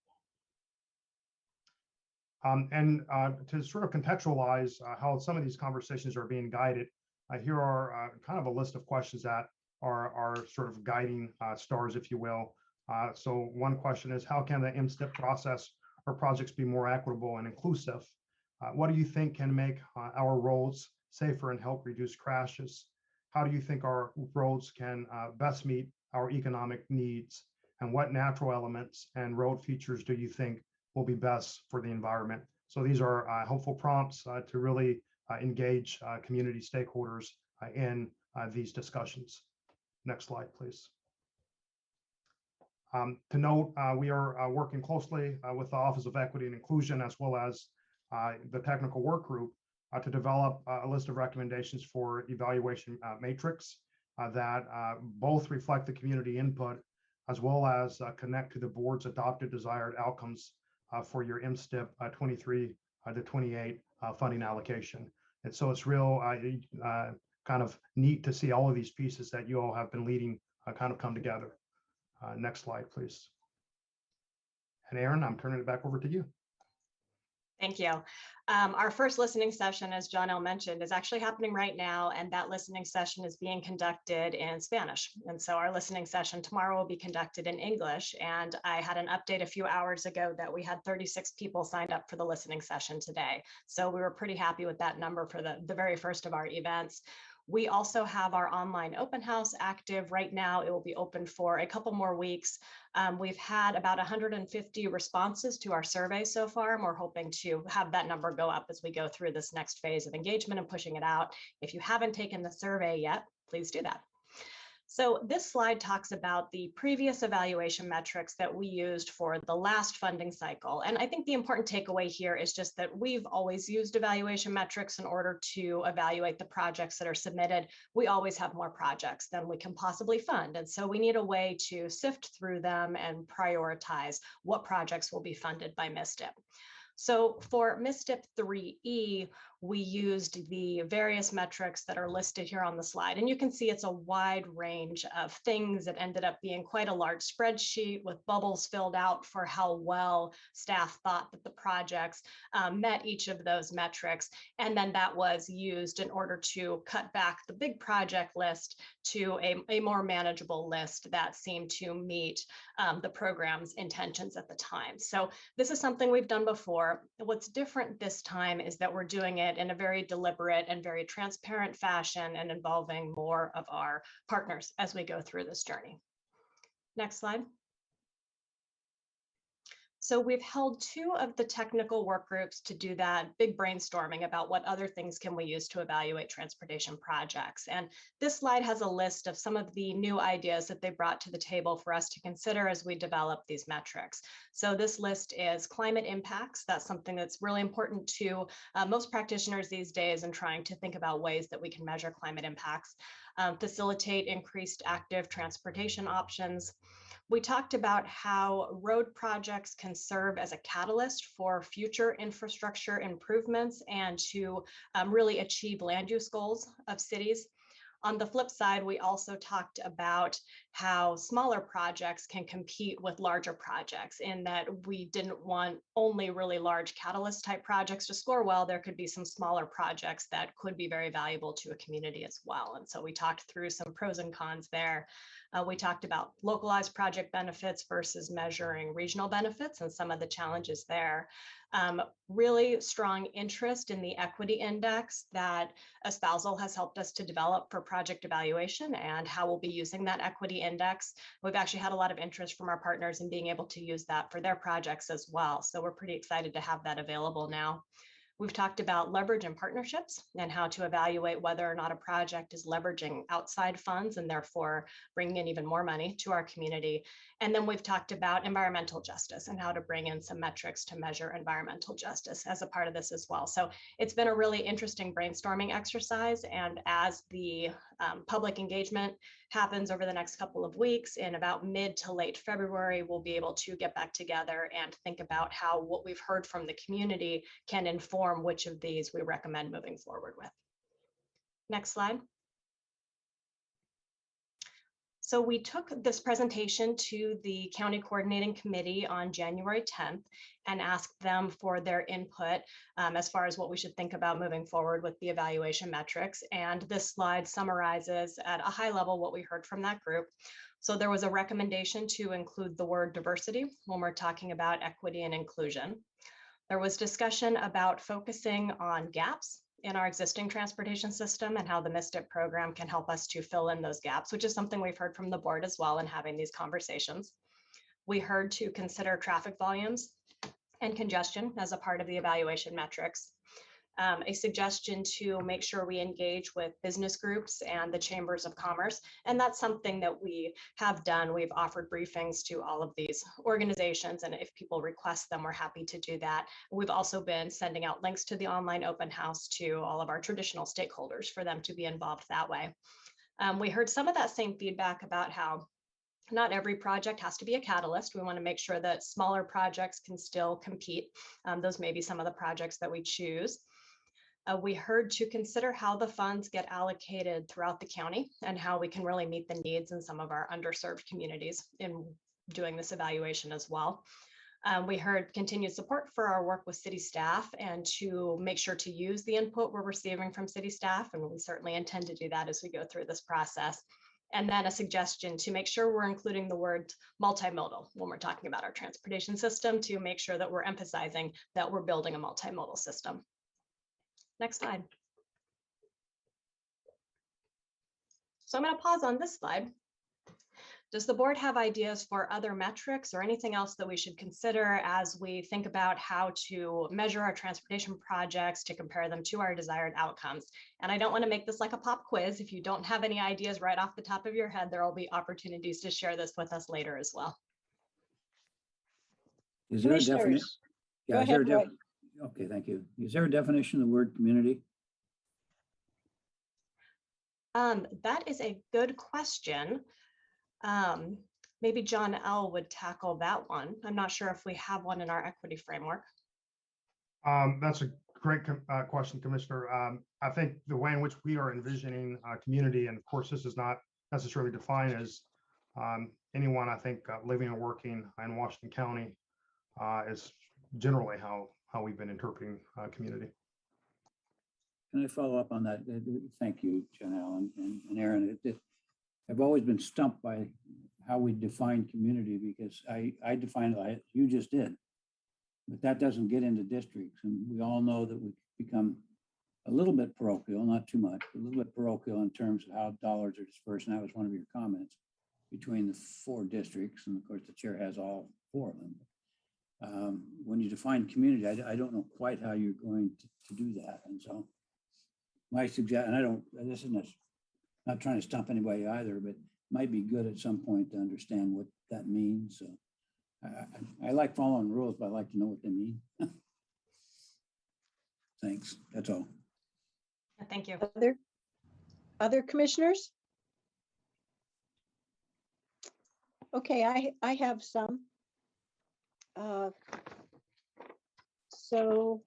To sort of contextualize how some of these conversations are being guided, here are kind of a list of questions that are sort of guiding stars, if you will. So one question is, how can the MSTIP process or projects be more equitable and inclusive? What do you think can make our roads safer and help reduce crashes? How do you think our roads can best meet our economic needs? And what natural elements and road features do you think will be best for the environment? So these are helpful prompts to really engage community stakeholders in these discussions. Next slide, please. To note, we are working closely with the Office of Equity and Inclusion as well as the technical work group to develop a list of recommendations for evaluation matrix that both reflect the community input as well as connect to the board's adopted desired outcomes for your MSTIP 23 to 28 funding allocation. And so it's real kind of neat to see all of these pieces that you all have been leading kind of come together. Next slide, please. And Erin, I'm turning it back over to you. Thank you. Our first listening session, as John L. mentioned, is actually happening right now, and that listening session is being conducted in Spanish. And so our listening session tomorrow will be conducted in English. And I had an update a few hours ago that we had 36 people signed up for the listening session today. So we were pretty happy with that number for the very first of our events. We also have our online open house active right now. It will be open for a couple more weeks. We've had about 150 responses to our survey so far, and we're hoping to have that number go up as we go through this next phase of engagement and pushing it out. If you haven't taken the survey yet, please do that. So this slide talks about the previous evaluation metrics that we used for the last funding cycle. And I think the important takeaway here is just that we've always used evaluation metrics in order to evaluate the projects that are submitted. We always have more projects than we can possibly fund. And so we need a way to sift through them and prioritize what projects will be funded by MSTIP. So for MSTIP 3E, we used the various metrics that are listed here on the slide. And you can see it's a wide range of things that ended up being quite a large spreadsheet with bubbles filled out for how well staff thought that the projects met each of those metrics. And then that was used in order to cut back the big project list to a more manageable list that seemed to meet the program's intentions at the time. So this is something we've done before. What's different this time is that we're doing it in a very deliberate and very transparent fashion and involving more of our partners as we go through this journey. Next slide. So we've held 2 of the technical work groups to do that big brainstorming about what other things can we use to evaluate transportation projects. And this slide has a list of some of the new ideas that they brought to the table for us to consider as we develop these metrics. So this list is climate impacts. That's something that's really important to most practitioners these days in trying to think about ways that we can measure climate impacts. Facilitate increased active transportation options. We talked about how road projects can serve as a catalyst for future infrastructure improvements and to really achieve land use goals of cities. On the flip side, we also talked about how smaller projects can compete with larger projects, in that we didn't want only really large catalyst type projects to score well. There could be some smaller projects that could be very valuable to a community as well. And so we talked through some pros and cons there. We talked about localized project benefits versus measuring regional benefits and some of the challenges there. Really strong interest in the equity index that Espousal has helped us to develop for project evaluation and how we'll be using that equity index. We've actually had a lot of interest from our partners in being able to use that for their projects as well. So we're pretty excited to have that available now. We've talked about leverage and partnerships and how to evaluate whether or not a project is leveraging outside funds and therefore bringing in even more money to our community. And then we've talked about environmental justice and how to bring in some metrics to measure environmental justice as a part of this as well. So it's been a really interesting brainstorming exercise. And as the public engagement happens over the next couple of weeks, in about mid to late February, we'll be able to get back together and think about how what we've heard from the community can inform which of these we recommend moving forward with. Next slide. So we took this presentation to the County Coordinating Committee on January 10th and asked them for their input as far as what we should think about moving forward with the evaluation metrics. And this slide summarizes at a high level what we heard from that group. So there was a recommendation to include the word diversity when we're talking about equity and inclusion. There was discussion about focusing on gaps in our existing transportation system and how the MSTIP program can help us to fill in those gaps, which is something we've heard from the board as well in having these conversations. We heard to consider traffic volumes and congestion as a part of the evaluation metrics. A suggestion to make sure we engage with business groups and the chambers of commerce. And that's something that we have done. We've offered briefings to all of these organizations. And if people request them, we're happy to do that. We've also been sending out links to the online open house to all of our traditional stakeholders for them to be involved that way. We heard some of that same feedback about how not every project has to be a catalyst. We want to make sure that smaller projects can still compete. Those may be some of the projects that we choose. We heard to consider how the funds get allocated throughout the county and how we can really meet the needs in some of our underserved communities in doing this evaluation as well. We heard continued support for our work with city staff and to make sure to use the input we're receiving from city staff. And we certainly intend to do that as we go through this process. And then a suggestion to make sure we're including the word multimodal when we're talking about our transportation system to make sure that we're emphasizing that we're building a multimodal system. Next slide. So I'm going to pause on this slide. Does the board have ideas for other metrics or anything else that we should consider as we think about how to measure our transportation projects to compare them to our desired outcomes? And I don't want to make this like a pop quiz. If you don't have any ideas right off the top of your head, there will be opportunities to share this with us later as well. Is there a definition? Go ahead, Roy. Okay, thank you. Is there a definition of the word community? That is a good question. Maybe John L. would tackle that one. I'm not sure if we have one in our equity framework. That's a great question, Commissioner. I think the way in which we are envisioning community, and of course, this is not necessarily defined as anyone, I think, living and working in Washington County is generally how we've been interpreting community. Can I follow up on that? Thank you, Janelle and Aaron. I've always been stumped by how we define community because I define it like you just did, but that doesn't get into districts. And we all know that we become a little bit parochial, not too much, but a little bit parochial in terms of how dollars are dispersed. And that was one of your comments between the 4 districts. And of course, the chair has all 4 of them. When you define community, I don't know quite how you're going to do that. And so my suggestion, and this isn't not trying to stump anybody either, but might be good at some point to understand what that means. So I like following rules, but I like to know what they mean. Thanks, that's all. Thank you. Other commissioners? Okay, I have some. So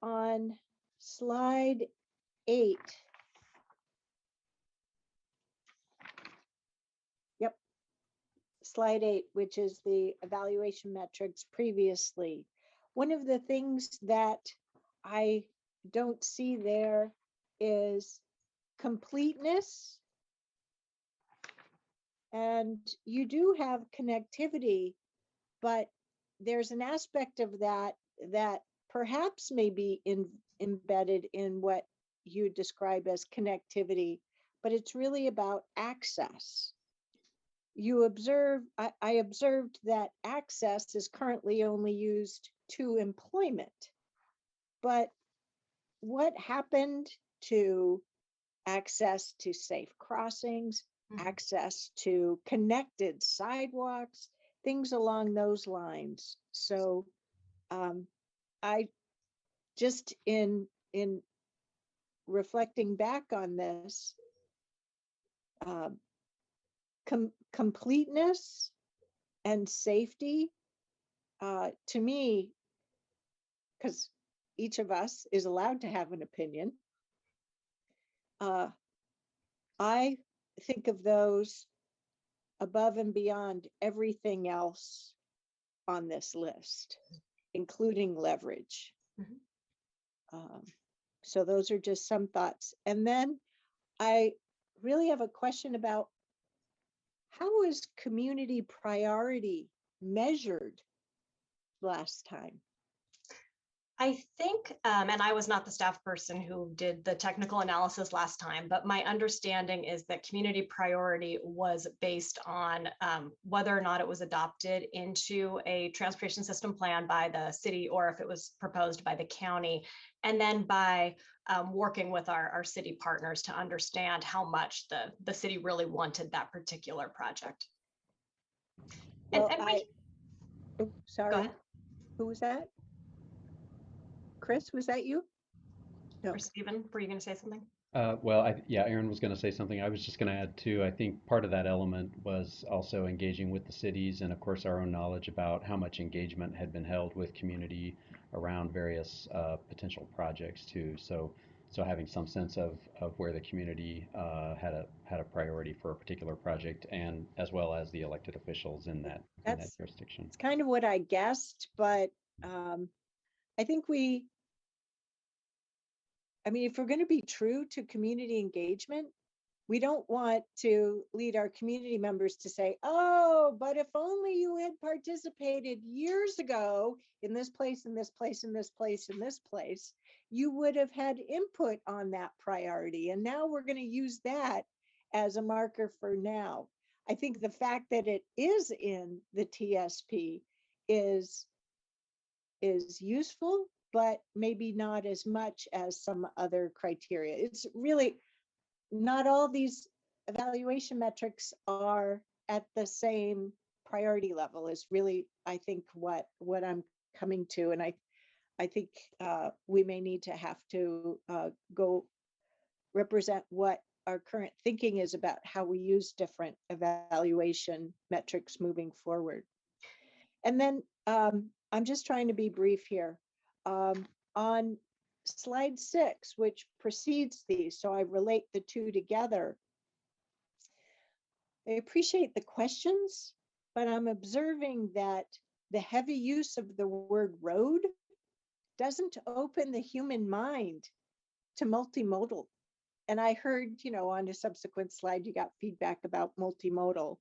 on slide 8. Yep. Slide 8, which is the evaluation metrics previously. One of the things that I don't see there is completeness And you do have connectivity, but there's an aspect of that that perhaps may be embedded in what you describe as connectivity, but it's really about access. You observe, I observed that access is currently only used to employment, but what happened to access to safe crossings, access to connected sidewalks, things along those lines? So I just in reflecting back on this, completeness and safety, to me, because each of us is allowed to have an opinion, I think of those above and beyond everything else on this list, including leverage. So those are just some thoughts. And then I really have a question about how is community priority measured last time? I think, and I was not the staff person who did the technical analysis last time, but my understanding is that community priority was based on whether or not it was adopted into a transportation system plan by the city, or if it was proposed by the county, and then by working with our city partners to understand how much the city really wanted that particular project. Well, sorry, go ahead. Who was that? Chris, was that you? No. Or Stephen, were you going to say something? Well, yeah, Aaron was going to say something. I was just going to add too. I think part of that element was also engaging with the cities, and of course our own knowledge about how much engagement had been held with community around various potential projects too. So having some sense of where the community had a priority for a particular project, and as well as the elected officials in that jurisdiction. It's kind of what I guessed, but I think if we're going to be true to community engagement, we don't want to lead our community members to say, oh, but if only you had participated years ago in this place, in this place, in this place, in this place, you would have had input on that priority. And now we're going to use that as a marker for now. I think the fact that it is in the TSP is useful, but maybe not as much as some other criteria. It's really not all these evaluation metrics are at the same priority level is really, I think, what I'm coming to. And I think we may need to have to go represent what our current thinking is about how we use different evaluation metrics moving forward. And then I'm just trying to be brief here. On slide 6, which precedes these, so I relate the two together. I appreciate the questions, but I'm observing that the heavy use of the word road doesn't open the human mind to multimodal. And I heard, on a subsequent slide, you got feedback about multimodal.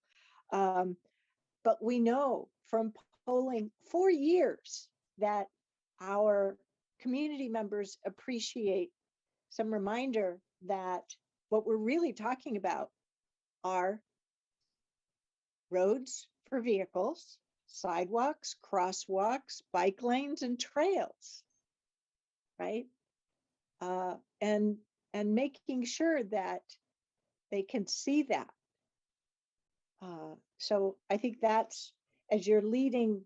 But we know from polling for years that our community members appreciate some reminder that what we're really talking about are roads for vehicles, sidewalks, crosswalks, bike lanes, and trails, right? And making sure that they can see that. So I think that's, as you're leading,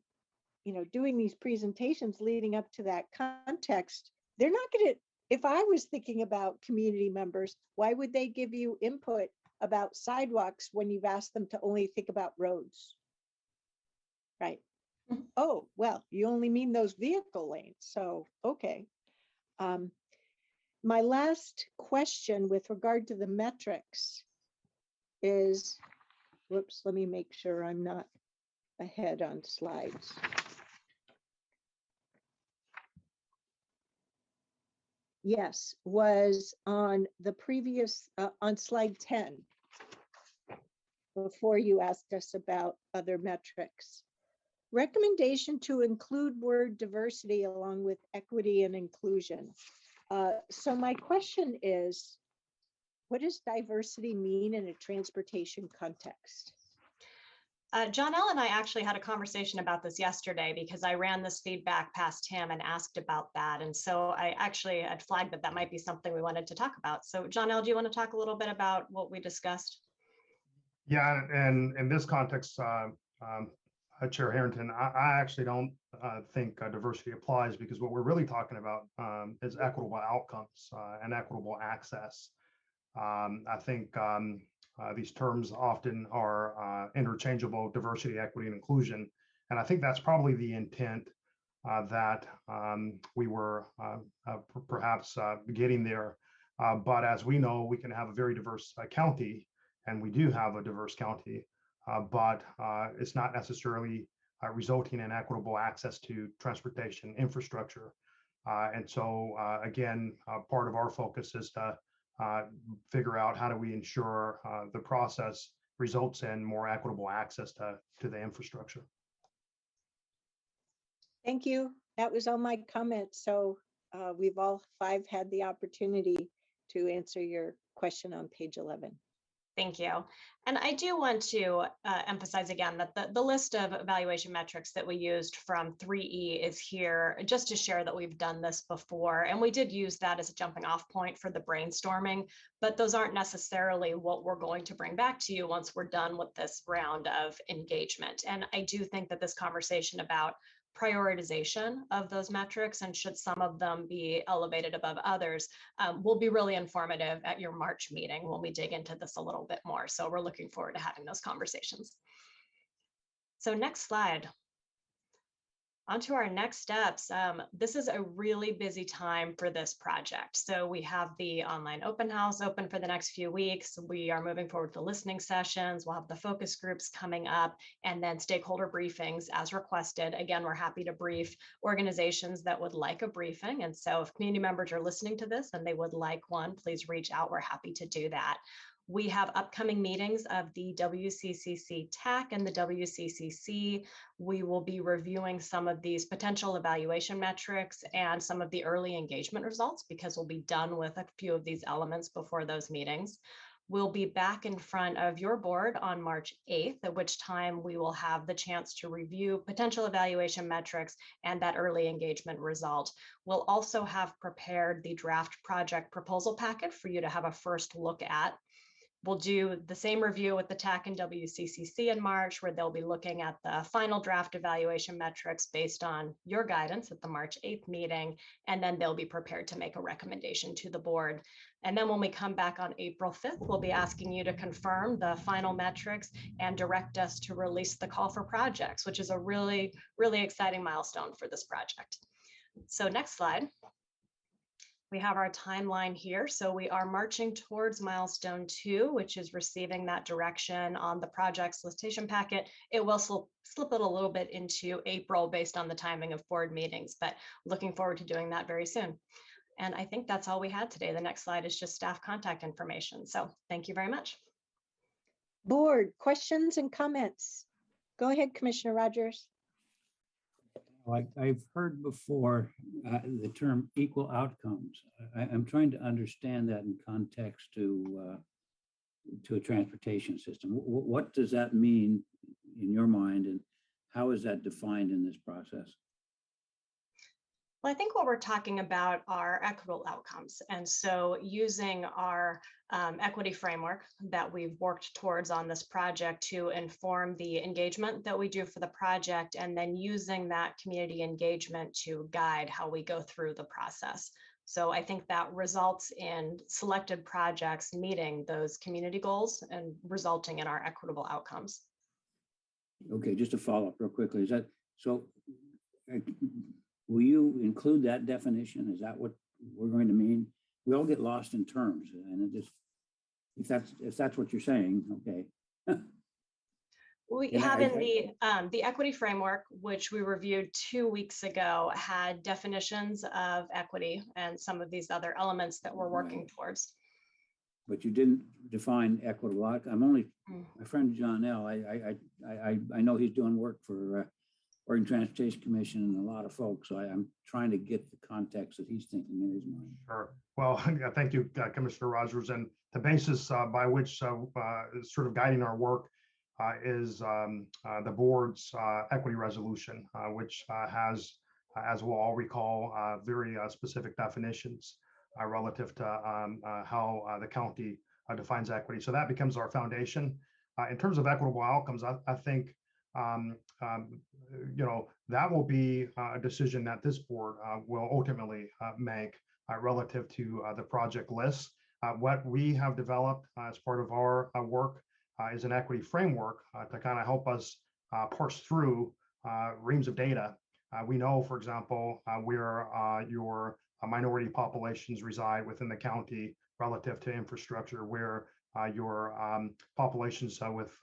doing these presentations leading up to that context, they're not going to, if I was thinking about community members, why would they give you input about sidewalks when you've asked them to only think about roads? Right. Oh, well, you only mean those vehicle lanes. So, okay. My last question with regard to the metrics is, whoops, let me make sure I'm not ahead on slides. Yes, was on the previous, on slide 10, before you asked us about other metrics. Recommendation to include word diversity along with equity and inclusion. So my question is, what does diversity mean in a transportation context? John L. and I actually had a conversation about this yesterday because I ran this feedback past him and asked about that. And so I actually had flagged that that might be something we wanted to talk about. So John L., do you want to talk a little bit about what we discussed? Yeah, and in this context, Chair Harrington, I actually don't think diversity applies, because what we're really talking about is equitable outcomes and equitable access. I think these terms often are interchangeable: diversity, equity, and inclusion. And I think that's probably the intent that we were perhaps getting there. But as we know, we can have a very diverse county, and we do have a diverse county, but it's not necessarily resulting in equitable access to transportation infrastructure. And so again, part of our focus is to figure out how do we ensure the process results in more equitable access to the infrastructure. Thank you. That was all my comments. So we've all five had the opportunity to answer your question on page 11. Thank you. And I do want to emphasize again that the list of evaluation metrics that we used from 3E is here, just to share that we've done this before. And we did use that as a jumping off point for the brainstorming, but those aren't necessarily what we're going to bring back to you once we're done with this round of engagement. And I do think that this conversation about prioritization of those metrics, and should some of them be elevated above others, will be really informative at your March meeting when we dig into this a little bit more. So we're looking forward to having those conversations. So next slide. On to our next steps. This is a really busy time for this project. So we have the online open house open for the next few weeks. We are moving forward to listening sessions. We'll have the focus groups coming up, and then stakeholder briefings as requested. Again, we're happy to brief organizations that would like a briefing. And so if community members are listening to this and they would like one, please reach out. We're happy to do that. We have upcoming meetings of the WCCC TAC and the WCCC. We will be reviewing some of these potential evaluation metrics and some of the early engagement results, because we'll be done with a few of these elements before those meetings. We'll be back in front of your board on March 8th, at which time we will have the chance to review potential evaluation metrics and that early engagement result. We'll also have prepared the draft project proposal packet for you to have a first look at. We'll do the same review with the TAC and WCCC in March, where they'll be looking at the final draft evaluation metrics based on your guidance at the March 8th meeting, and then they'll be prepared to make a recommendation to the board. And then when we come back on April 5th, we'll be asking you to confirm the final metrics and direct us to release the call for projects, which is a really, really exciting milestone for this project. So next slide. We have our timeline here. So we are marching towards milestone 2, which is receiving that direction on the project solicitation packet. It will slip it a little bit into April based on the timing of board meetings, but looking forward to doing that very soon. And I think that's all we had today. The next slide is just staff contact information. So thank you very much. Board questions and comments. Go ahead, Commissioner Rogers. I've heard before the term equal outcomes. I'm trying to understand that in context to a transportation system. What does that mean in your mind, and how is that defined in this process? Well, I think what we're talking about are equitable outcomes. And so using our equity framework that we've worked towards on this project to inform the engagement that we do for the project, and then using that community engagement to guide how we go through the process. So I think that results in selected projects meeting those community goals and resulting in our equitable outcomes. Okay, just to follow up real quickly, is that so? Will you include that definition? Is that what we're going to mean? We all get lost in terms, and it just, if that's what you're saying, okay. We have in the equity framework, which we reviewed 2 weeks ago, had definitions of equity and some of these other elements that we're working towards. but you didn't define equitable outcome. I'm only, my friend John L., I know he's doing work for Oregon Transportation Commission and a lot of folks, so I'm trying to get the context that he's thinking in his mind. Sure. Well, yeah, thank you, Commissioner Rogers. And the basis by which is sort of guiding our work is the board's equity resolution, which has, as we'll all recall, very specific definitions relative to how the county defines equity. So that becomes our foundation. In terms of equitable outcomes, I think that will be a decision that this board will ultimately make relative to the project list. What we have developed as part of our work is an equity framework to kind of help us parse through reams of data. We know, for example, where your minority populations reside within the county relative to infrastructure, where your populations with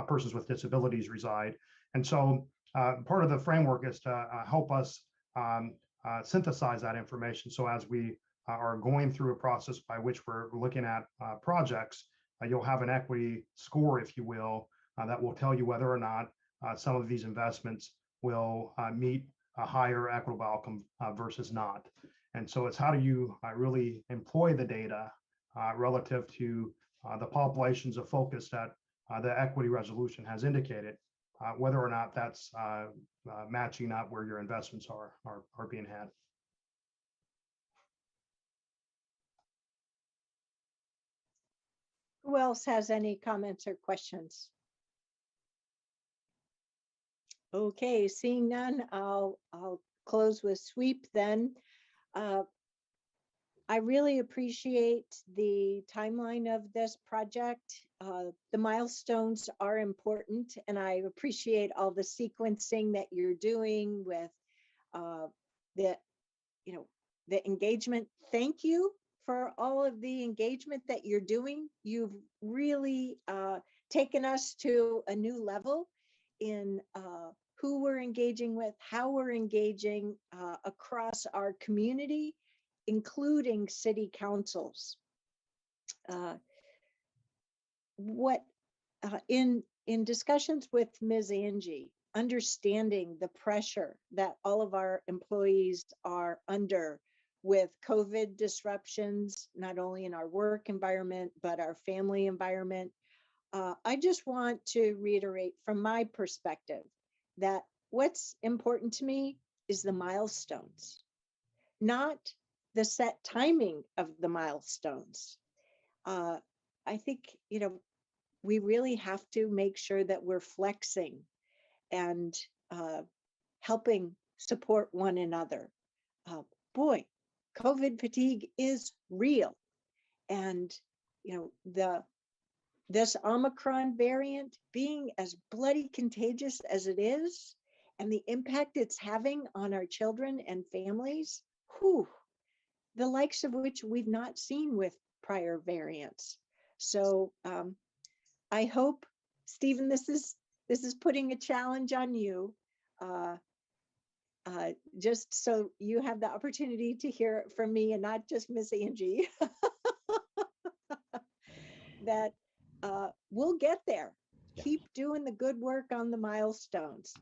persons with disabilities reside. And so part of the framework is to help us synthesize that information. So as we are going through a process by which we're looking at projects, you'll have an equity score, if you will, that will tell you whether or not some of these investments will meet a higher equitable outcome versus not. And so it's how do you really employ the data relative to the populations of focus that the equity resolution has indicated, whether or not that's matching up where your investments are being had. Who else has any comments or questions? Okay, seeing none, I'll close with sweep then. I really appreciate the timeline of this project. The milestones are important, and I appreciate all the sequencing that you're doing with the engagement. Thank you for all of the engagement that you're doing. You've really taken us to a new level in who we're engaging with, how we're engaging across our community, including city councils. In discussions with Ms. Angie, understanding the pressure that all of our employees are under with COVID disruptions, not only in our work environment, but our family environment. I just want to reiterate from my perspective that what's important to me is the milestones, not the set timing of the milestones. I think, we really have to make sure that we're flexing and helping support one another. Boy, COVID fatigue is real. And, this Omicron variant being as bloody contagious as it is, and the impact it's having on our children and families, the likes of which we've not seen with prior variants. So I hope, Stephen, this is putting a challenge on you, just so you have the opportunity to hear it from me and not just Miss Angie, that we'll get there. Yeah. Keep doing the good work on the milestones.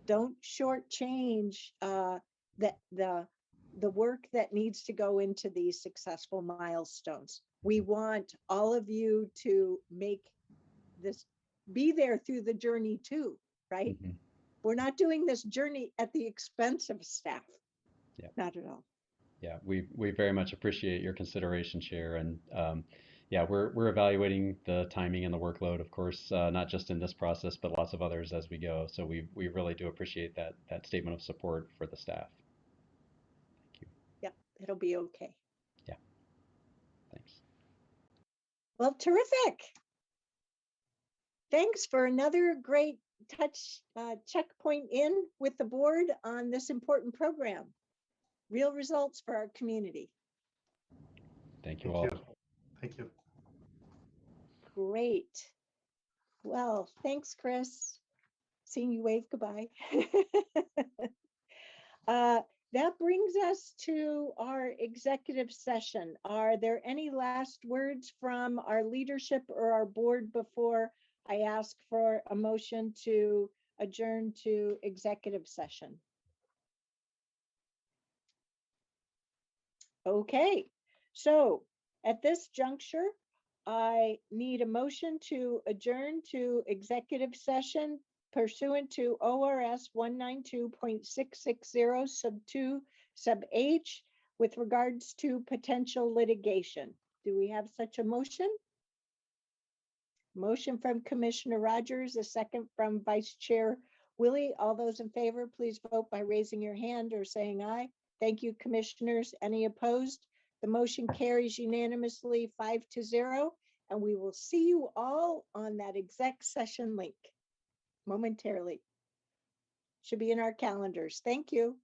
Don't shortchange the work that needs to go into these successful milestones. We want all of you to make this, be there through the journey too, right? Mm-hmm. We're not doing this journey at the expense of staff. Yeah. Not at all. Yeah, we very much appreciate your consideration, Chair. And yeah, we're evaluating the timing and the workload, of course, not just in this process, but lots of others as we go. So we really do appreciate that statement of support for the staff. Thank you. Yeah, it'll be okay. Yeah, thanks. Well, terrific. Thanks for another great touch checkpoint in with the board on this important program. Real results for our community. Thank you all. Thank you. Great. Well, thanks, Chris. Seeing you wave goodbye. That brings us to our executive session. Are there any last words from our leadership or our board before I ask for a motion to adjourn to executive session? Okay, so at this juncture, I need a motion to adjourn to executive session pursuant to ORS 192.660 sub 2 sub H with regards to potential litigation. Do we have such a motion? Motion from Commissioner Rogers, a second from Vice Chair Willie. All those in favor, please vote by raising your hand or saying aye. Thank you, commissioners. Any opposed? The motion carries unanimously 5-0, and we will see you all on that exec session link momentarily. Should be in our calendars. Thank you.